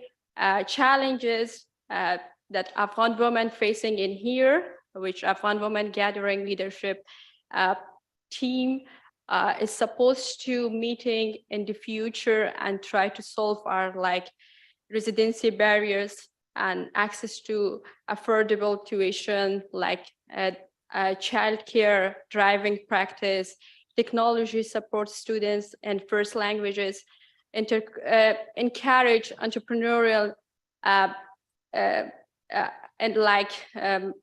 challenges that Afghan women facing in here, which Afghan Women Gathering Leadership team is supposed to meeting in the future and try to solve are like residency barriers and access to affordable tuition, like childcare, driving practice, technology support students and first languages, encourage entrepreneurial and like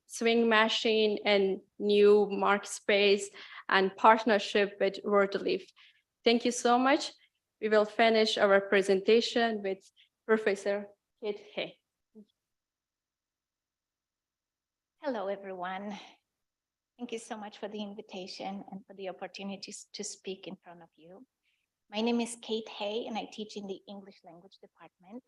swing machine and new market space and partnership with WordLeaf. Thank you so much. We will finish our presentation with Professor Kate Hay. Hello, everyone. Thank you so much for the invitation and for the opportunity to speak in front of you. My name is Kate Hay, and I teach in the English language department.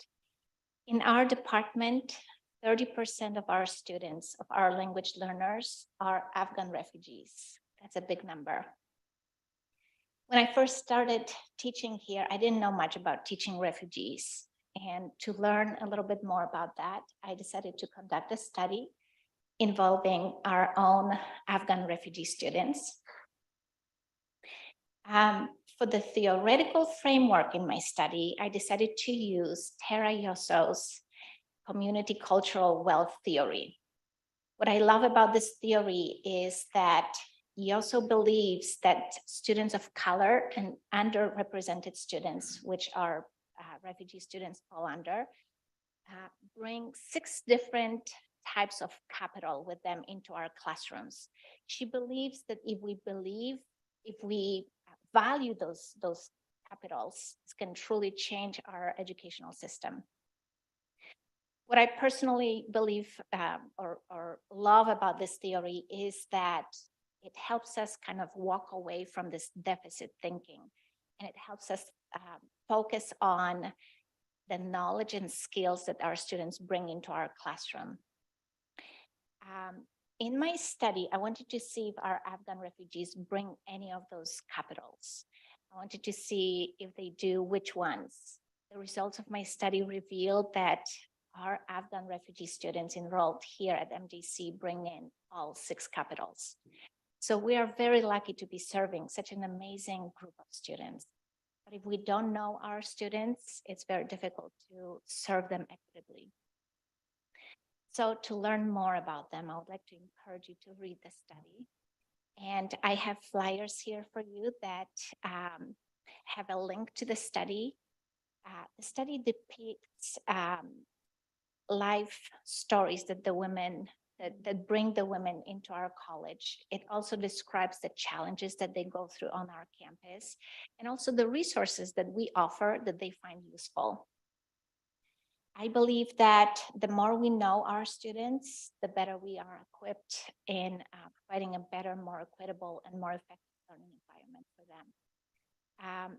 In our department, 30% of our students, of our language learners, are Afghan refugees. That's a big number. When I first started teaching here, I didn't know much about teaching refugees. And to learn a little bit more about that, I decided to conduct a study involving our own Afghan refugee students. For the theoretical framework in my study, I decided to use Tara Yosso's community cultural wealth theory. What I love about this theory is that Yosso believes that students of color and underrepresented students, which our refugee students fall under, bring 6 different types of capital with them into our classrooms. She believes that if we value those capitals, it can truly change our educational system. What I personally believe or love about this theory is that it helps us kind of walk away from this deficit thinking, and it helps us focus on the knowledge and skills that our students bring into our classroom. In my study, I wanted to see if our Afghan refugees bring any of those capitals. I wanted to see if they do, which ones. The results of my study revealed that our Afghan refugee students enrolled here at MGC bring in all 6 capitals. So we are very lucky to be serving such an amazing group of students. But if we don't know our students, it's very difficult to serve them equitably. So to learn more about them, I would like to encourage you to read the study. And I have flyers here for you that have a link to the study. The study depicts life stories that that bring the women into our college. It also describes the challenges that they go through on our campus, and also the resources that we offer that they find useful. I believe that the more we know our students, the better we are equipped in providing a better, more equitable, and more effective learning environment for them.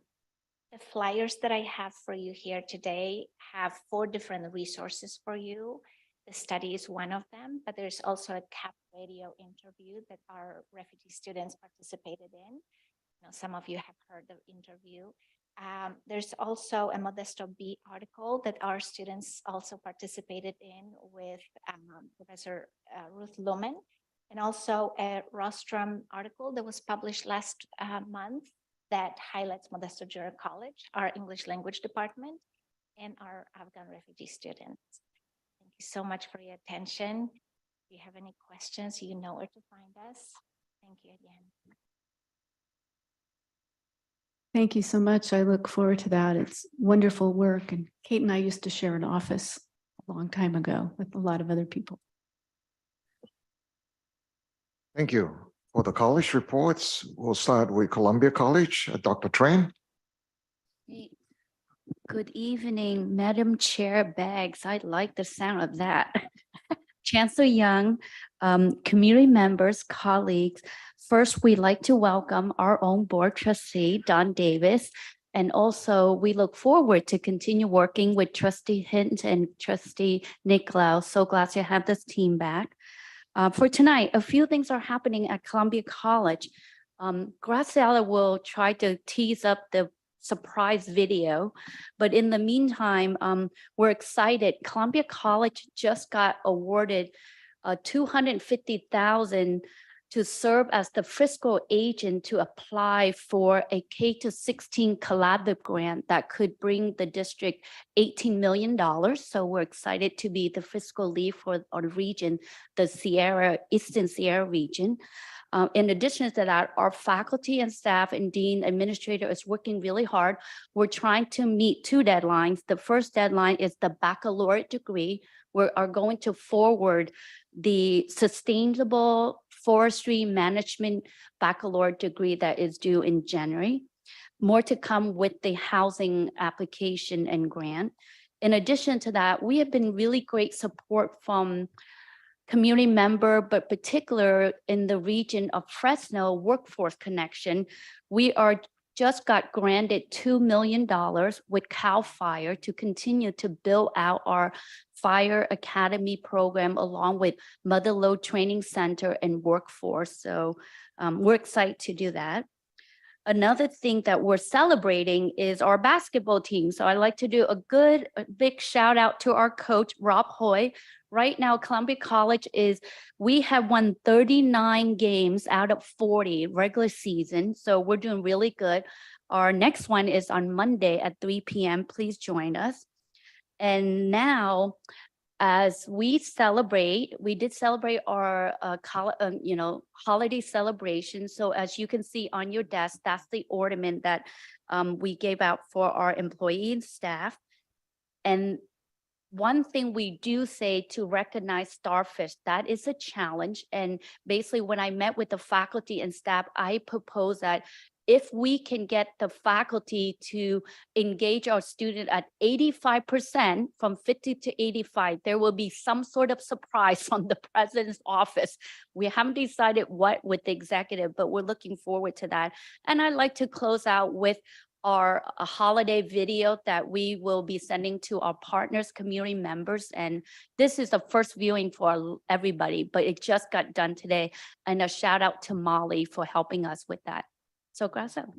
The flyers that I have for you here today have 4 different resources for you. The study is one of them, but there's also a CAP radio interview that our refugee students participated in. Some of you have heard the interview. There's also a Modesto B article that our students also participated in with Professor Ruth Lumen, and also a Rostrum article that was published last month that highlights Modesto Junior College, our English language department, and our Afghan refugee students. Thank you so much for your attention. If you have any questions, you know where to find us. Thank you again. Thank you so much. I look forward to that. It's wonderful work. And Kate and I used to share an office a long time ago with a lot of other people. Thank you. For the college reports, we'll start with Columbia College. Dr. Train. Good evening, Madam Chair Baggs. I like the sound of that. Chancellor Young, community members, colleagues. First, we'd like to welcome our own board trustee, Don Davis. And also, we look forward to continue working with Trustee Hint and Trustee Nicolau. So glad to have this team back. For tonight, a few things are happening at Columbia College. Graciela will try to tease up the surprise video, but in the meantime, we're excited. Columbia College just got awarded $250,000 to serve as the fiscal agent to apply for a K-16 collaborative grant that could bring the district $18 million. So we're excited to be the fiscal lead for our region, the Eastern Sierra region. In addition to that, our faculty and staff and dean administrator is working really hard. We're trying to meet two deadlines. The first deadline is the baccalaureate degree. We are going to forward the sustainable forestry management baccalaureate degree that is due in January. More to come with the housing application and grant. In addition to that, we have been really great support from community member, but particular in the region of Fresno Workforce Connection. We are just got granted $2 million with CAL FIRE to continue to build out our Fire Academy program along with Mother Lode Training Center and Workforce. So we're excited to do that. Another thing that we're celebrating is our basketball team. So I'd like to do a big shout out to our coach, Rob Hoy. Right now, Columbia College we have won 39 games out of 40 regular season. So we're doing really good. Our next one is on Monday at 3 p.m. Please join us. And now, as we did celebrate our holiday celebration. So as you can see on your desk, that's the ornament that we gave out for our employee and staff. And one thing we do say to recognize starfish, that is a challenge. And basically when I met with the faculty and staff, I proposed that if we can get the faculty to engage our student at 85%, from 50 to 85, there will be some sort of surprise from the president's office. We haven't decided what with the executive, but we're looking forward to that. And I'd like to close out with our holiday video that we will be sending to our partners, community members. And this is the first viewing for everybody, but it just got done today. And a shout out to Molly for helping us with that. So gracias.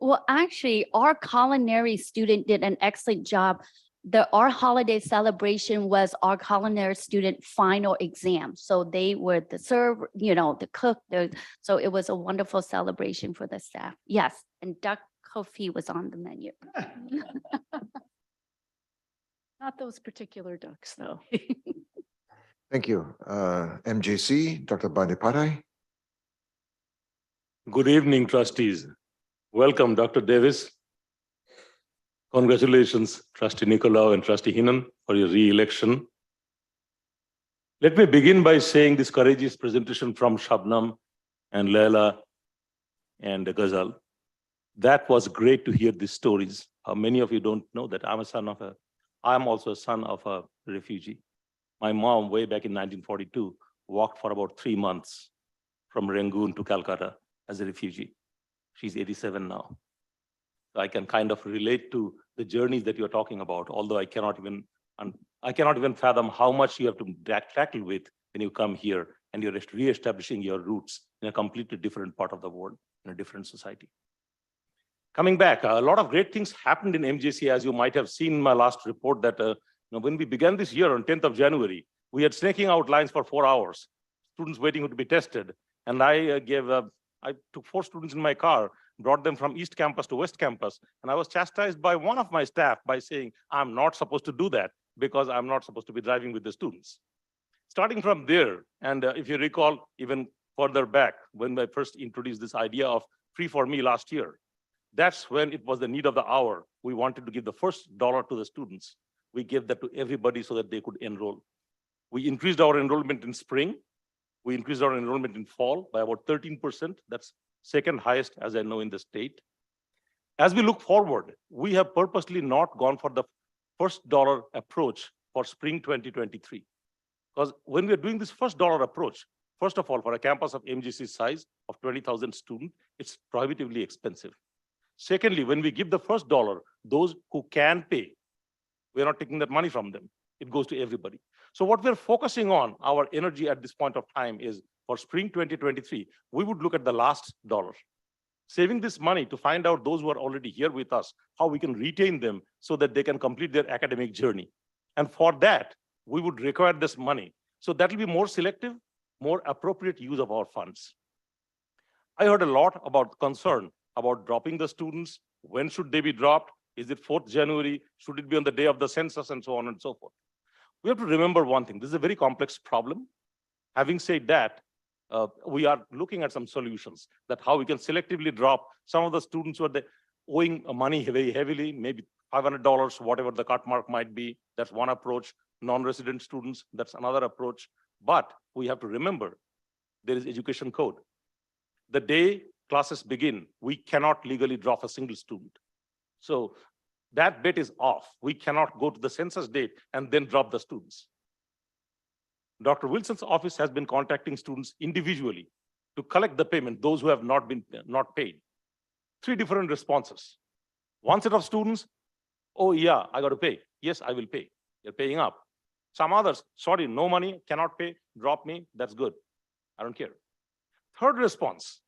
Well, actually, our culinary student did an excellent job. Our holiday celebration was our culinary student final exam. So they were the server, the cook. So it was a wonderful celebration for the staff. Yes, and duck confit was on the menu. Not those particular ducks, though. Thank you. MJC, Dr. Bandiparai. Good evening, trustees. Welcome, Dr. Davis. Congratulations, Trustee Nicolau and Trustee Hinnon, for your re-election. Let me begin by saying this courageous presentation from Shabnam and Leila and Ghazal. That was great to hear these stories. Many of you don't know that I am also a son of a refugee. My mom, way back in 1942, walked for about 3 months from Rangoon to Calcutta as a refugee. She's 87 now. So I can kind of relate to the journeys that you're talking about, although I cannot even fathom how much you have to tackle with when you come here and you're reestablishing your roots in a completely different part of the world, in a different society. Coming back, a lot of great things happened in MJC, as you might have seen in my last report that when we began this year on 10th of January, we had snaking out lines for 4 hours, students waiting to be tested. And I took 4 students in my car, brought them from East Campus to West Campus, and I was chastised by one of my staff by saying, I'm not supposed to do that because I'm not supposed to be driving with the students. Starting from there, and if you recall even further back, when I first introduced this idea of Free for Me last year, that's when it was the need of the hour. We wanted to give the first dollar to the students. We gave that to everybody so that they could enroll. We increased our enrollment in spring. We increased our enrollment in fall by about 13%. That's second highest, as I know, in the state. As we look forward, we have purposely not gone for the first dollar approach for spring 2023. Because when we're doing this first dollar approach, first of all, for a campus of MJC size of 20,000 students, it's prohibitively expensive. Secondly, when we give the first dollar, those who can pay, we're not taking that money from them. It goes to everybody. So what we're focusing on, our energy at this point of time is for spring 2023, we would look at the last dollar, saving this money to find out those who are already here with us, how we can retain them so that they can complete their academic journey. And for that, we would require this money. So that will be more selective, more appropriate use of our funds. I heard a lot about concern about dropping the students. When should they be dropped? Is it 4th January? Should it be on the day of the census and so on and so forth? We have to remember one thing. This is a very complex problem. Having said that, we are looking at some solutions that how we can selectively drop some of the students who are owing money very heavily, maybe $500, whatever the cut mark might be. That's one approach. Non-resident students, that's another approach. But we have to remember there is education code. The day classes begin, we cannot legally drop a single student. So that bet is off. We cannot go to the census date and then drop the students. Dr. Wilson's office has been contacting students individually to collect the payment, those who have not paid. 3 different responses. One set of students, oh yeah, I got to pay. Yes, I will pay. You're paying up. Some others, sorry, no money, cannot pay, drop me, that's good. I don't care. Third response,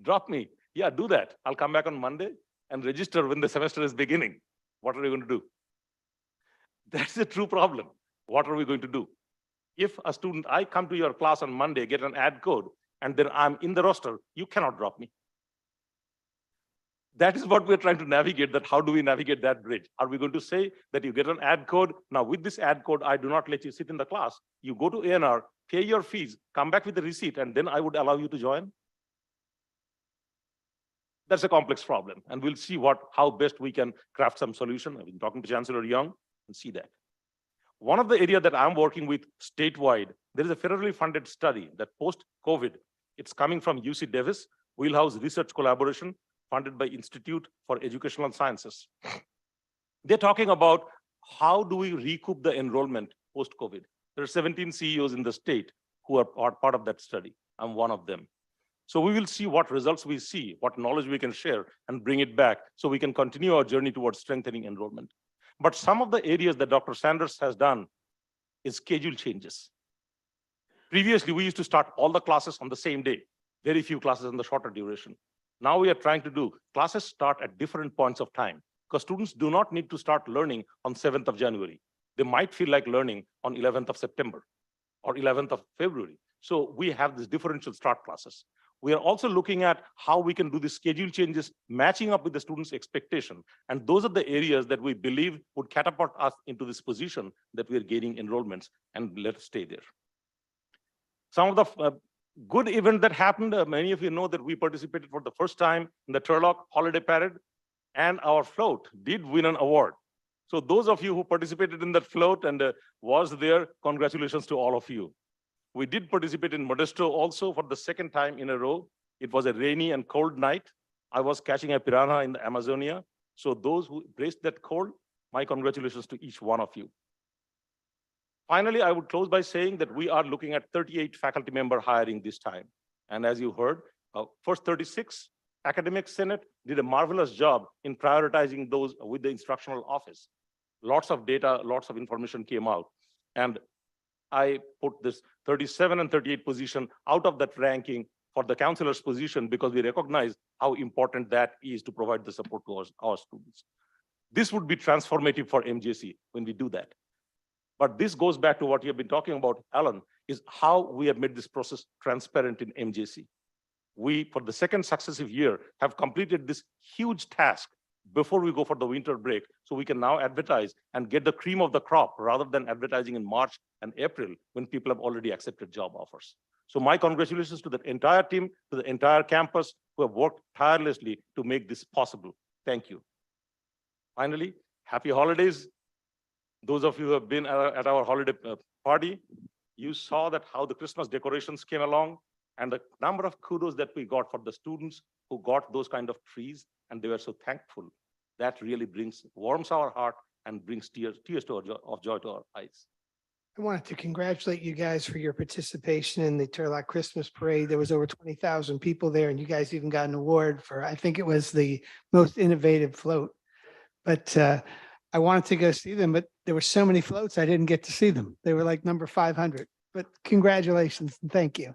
drop me. Yeah, do that. I'll come back on Monday and register when the semester is beginning. What are we going to do? That's a true problem. What are we going to do? If a student, I come to your class on Monday, get an ad code, and then I'm in the roster, you cannot drop me. That is what we're trying to navigate, that how do we navigate that bridge? Are we going to say that you get an ad code? Now with this ad code, I do not let you sit in the class. You go to ANR, pay your fees, come back with the receipt, and then I would allow you to join? That's a complex problem, and we'll see how best we can craft some solution. I've been talking to Chancellor Young and see that. One of the areas that I'm working with statewide, there is a federally funded study that post-COVID, it's coming from UC Davis, Wheelhouse Research Collaboration, funded by Institute for Educational Sciences. They're talking about how do we recoup the enrollment post-COVID. There are 17 CEOs in the state who are part of that study. I'm one of them. So we will see what results we see, what knowledge we can share and bring it back so we can continue our journey towards strengthening enrollment. But some of the areas that Dr. Sanders has done is schedule changes. Previously, we used to start all the classes on the same day, very few classes in the shorter duration. Now we are trying to do classes start at different points of time because students do not need to start learning on 7th of January. They might feel like learning on 11th of September or 11th of February. So we have this differential start classes. We are also looking at how we can do the schedule changes, matching up with the students' expectation. And those are the areas that we believe would catapult us into this position that we are gaining enrollments, and let us stay there. Some of the good event that happened, many of you know that we participated for the first time in the Turlock Holiday Parade, and our float did win an award. So those of you who participated in that float and was there, congratulations to all of you. We did participate in Modesto also for the second time in a row. It was a rainy and cold night. I was catching a piranha in the Amazonia. So those who embraced that cold, my congratulations to each one of you. Finally, I would close by saying that we are looking at 38 faculty member hiring this time. And as you heard, first 36, Academic Senate did a marvelous job in prioritizing those with the instructional office. Lots of data, lots of information came out. And I put this 37 and 38 position out of that ranking for the counselor's position because we recognize how important that is to provide the support to our students. This would be transformative for MJC when we do that. But this goes back to what you have been talking about, Alan, is how we have made this process transparent in MJC. We, for the second successive year, have completed this huge task before we go for the winter break. So we can now advertise and get the cream of the crop rather than advertising in March and April when people have already accepted job offers. So my congratulations to the entire team, to the entire campus who have worked tirelessly to make this possible. Thank you. Finally, happy holidays. Those of you who have been at our holiday party, you saw that how the Christmas decorations came along and the number of kudos that we got for the students who got those kind of trees, and they were so thankful. That really warms our heart and brings tears of joy to our eyes. I wanted to congratulate you guys for your participation in the Turlock Christmas Parade. There was over 20,000 people there, and you guys even got an award for, I think it was the most innovative float. But I wanted to go see them, but there were so many floats, I didn't get to see them. They were like number 500, but congratulations and thank you.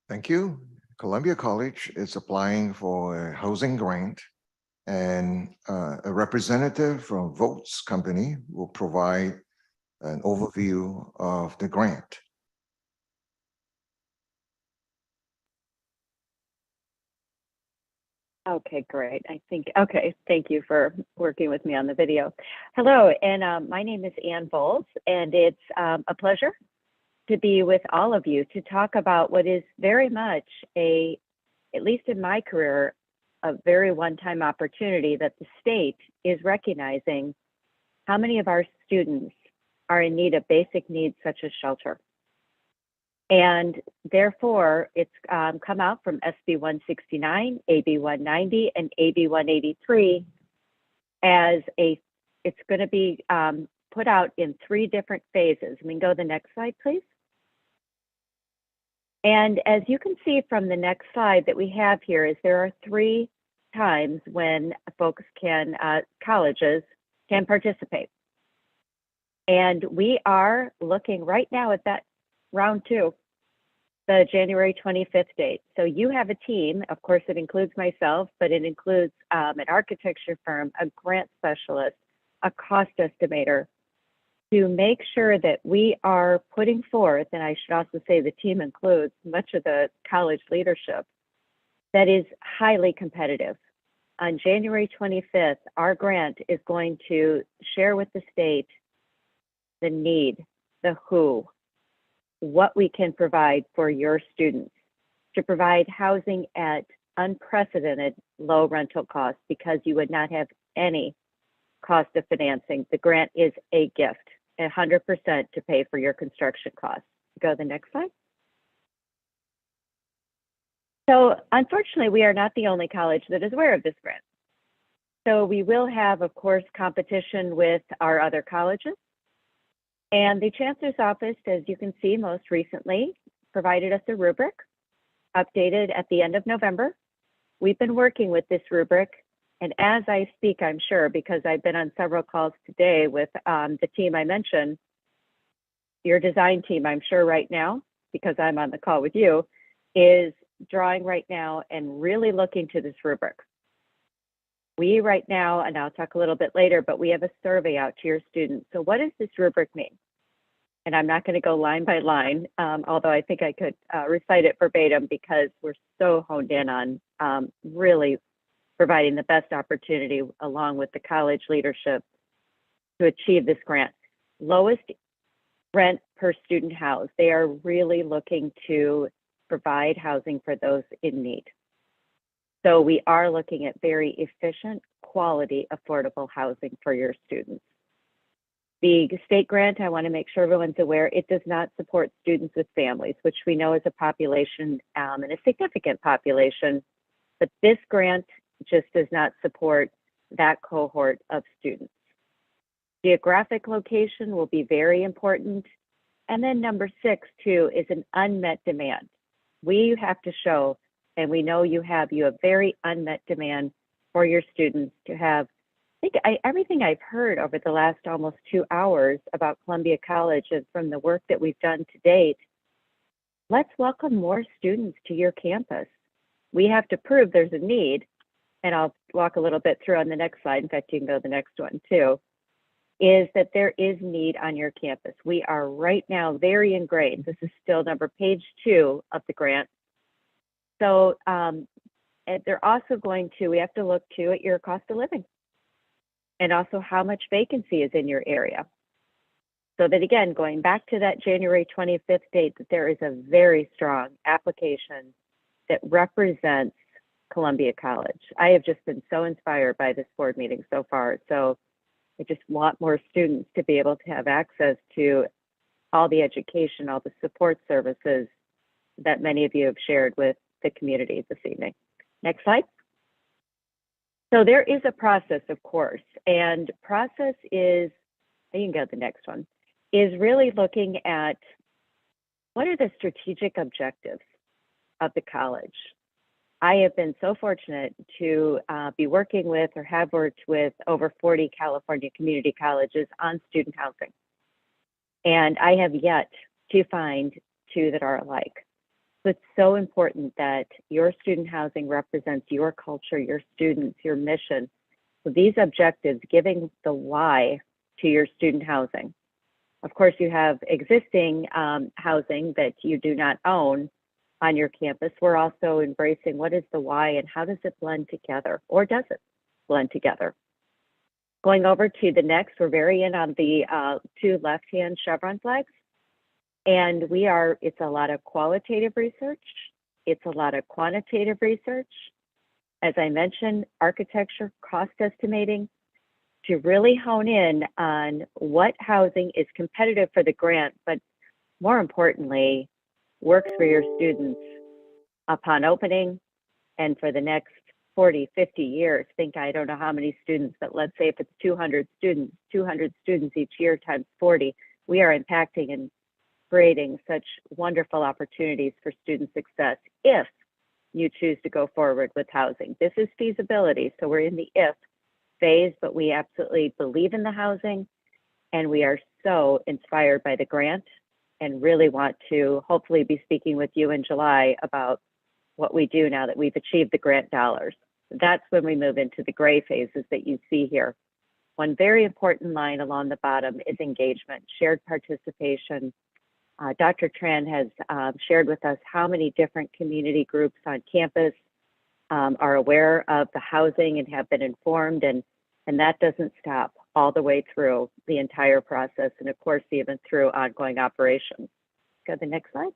Thank you. Columbia College is applying for a housing grant, and a representative from Votes Company will provide an overview of the grant. Okay, great. Okay, thank you for working with me on the video. Hello, and my name is Ann Bowles, and it's a pleasure to be with all of you to talk about what is very much at least in my career, a very one-time opportunity that the state is recognizing how many of our students are in need of basic needs such as shelter. And therefore, it's come out from SB 169, AB 190, and AB 183 as it's going to be put out in 3 different phases. We can go to the next slide, please. And as you can see from the next slide that we have here is there are 3 times when folks can, colleges can participate. And we are looking right now at that round 2, the January 25th date. So you have a team, of course it includes myself, but it includes an architecture firm, a grant specialist, a cost estimator, to make sure that we are putting forth, and I should also say the team includes much of the college leadership, that is highly competitive. On January 25th, our grant is going to share with the state the need, the who, what we can provide for your students, to provide housing at unprecedented low rental costs because you would not have any cost of financing. The grant is a gift, 100% to pay for your construction costs. Go to the next slide. So unfortunately, we are not the only college that is aware of this grant. So we will have, of course, competition with our other colleges. And the Chancellor's Office, as you can see most recently, provided us a rubric, updated at the end of November. We've been working with this rubric, and as I speak, I'm sure, because I've been on several calls today with the team I mentioned, your design team, I'm sure right now, because I'm on the call with you, is drawing right now and really looking to this rubric. We right now, and I'll talk a little bit later, but we have a survey out to your students. So what does this rubric mean? And I'm not going to go line by line, although I think I could recite it verbatim because we're so honed in on really providing the best opportunity along with the college leadership to achieve this grant. Lowest rent per student house. They are really looking to provide housing for those in need. So we are looking at very efficient, quality, affordable housing for your students. The state grant, I want to make sure everyone's aware, it does not support students with families, which we know is a population and a significant population, but this grant just does not support that cohort of students. Geographic location will be very important. And then number 6 too is an unmet demand. We have to show, and we know you have very unmet demand for your students to have. Everything I've heard over the last almost 2 hours about Columbia College and from the work that we've done to date, let's welcome more students to your campus. We have to prove there's a need, and I'll walk a little bit through on the next slide. In fact, you can go to the next one too, is that there is need on your campus. We are right now very ingrained. This is still page 2 of the grant. So and they're also we have to look too at your cost of living and also how much vacancy is in your area. So that again, going back to that January 25th date, that there is a very strong application that represents Columbia College. I have just been so inspired by this board meeting so far. So I just want more students to be able to have access to all the education, all the support services that many of you have shared with the community this evening. Next slide. So there is a process, of course, and process is, you can go to the next one, is really looking at what are the strategic objectives of the college. I have been so fortunate to be working with or have worked with over 40 California community colleges on student housing. And I have yet to find 2 that are alike. So it's so important that your student housing represents your culture, your students, your mission. So these objectives, giving the why to your student housing. Of course, you have existing housing that you do not own on your campus. We're also embracing what is the why and how does it blend together, or does it blend together? Going over to the next, we're very in on the 2 left-hand chevron flags. And it's a lot of qualitative research. It's a lot of quantitative research. As I mentioned, architecture, cost estimating, to really hone in on what housing is competitive for the grant, but more importantly, works for your students upon opening and for the next 40, 50 years. I don't know how many students, but let's say if it's 200 students each year times 40, we are impacting and creating such wonderful opportunities for student success if you choose to go forward with housing. This is feasibility, so we're in the if phase, but we absolutely believe in the housing, and we are so inspired by the grant and really want to hopefully be speaking with you in July about what we do now that we've achieved the grant dollars. That's when we move into the gray phases that you see here. One very important line along the bottom is engagement, shared participation. Dr. Tran has shared with us how many different community groups on campus are aware of the housing and have been informed, and that doesn't stop all the way through the entire process, and of course, even through ongoing operations. Go to the next slide.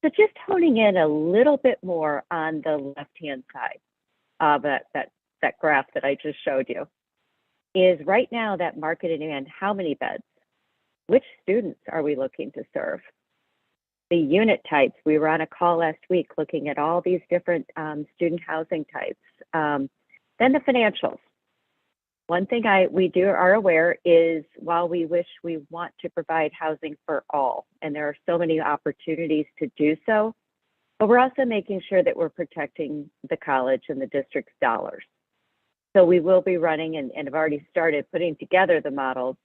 So just honing in a little bit more on the left-hand side of that graph that I just showed you, is right now that market demand, how many beds? Which students are we looking to serve? The unit types, we were on a call last week looking at all these different student housing types. Then the financials. One thing we are aware is while we want to provide housing for all, and there are so many opportunities to do so, but we're also making sure that we're protecting the college and the district's dollars. So we will be running and have already started putting together the models,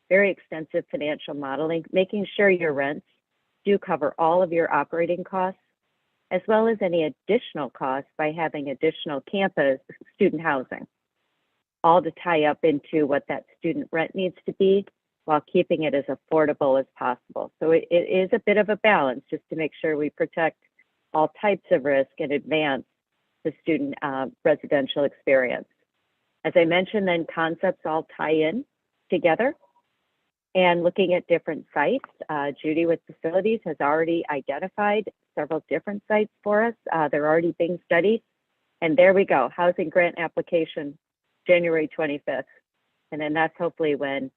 very extensive financial modeling, making sure your rents do cover all of your operating costs, as well as any additional costs by having additional campus student housing, all to tie up into what that student rent needs to be while keeping it as affordable as possible. So it is a bit of a balance just to make sure we protect all types of risk and advance the student residential experience. As I mentioned, then concepts all tie in together. And looking at different sites, Judy with facilities has already identified several different sites for us. They're already being studied. And there we go, housing grant application, January 25th. And then that's hopefully when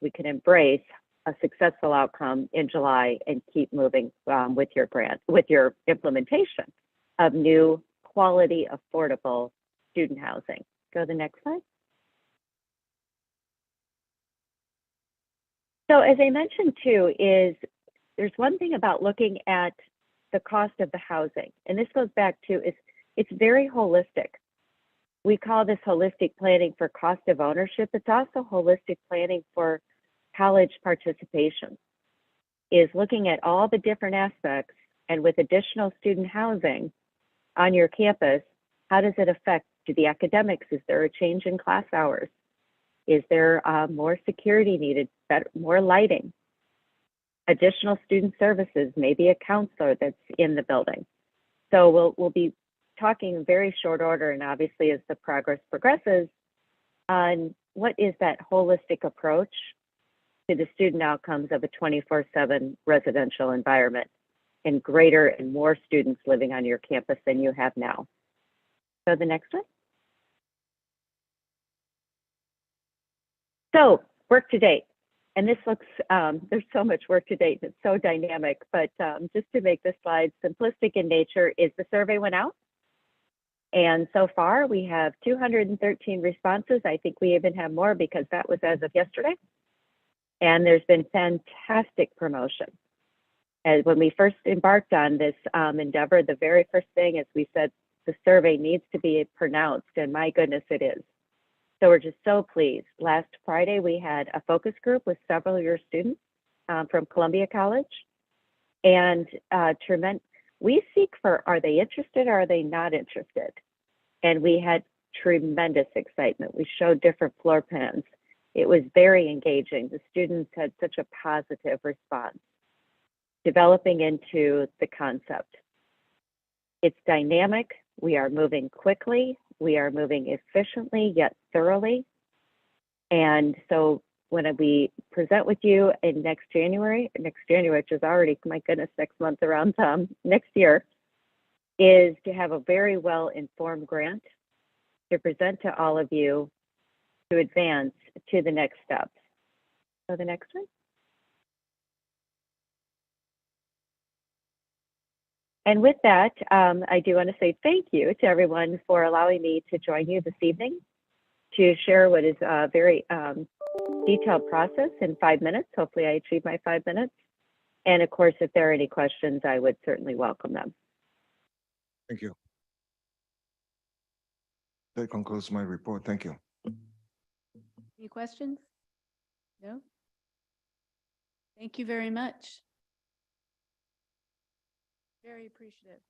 we can embrace a successful outcome in July and keep moving with your grant, with your implementation of new quality, affordable student housing. Go to the next slide. So as I mentioned too, is there's one thing about looking at the cost of the housing, and this goes back to it's very holistic. We call this holistic planning for cost of ownership. It's also holistic planning for college participation, is looking at all the different aspects, and with additional student housing on your campus, how does it affect the academics? Is there a change in class hours? Is there more security needed, better, more lighting? Additional student services, maybe a counselor that's in the building. So we'll be talking in very short order, and obviously as the progress progresses, on what is that holistic approach to the student outcomes of a 24/7 residential environment and greater and more students living on your campus than you have now. So the next one. So work to date. And this looks, there's so much work to date. It's so dynamic, but just to make this slide simplistic in nature, is the survey went out. And so far we have 213 responses. I think we even have more because that was as of yesterday. And there's been fantastic promotion. And when we first embarked on this endeavor, the very first thing is we said the survey needs to be pronounced, and my goodness, it is. So we're just so pleased. Last Friday, we had a focus group with several of your students from Columbia College. And we seek for, are they interested or are they not interested? And we had tremendous excitement. We showed different floor plans. It was very engaging. The students had such a positive response, developing into the concept. It's dynamic. We are moving quickly. We are moving efficiently yet thoroughly. And so when we present with you in next January, which is already, my goodness, next month around next year, is to have a very well-informed grant to present to all of you to advance to the next steps. So the next one. And with that, I do want to say thank you to everyone for allowing me to join you this evening to share what is a very detailed process in 5 minutes. Hopefully I achieved my 5 minutes. And of course, if there are any questions, I would certainly welcome them. Thank you. That concludes my report. Thank you. Any questions? No? Thank you very much. Very appreciative.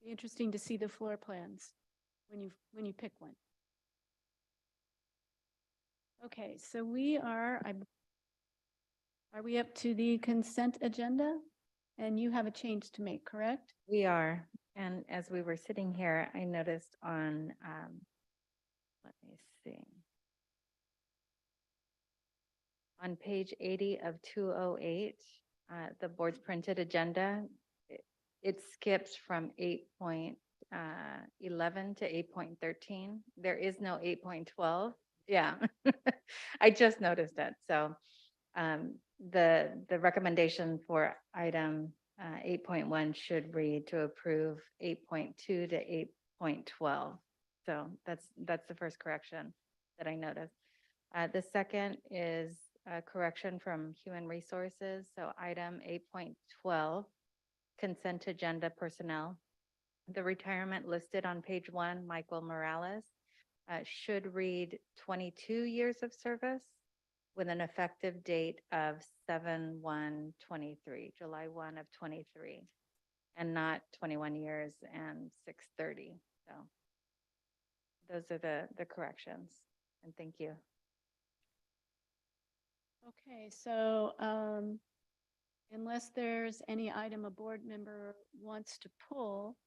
Be interesting to see the floor plans when you pick one. Okay, so we are we up to the consent agenda? And you have a change to make, correct? We are. And as we were sitting here, I noticed on, let me see. On page 80 of 208, the board's printed agenda, it skips from 8.11 to 8.13. There is no 8.12. Yeah, I just noticed it. So the recommendation for item 8.1 should read to approve 8.2 to 8.12. So that's the first correction that I noticed. The second is a correction from Human Resources. So item 8.12, consent agenda personnel. The retirement listed on page 1, Michael Morales, should read 22 years of service with an effective date of 7/1/23, July 1 of 23, and not 21 years and 6/30. So those are the corrections, and thank you. Okay, so unless there's any item a board member wants to pull,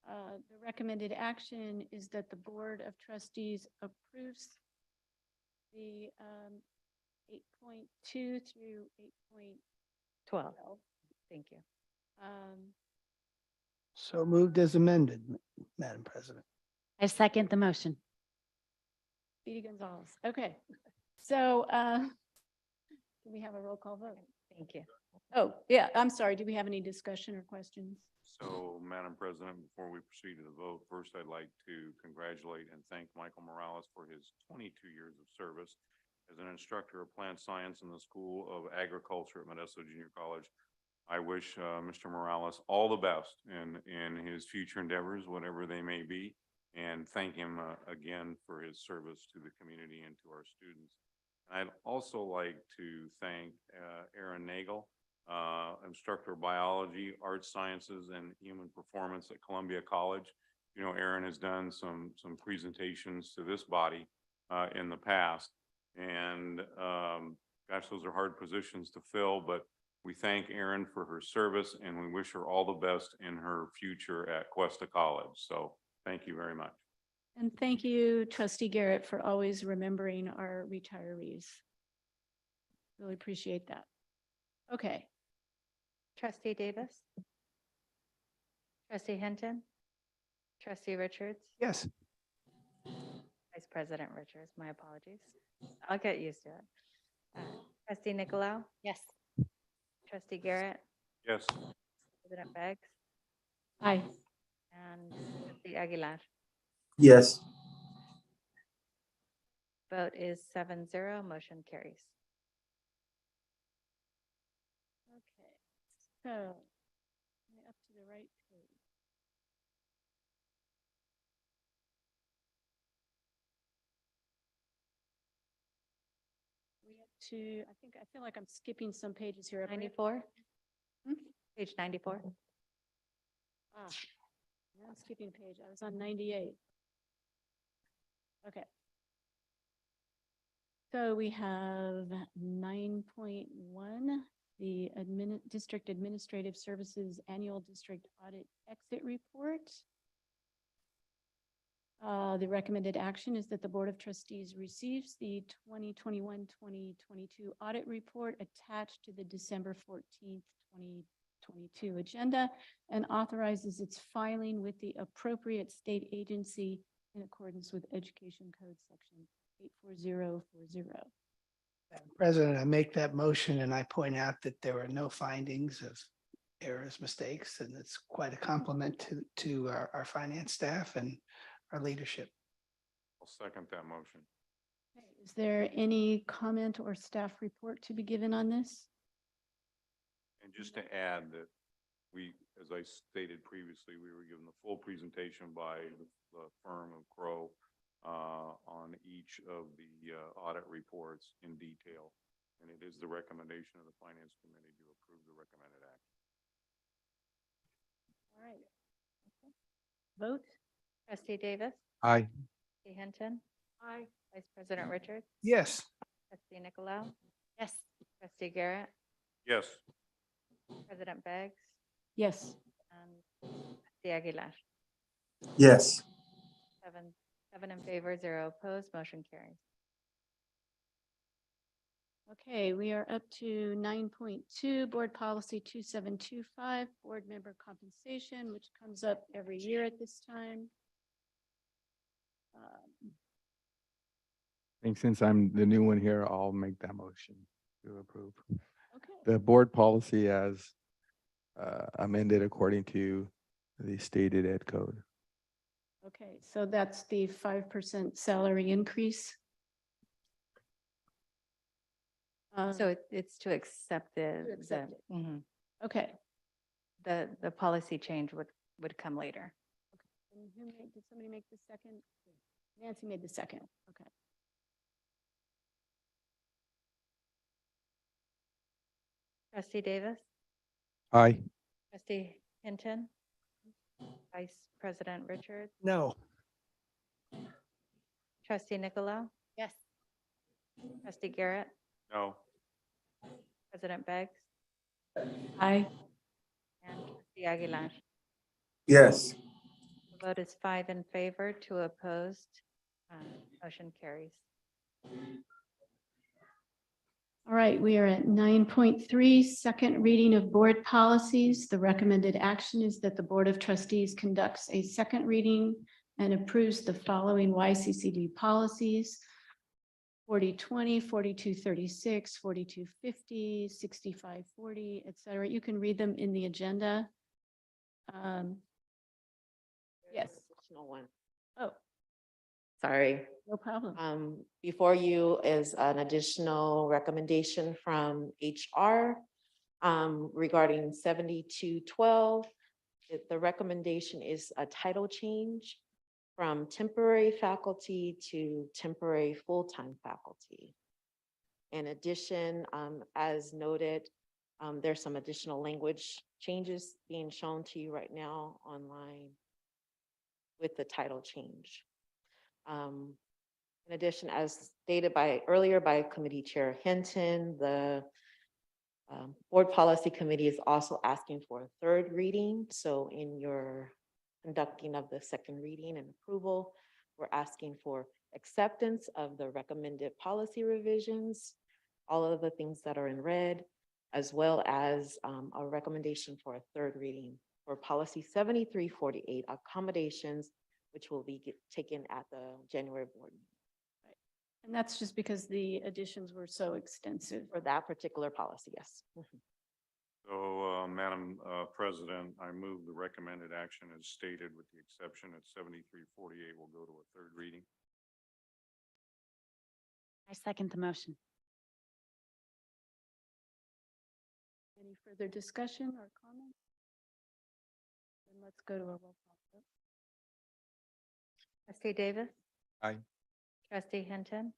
the recommended action is that the Board of Trustees approves the 8.2 through 8.12. Thank you. So moved as amended, Madam President. I second the motion. Speedy Gonzalez. Okay, so Do we have a roll call vote? Thank you. Oh, yeah, I'm sorry. Do we have any discussion or questions? So, Madam President, before we proceed to the vote, first I'd like to congratulate and thank Michael Morales for his 22 years of service as an instructor of plant science in the School of Agriculture at Modesto Junior College. I wish Mr. Morales all the best in his future endeavors, whatever they may be, and thank him again for his service to the community and to our students. And I'd also like to thank Aaron Nagel, instructor of biology, art sciences, and human performance at Columbia College. You know, Aaron has done some presentations to this body in the past, and gosh, those are hard positions to fill, but we thank Aaron for her service and we wish her all the best in her future at Cuesta College. So thank you very much. And thank you, Trustee Garrett, for always remembering our retirees. Really appreciate that. Okay. Trustee Davis? Trustee Hinton? Trustee Richards? Yes. Vice President Richards, my apologies. I'll get used to it. Trustee Nicolau? Yes. Trustee Garrett? Yes. President Beggs? Aye. And Trustee Aguilar? Yes. Vote is 7-0, motion carries. Okay. So, am I up to the right page? We have to, I feel like I'm skipping some pages here. 94? Hmm? Page 94? Ah, I'm skipping a page. I was on 98. Okay. So we have 9.1, the District Administrative Services Annual District Audit Exit Report. The recommended action is that the Board of Trustees receives the 2021-2022 audit report attached to the December 14th, 2022 agenda and authorizes its filing with the appropriate state agency in accordance with Education Code Section 84040. Madam President, I make that motion and I point out that there were no findings of errors, mistakes, and it's quite a compliment to our finance staff and our leadership. I'll second that motion. Okay, is there any comment or staff report to be given on this? And just to add that we, as I stated previously, we were given the full presentation by the firm of Crow on each of the audit reports in detail. And it is the recommendation of the Finance Committee to approve the recommended action. All right. Okay. Vote? Trustee Davis? Aye. Trustee Hinton? Aye. Vice President Richards? Yes. Trustee Nicolau? Yes. Trustee Garrett? Yes. President Beggs? Yes. And Trustee Aguilar? Yes. Seven in favor, 0 opposed, motion carries. Okay, we are up to 9.2, Board Policy 2725, Board Member Compensation, which comes up every year at this time. I think since I'm the new one here, I'll make that motion to approve. Okay. The board policy as amended according to the stated ed code. Okay, so that's the 5% salary increase. So it's to accept accept it. mhm. Okay. The policy change would come later. And did somebody make the second? Nancy made the second. Okay. Trustee Davis? Aye. Trustee Hinton? Vice President Richards? No. Trustee Nicolau? Yes. Trustee Garrett? No. President Beggs? Aye. And Trustee Aguilar? Yes. The vote is 5 in favor, 2 opposed. Motion carries. All right, we are at 9.3, second reading of board policies. The recommended action is that the Board of Trustees conducts a second reading and approves the following YCCD policies. 4020, 4236, 4250, 6540, et cetera. You can read them in the agenda. Yes. Additional one. Oh, Sorry. no problem. Before you is an additional recommendation from HR regarding 7212. The recommendation is a title change from temporary faculty to temporary full-time faculty. In addition, as noted, there's some additional language changes being shown to you right now online with the title change. In addition, as stated earlier by Committee Chair Hinton, the Board Policy Committee is also asking for a third reading. So in your conducting of the second reading and approval, we're asking for acceptance of the recommended policy revisions, all of the things that are in red, as well as a recommendation for a third reading for policy 7348 accommodations, which will be taken at the January board meeting And that's just because the additions were so extensive. for that particular policy. Yes. So, Madam President, I move the recommended action as stated with the exception that 7348 will go to a third reading. I second the motion. Any further discussion or comment? Then let's go to a roll call vote. Trustee Davis. Aye. Trustee Hinton.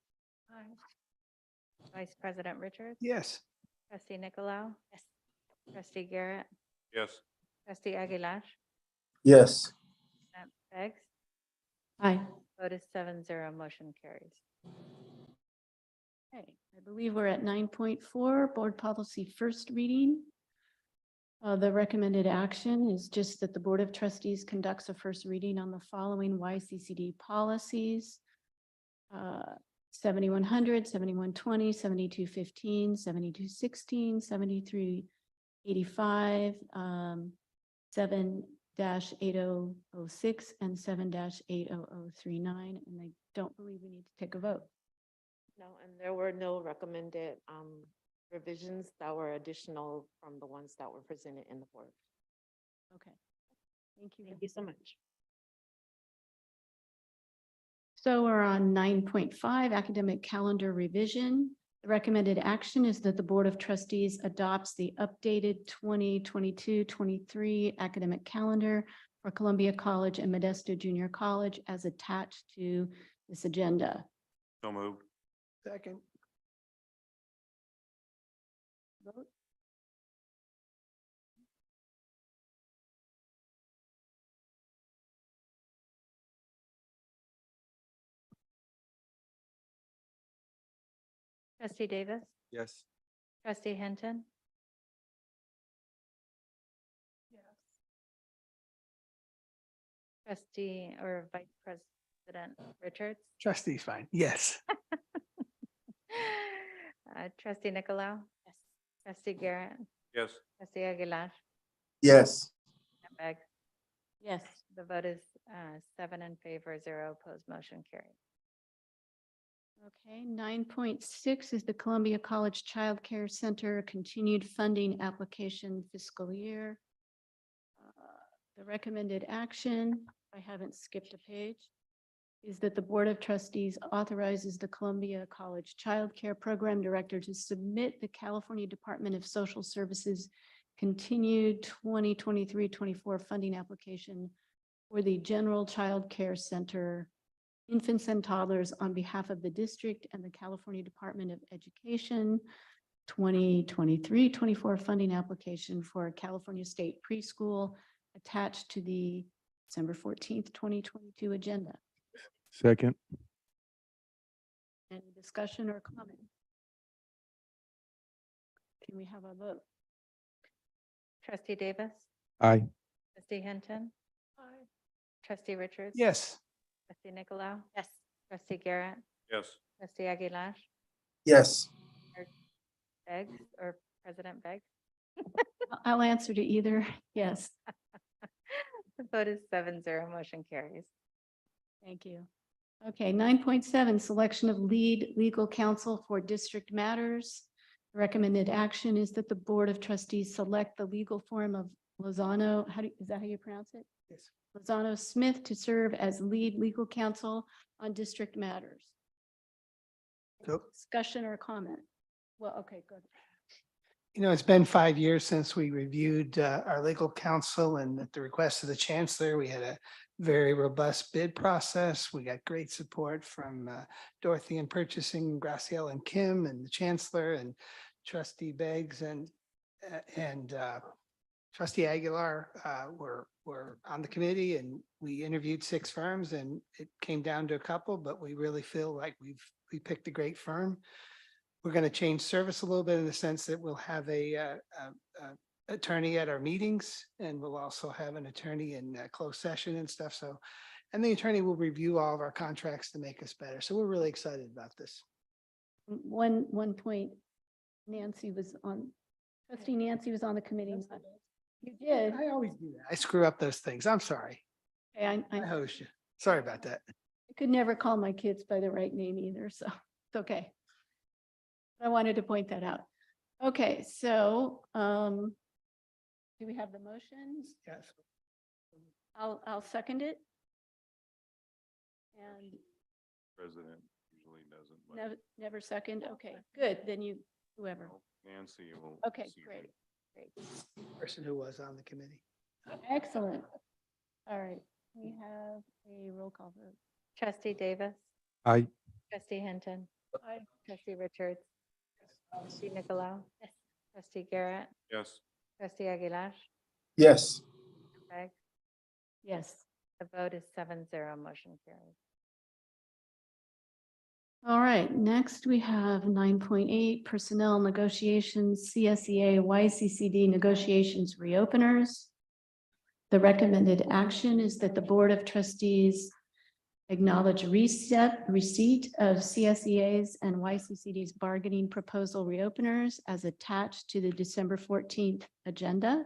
Vice President Richards. Yes. Trustee Nicolau. Yes. Trustee Garrett. Yes. Trustee Aguilar. Yes. Beggs. Aye. Vote is 7-0, motion carries. Okay, I believe we're at 9.4, board policy first reading. The recommended action is just that the Board of Trustees conducts a first reading on the following YCCD policies. 7100, 7120, 7215, 7216, 7385, 7-8006, and 7-80039. And I don't believe we need to take a vote. No, and there were no recommended revisions that were additional from the ones that were presented in the board. Okay. Thank you. Thank you so much. So we're on 9.5, academic calendar revision. The recommended action is that the Board of Trustees adopts the updated 2022-23 academic calendar for Columbia College and Modesto Junior College as attached to this agenda. So moved. Second. Vote. Trustee Davis. Yes. Trustee Hinton. Trustee or Vice President Richards. Trustee's fine. Yes. Trustee Nicolau. Yes. Trustee Garrett. Yes. Trustee Aguilar. Yes. And Beggs. Yes. The vote is 7 in favor, 0 opposed, motion carried. Okay, 9.6 is the Columbia College Child Care Center continued funding application fiscal year. The recommended action, I haven't skipped a page, is that the Board of Trustees authorizes the Columbia College Child Care Program Director to submit the California Department of Social Services continued 2023-24 funding application for the General Child Care Center infants and toddlers on behalf of the district and the California Department of Education 2023-24 funding application for a California State preschool attached to the December 14th, 2022 agenda. Second. Any discussion or comment? Can we have a vote? Trustee Davis. Aye. Trustee Hinton. Aye. Trustee Richards. Yes. Trustee Nicolau. Yes. Trustee Garrett. Yes. Trustee Aguilar. Yes. Beggs or President Beggs. I'll answer to either. Yes. The vote is 7-0, motion carries. Thank you. Okay, 9.7, selection of lead legal counsel for district matters. Recommended action is that the Board of Trustees select the legal firm of Lozano, is that how you pronounce it? Yes. Lozano Smith to serve as lead legal counsel on district matters. So, Discussion or comment? Well, okay, good. you know, it's been 5 years since we reviewed our legal counsel, and at the request of the chancellor, we had a very robust bid process. We got great support from Dorothy in purchasing, Graciela and Kim, and the chancellor, and trustee Beggs and trustee Aguilar were on the committee, and we interviewed 6 firms, and it came down to a couple, but we really feel like we picked a great firm. We're going to change service a little bit in the sense that we'll have a attorney at our meetings, and we'll also have an attorney in closed session and stuff. So, and the attorney will review all of our contracts to make us better. So we're really excited about this. One point, trustee Nancy was on the committee. You did. I always do that. I screw up those things. I'm sorry. Okay, I host you. Sorry about that. I could never call my kids by the right name either, so it's okay. I wanted to point that out. Okay, so do we have the motions? Yes. I'll second it. And President usually doesn't. but never second. Okay, good. Then you, whoever. Nancy will. Okay, see great. it. Great. Person who was on the committee. Excellent. All right, we have a roll call vote. Trustee Davis, Aye. trustee Hinton, Aye. trustee Richards, trustee Nicolau, trustee Garrett, Yes. trustee Aguilar, Yes. Beggs. Yes. The vote is 7-0, motion carries. All right, next we have 9.8 personnel negotiations, CSEA, YCCD negotiations reopeners. The recommended action is that the Board of Trustees acknowledge receipt of CSEA's and YCCD's bargaining proposal reopeners as attached to the December 14th agenda.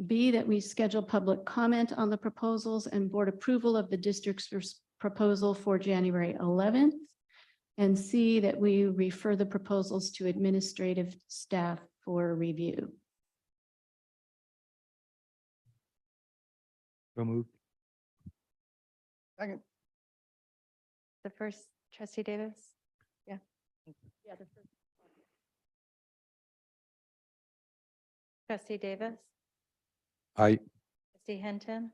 B, that we schedule public comment on the proposals and board approval of the district's proposal for January 11th. And C, that we refer the proposals to administrative staff for review. So moved. Second. The first, trustee Davis? Yeah. Yeah, the first. Trustee Davis, Aye. trustee Hinton.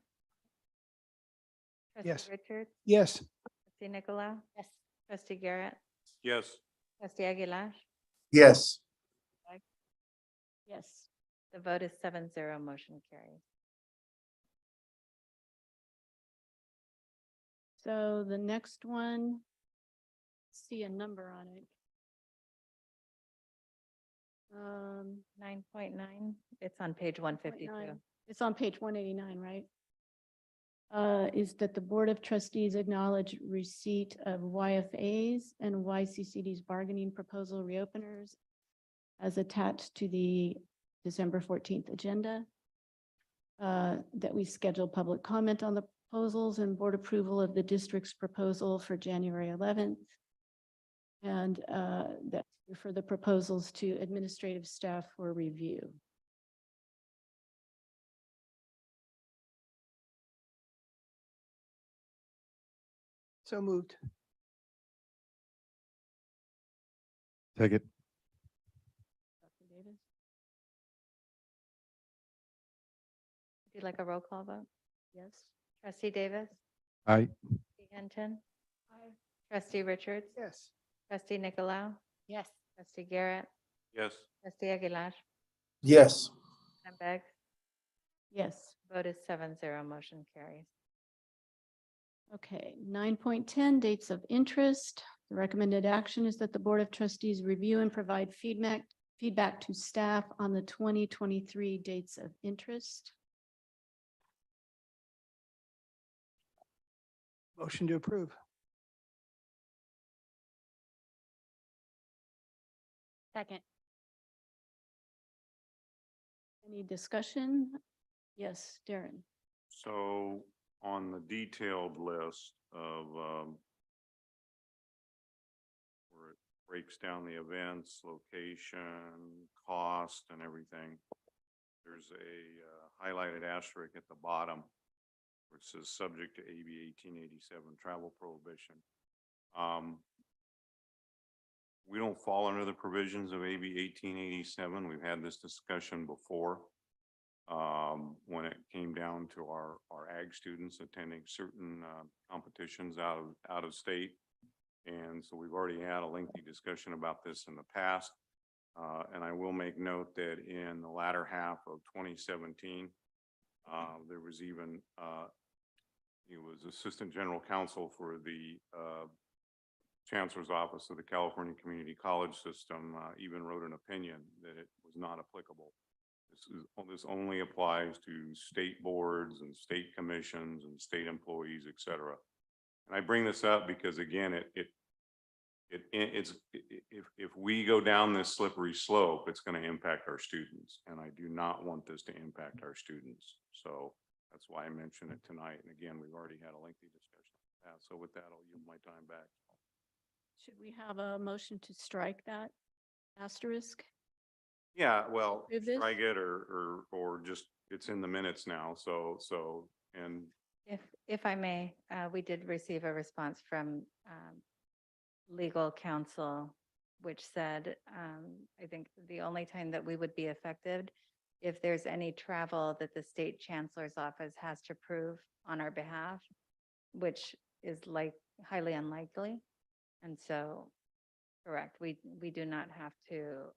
Yes. Trustee Richards, Yes. trustee Nicolau. Yes. Trustee Garrett, Yes. trustee Aguilar. Yes. Yes. The vote is 7-0, motion carries. So the next one, see a number on it. 9.9, it's on page 152. It's on page 189, right? Is that the Board of Trustees acknowledge receipt of YFA's and YCCD's bargaining proposal reopeners as attached to the December 14th agenda. That we schedule public comment on the proposals and board approval of the district's proposal for January 11th. And that refer the proposals to administrative staff for review. So moved. Second. Dr. Davis? Would you like a roll call vote? Yes. Trustee Davis, Aye. trustee Hinton. Trustee Richards, Yes. trustee Nicolau, Yes. trustee Garrett, Yes. trustee Aguilar, Yes. and Beggs. Yes. Vote is 7-0, motion carries. Okay, 9.10, dates of interest. The recommended action is that the Board of Trustees review and provide feedback to staff on the 2023 dates of interest. Motion to approve. Second. Any discussion? Yes, Darren. So on the detailed list, where it breaks down the events, location, cost, and everything. There's a highlighted asterisk at the bottom which says subject to AB 1887 travel prohibition. We don't fall under the provisions of AB 1887. We've had this discussion before. When it came down to our ag students attending certain competitions out of state. And so we've already had a lengthy discussion about this in the past. And I will make note that in the latter half of 2017, there was even, he was Assistant General Counsel for the Chancellor's Office of the California Community College System, even wrote an opinion that it was not applicable. This only applies to state boards and state commissions and state employees, et cetera. And I bring this up because again, if we go down this slippery slope, it's going to impact our students. And I do not want this to impact our students. So that's why I mentioned it tonight. And again, we've already had a lengthy discussion on that. So with that, I'll yield my time back. Should we have a motion to strike that asterisk? Yeah, well, Approve this? strike it or just, it's in the minutes now. So, and If I may, we did receive a response from legal counsel, which said, I think the only time that we would be affected if there's any travel that the state chancellor's office has to prove on our behalf, which is highly unlikely. And so, correct, we do not have to,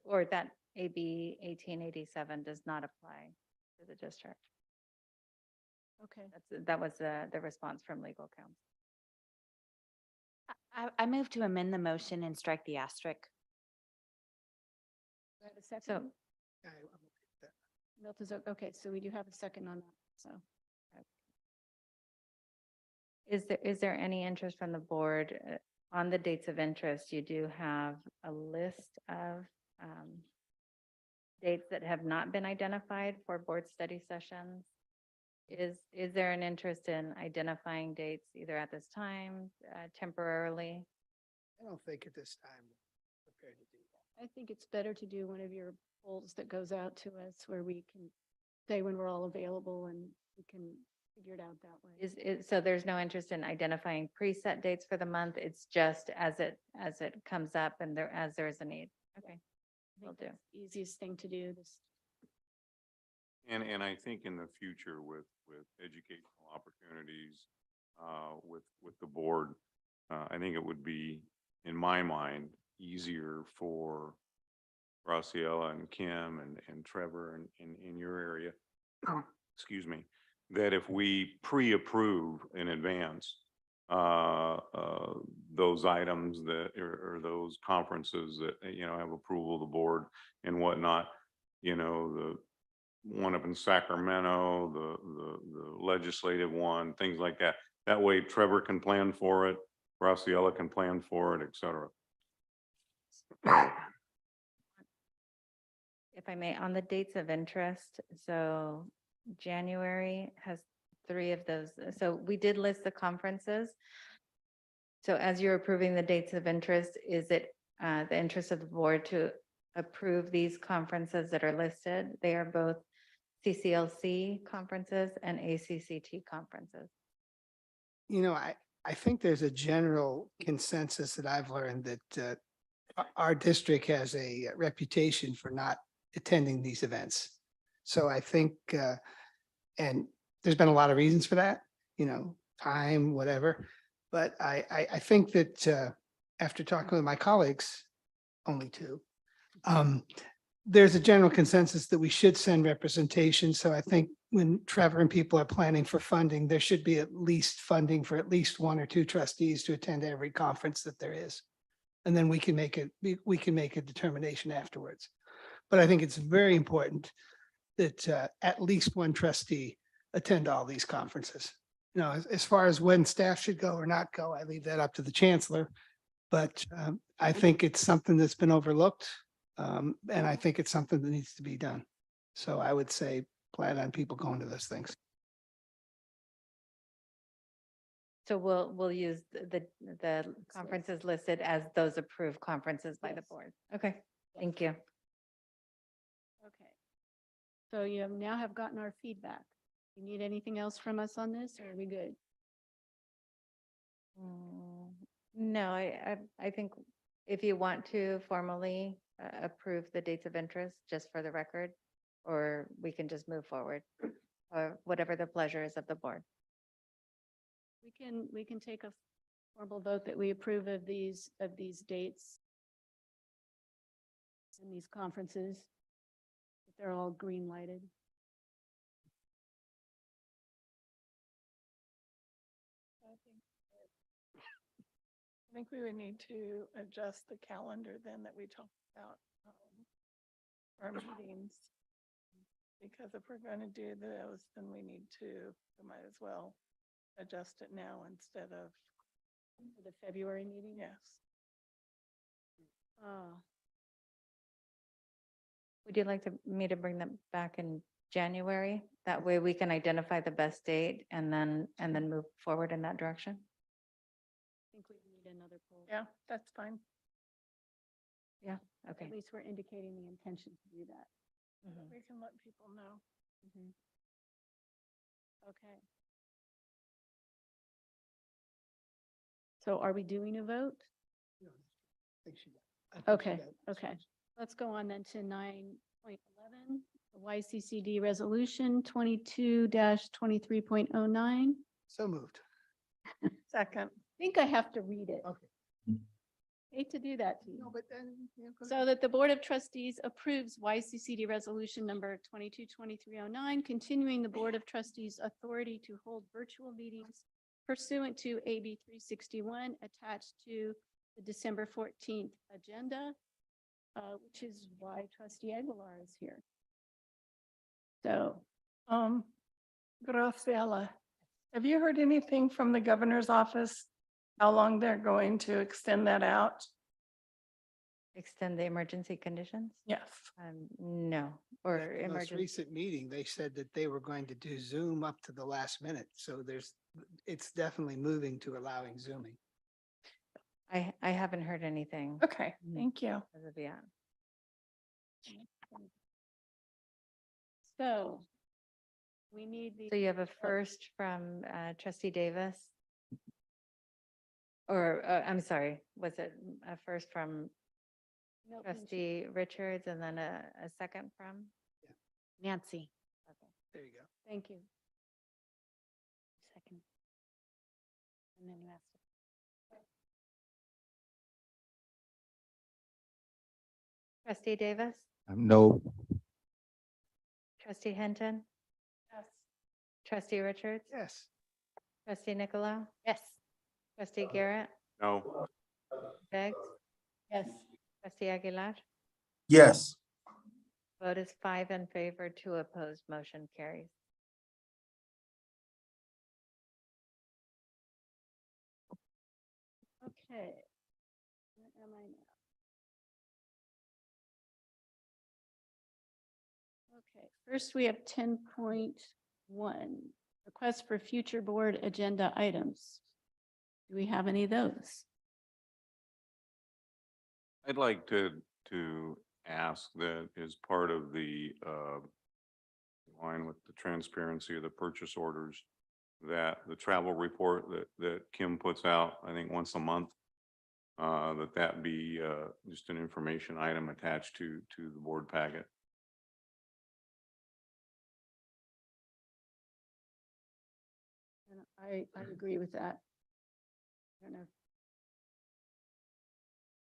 or that AB 1887 does not apply to the district. Okay. That was the response from legal counsel. I move to amend the motion and strike the asterisk. Do I have a second? So Milt is, okay, so we do have a second on that, so. is there any interest from the board on the dates of interest? You do have a list of dates that have not been identified for board study sessions. Is there an interest in identifying dates either at this time, temporarily? I don't think at this time we're prepared to do that. I think it's better to do one of your polls that goes out to us where we can say when we're all available and we can figure it out that way. So there's no interest in identifying preset dates for the month. It's just as it comes up and as there is a need. Okay. I Will think do. that's the easiest thing to do. And I think in the future with educational opportunities, with the board, I think it would be, in my mind, easier for Graciela and Kim and Trevor in your area, excuse me, that if we pre-approve in advance those items that or those conferences that have approval of the board and whatnot, the one up in Sacramento, the legislative one, things like that. That way Trevor can plan for it, Graciela can plan for it, et cetera. If I may, on the dates of interest, so January has 3 of those. So we did list the conferences. So as you're approving the dates of interest, is it the interest of the board to approve these conferences that are listed? They are both CCLC conferences and ACCT conferences. I think there's a general consensus that I've learned that our district has a reputation for not attending these events. So I think, and there's been a lot of reasons for that, time, whatever. But I think that after talking with my colleagues, only 2, there's a general consensus that we should send representation. So I think when Trevor and people are planning for funding, there should be at least funding for at least 1 or 2 trustees to attend every conference that there is. And then we can make a determination afterwards. But I think it's very important that at least 1 trustee attend all these conferences. As far as when staff should go or not go, I leave that up to the chancellor. But I think it's something that's been overlooked. And I think it's something that needs to be done. So I would say plan on people going to those things. So we'll use the conferences listed as those approved conferences by the Yes. board. Okay, thank you. Okay. So you now have gotten our feedback. You need anything else from us on this, or are we good? No, I think if you want to formally approve the dates of interest, just for the record, or we can just move forward, or whatever the pleasure is of the board. We can take a formal vote that we approve of these dates and these conferences. If they're all green lighted. I think we would need to adjust the calendar then that we talked about our meetings. Because if we're going to do those, then we might as well adjust it now instead of. For the February meeting? Yes. Would you like me to bring them back in January? That way we can identify the best date and then move forward in that direction? I think we need another poll. Yeah, that's fine. Yeah, okay. At least we're indicating the intention to do that. We can let people know. Okay. So are we doing a vote? Okay, okay. Let's go on then to 9.11, the YCCD resolution 22-23.09. So moved. Second. I think I have to read it. Okay. Hate to do that to you. No, but then. So that the Board of Trustees approves YCCD Resolution Number 22-2309, continuing the Board of Trustees' authority to hold virtual meetings pursuant to AB 361 attached to the December 14th agenda, which is why Trustee Aguilar is here. So, Graciela, have you heard anything from the governor's office? How long they're going to extend that out? Extend the emergency conditions? Yes. No, or At the most emergency. recent meeting, they said that they were going to do Zoom up to the last minute. So it's definitely moving to allowing Zooming. I haven't heard anything. Okay, thank you. As of yet. so we need the. So you have a first from trustee Davis? Or, I'm sorry, was it a first from No, trustee Richards and then a second from? Nancy. There you go. Thank you. Second. And then you asked. Trustee Davis, No. trustee Hinton, Yes. trustee Richards, Yes. trustee Nicolau, Yes. trustee Garrett, No. Beggs, Yes. trustee Aguilar. Yes. Vote is 5 in favor, 2 opposed, motion carries. Okay. Where am I now? Okay, first we have 10.1, request for future board agenda items. Do we have any of those? I'd like to ask that as part of the line with the transparency of the purchase orders, that the travel report that Kim puts out, I think once a month, that be just an information item attached to the board packet. And I agree with that. I don't know if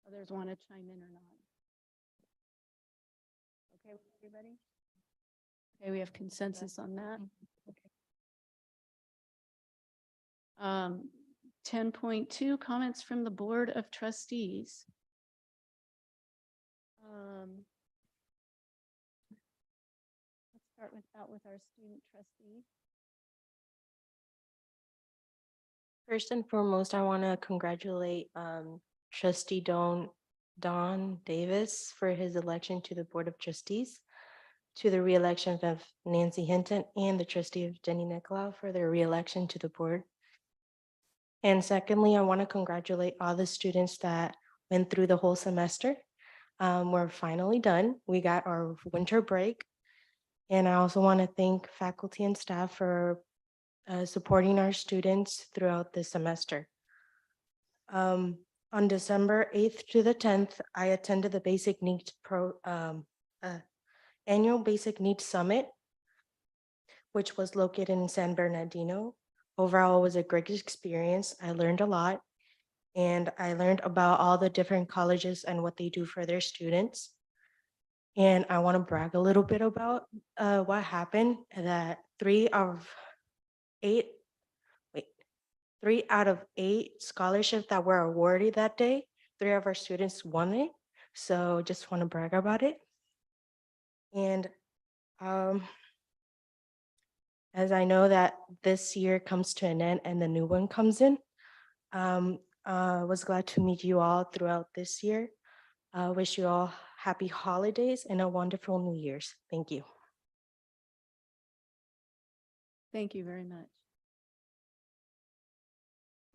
others want to chime in or not. Okay, with everybody? Okay, we have consensus on that. 10.2, comments from the Board of Trustees. Let's start with our student trustee. First and foremost, I want to congratulate trustee Don Davis for his election to the Board of Trustees, to the reelection of Nancy Hinton and the trustee of Jenny Nicolau for their reelection to the board. And secondly, I want to congratulate all the students that went through the whole semester. We're finally done. We got our winter break. And I also want to thank faculty and staff for supporting our students throughout the semester. On December 8th to the 10th, I attended the annual Basic Needs Summit, which was located in San Bernardino. Overall, it was a great experience. I learned a lot, and I learned about all the different colleges and what they do for their students. And I want to brag a little bit about what happened, that 3 out of 8 scholarships that were awarded that day, 3 of our students won it. So just want to brag about it. And as I know that this year comes to an end and the new one comes in, was glad to meet you all throughout this year. Wish you all happy holidays and a wonderful New Year's. Thank you. Thank you very much.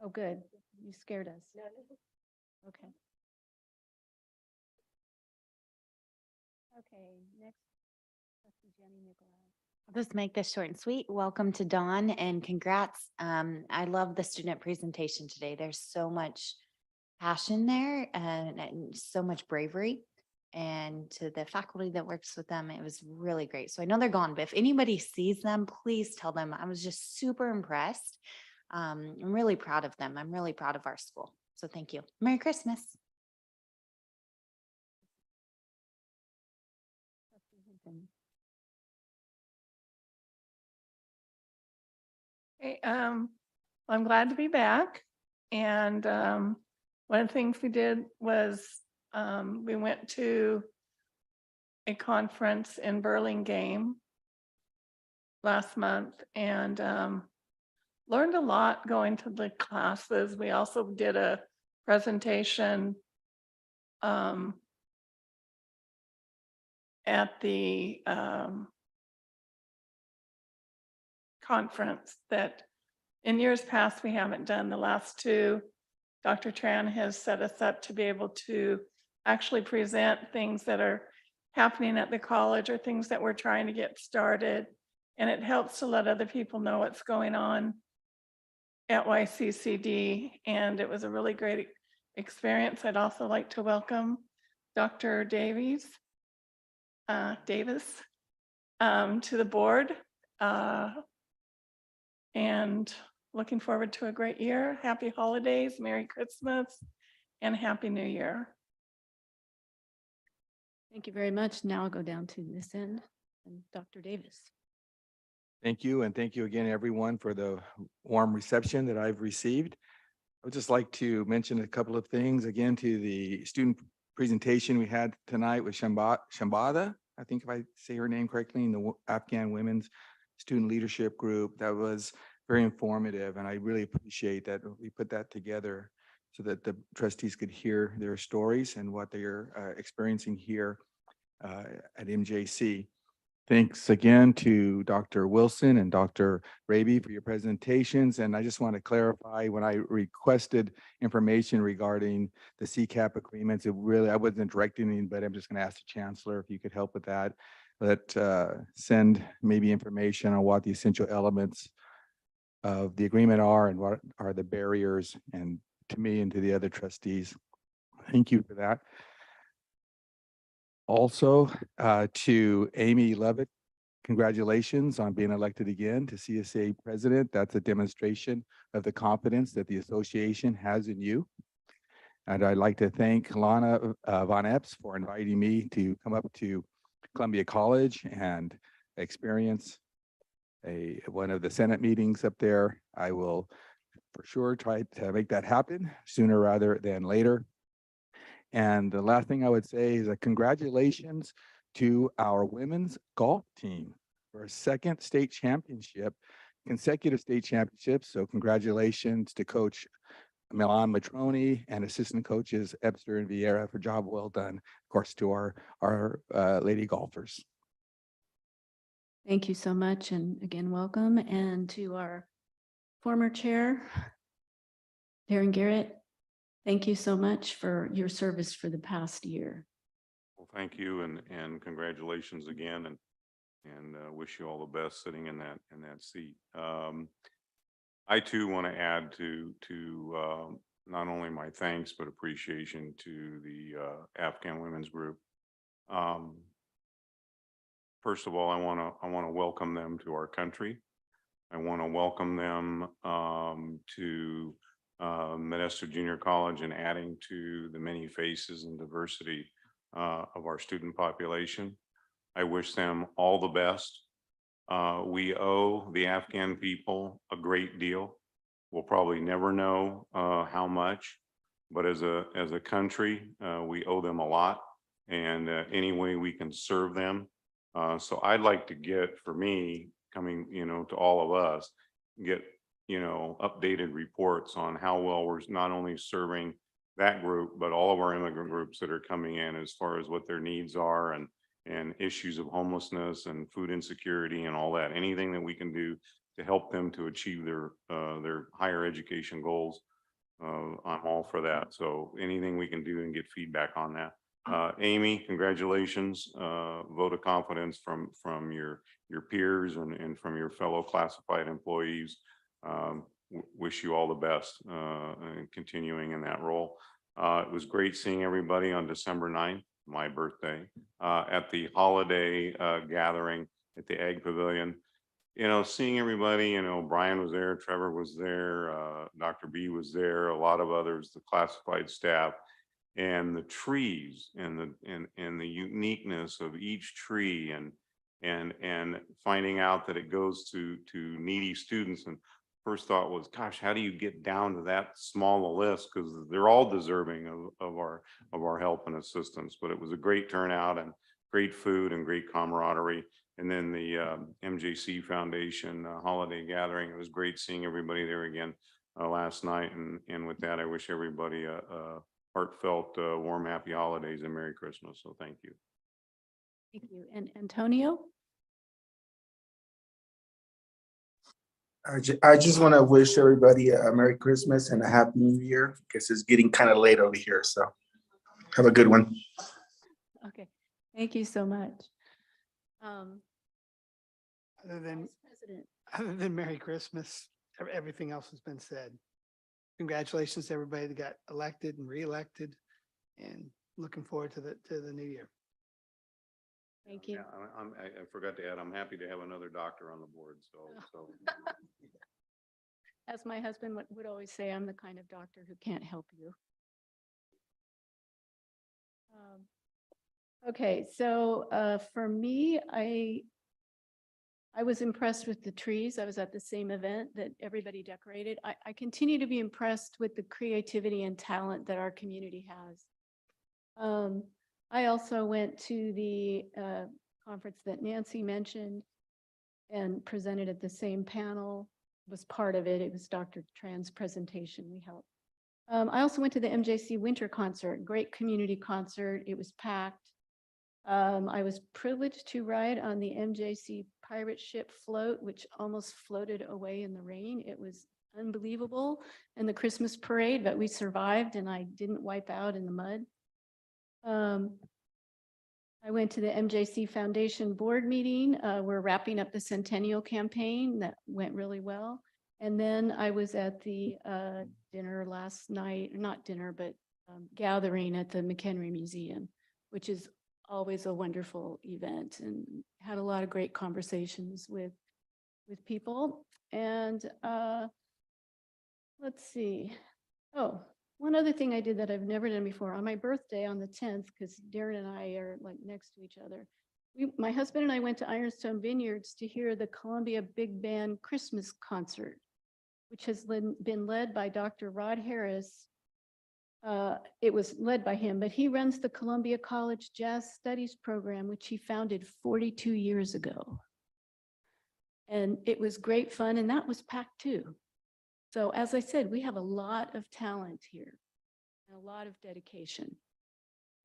Oh, good. You scared us. Okay. Okay, next. Trustee Jenny Nicolai. I'll just make this short and sweet. Welcome to Dawn and congrats. I love the student presentation today. There's so much passion there and so much bravery. And to the faculty that works with them, it was really great. So I know they're gone, but if anybody sees them, please tell them I was just super impressed. I'm really proud of them. I'm really proud of our school. So thank you. Merry Christmas. Hey, I'm glad to be back. And one of the things we did was we went to a conference in Burlingame last month and learned a lot going to the classes. We also did a presentation at the conference that in years past we haven't done. The last 2, Dr. Tran has set us up to be able to actually present things that are happening at the college or things that we're trying to get started. And it helps to let other people know what's going on at YCCD. And it was a really great experience. I'd also like to welcome Dr. Davis to the board. And looking forward to a great year. Happy holidays, Merry Christmas, and Happy New Year. Thank you very much. Now I'll go down to this end and Dr. Davis. Thank you, and thank you again, everyone, for the warm reception that I've received. I would just like to mention a couple of things again to the student presentation we had tonight with Shambada. I think if I say her name correctly, in the Afghan Women's Student Leadership Group. That was very informative, and I really appreciate that we put that together so that the trustees could hear their stories and what they're experiencing here at MJC. Thanks again to Dr. Wilson and Dr. Raby for your presentations. And I just want to clarify, when I requested information regarding the CCAP agreements, I wasn't directing it, but I'm just going to ask the chancellor if you could help with that. Send maybe information on what the essential elements of the agreement are and what are the barriers, and to me and to the other trustees. Thank you for that. Also, to Amy Levitt, congratulations on being elected again to CSA president. That's a demonstration of the confidence that the association has in you. And I'd like to thank Lana Von Epps for inviting me to come up to Columbia College and experience one of the Senate meetings up there. I will for sure try to make that happen sooner rather than later. And the last thing I would say is congratulations to our women's golf team for a second state championship, consecutive state championships. So congratulations to Coach Milan Matroni and assistant coaches Ebster and Vieira for a job well done. Of course, to our lady golfers. Thank you so much. And again, welcome. And to our former chair, Darren Garrett, thank you so much for your service for the past year. Well, thank you and congratulations again and wish you all the best sitting in that seat. I too want to add to not only my thanks, but appreciation to the Afghan Women's Group. First of all, I want to welcome them to our country. I want to welcome them to Modesto Junior College and adding to the many faces and diversity of our student population. I wish them all the best. We owe the Afghan people a great deal. We'll probably never know how much, but as a country, we owe them a lot, and any way we can serve them. So I'd like to get, for me, coming, to all of us, get, updated reports on how well we're not only serving that group, but all of our immigrant groups that are coming in as far as what their needs are and issues of homelessness and food insecurity and all that. Anything that we can do to help them to achieve their higher education goals, I'm all for that. So anything we can do and get feedback on that. Amy, congratulations. Vote of confidence from your peers and from your fellow classified employees. Wish you all the best in continuing in that role. It was great seeing everybody on December 9th, my birthday, at the holiday gathering at the Ag Pavilion. Seeing everybody, Brian was there, Trevor was there, Dr. B was there, a lot of others, the classified staff, and the trees and the uniqueness of each tree and finding out that it goes to needy students. And first thought was, gosh, how do you get down to that small a list? Because they're all deserving of our help and assistance. But it was a great turnout and great food and great camaraderie. And then the MJC Foundation holiday gathering. It was great seeing everybody there again last night. And with that, I wish everybody a heartfelt, warm, happy holidays and Merry Christmas. So thank you. Thank you. And Antonio? I just want to wish everybody a Merry Christmas and a Happy New Year because it's getting kind of late over here. So have a good one. Okay, thank you so much. Other than, Vice President. other than Merry Christmas, everything else has been said. Congratulations to everybody that got elected and reelected, and looking forward to the new year. Thank you. Yeah, I forgot to add, I'm happy to have another doctor on the board. So As my husband would always say, I'm the kind of doctor who can't help you. Okay, so for me, I was impressed with the trees. I was at the same event that everybody decorated. I continue to be impressed with the creativity and talent that our community has. I also went to the conference that Nancy mentioned and presented at the same panel, was part of it. It was Dr. Tran's presentation we helped. I also went to the MJC Winter Concert, great community concert. It was packed. I was privileged to ride on the MJC pirate ship float, which almost floated away in the rain. It was unbelievable. And the Christmas parade, but we survived and I didn't wipe out in the mud. I went to the MJC Foundation board meeting. We're wrapping up the Centennial campaign. That went really well. And then I was at the dinner last night, not dinner, but gathering at the McHenry Museum, which is always a wonderful event, and had a lot of great conversations with people. And let's see. Oh, one other thing I did that I've never done before, on my birthday on the 10th, because Darren and I are like next to each other. My husband and I went to Ironstone Vineyards to hear the Columbia Big Band Christmas concert, which has been led by Dr. Rod Harris. It was led by him, but he runs the Columbia College Jazz Studies program, which he founded 42 years ago. And it was great fun, and that was packed too. So as I said, we have a lot of talent here and a lot of dedication.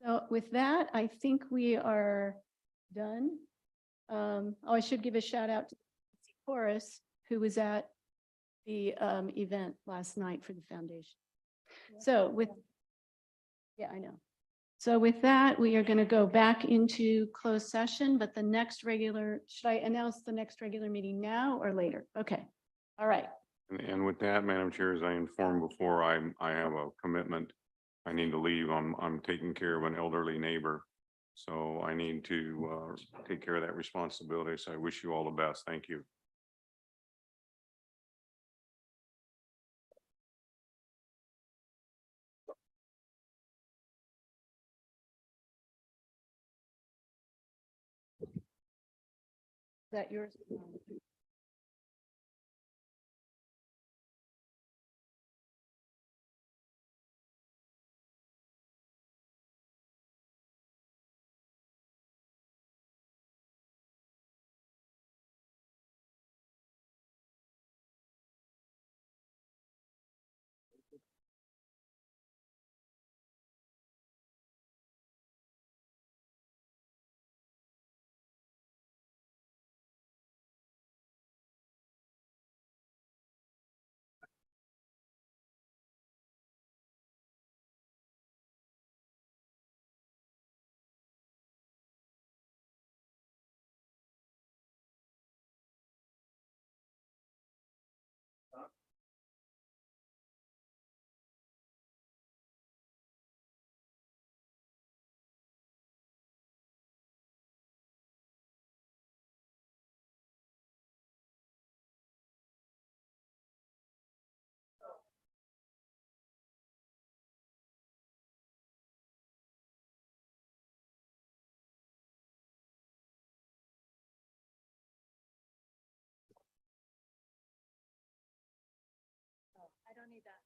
So with that, I think we are done. I should give a shout out to Horace, who was at the event last night for the foundation. So with, yeah, I know. So with that, we are going to go back into closed session, but the next regular, should I announce the next regular meeting now or later? Okay. All right. And with that, Madam Chair, as I informed before, I have a commitment. I need to leave. I'm taking care of an elderly neighbor. So I need to take care of that responsibility. So I wish you all the best. Thank you. Is that yours? I don't need that.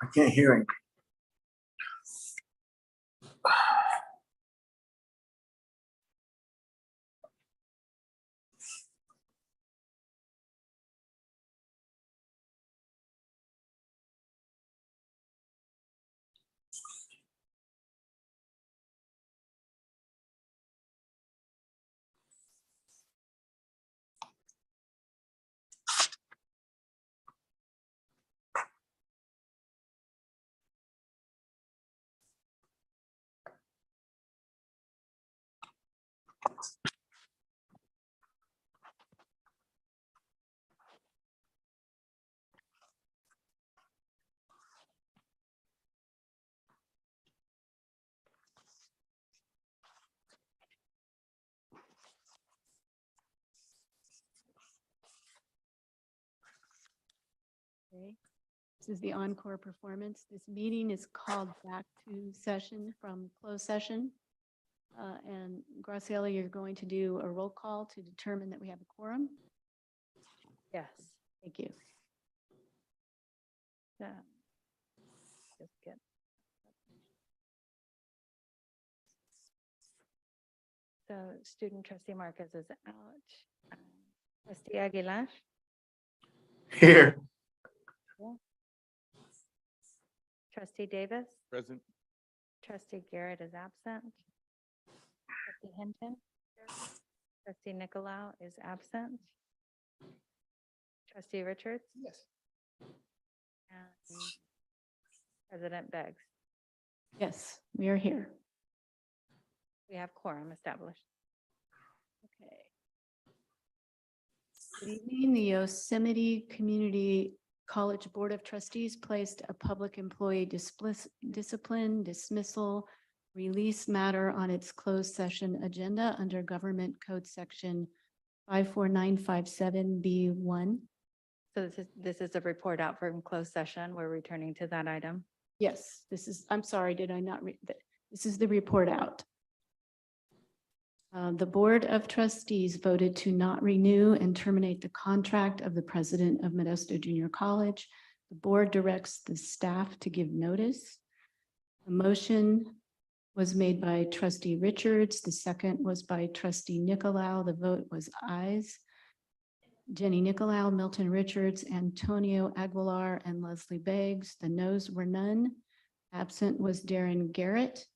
I can't hear him. Okay. This is the encore performance. This meeting is called back to session from closed session. And Graciela, you're going to do a roll call to determine that we have a quorum. Yes. Thank you. Yeah. Just get. So student trustee Marquez is out. Trustee Aguilar? Here. Trustee Davis? Present. Trustee Garrett is absent. Trustee Hinton? Trustee Nicolau is absent. Trustee Richards? Yes. And President Beggs. Yes, we are here. We have quorum established. Okay. Good evening. The Yosemite Community College Board of Trustees placed a public employee discipline, dismissal, release matter on its closed session agenda under Government Code Section 54957B1. So this is a report out from closed session. We're returning to that item. Yes, this is, I'm sorry, did I not read that? This is the report out. The Board of Trustees voted to not renew and terminate the contract of the president of Modesto Junior College. The board directs the staff to give notice. The motion was made by Trustee Richards. The second was by Trustee Nicolau. The vote was ayes. Jenny Nicolau, Milton Richards, Antonio Aguilar, and Leslie Beggs. The noes were none. Absent was Darren Garrett.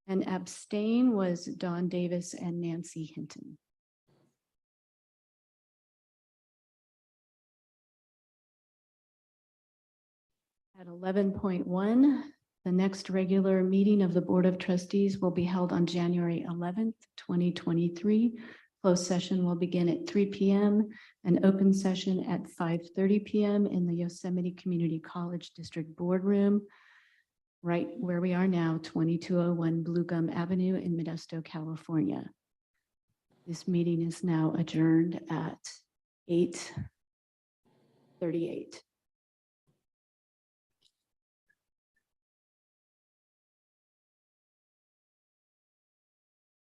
And abstain was Don Davis and Nancy Hinton. At 11.1, the next regular meeting of the Board of Trustees will be held on January 11th, 2023. Closed session will begin at 3 p.m. and open session at 5:30 p.m. in the Yosemite Community College District Boardroom, right where we are now, 2201 Blue Gum Avenue in Modesto, California. This meeting is now adjourned at 8:38.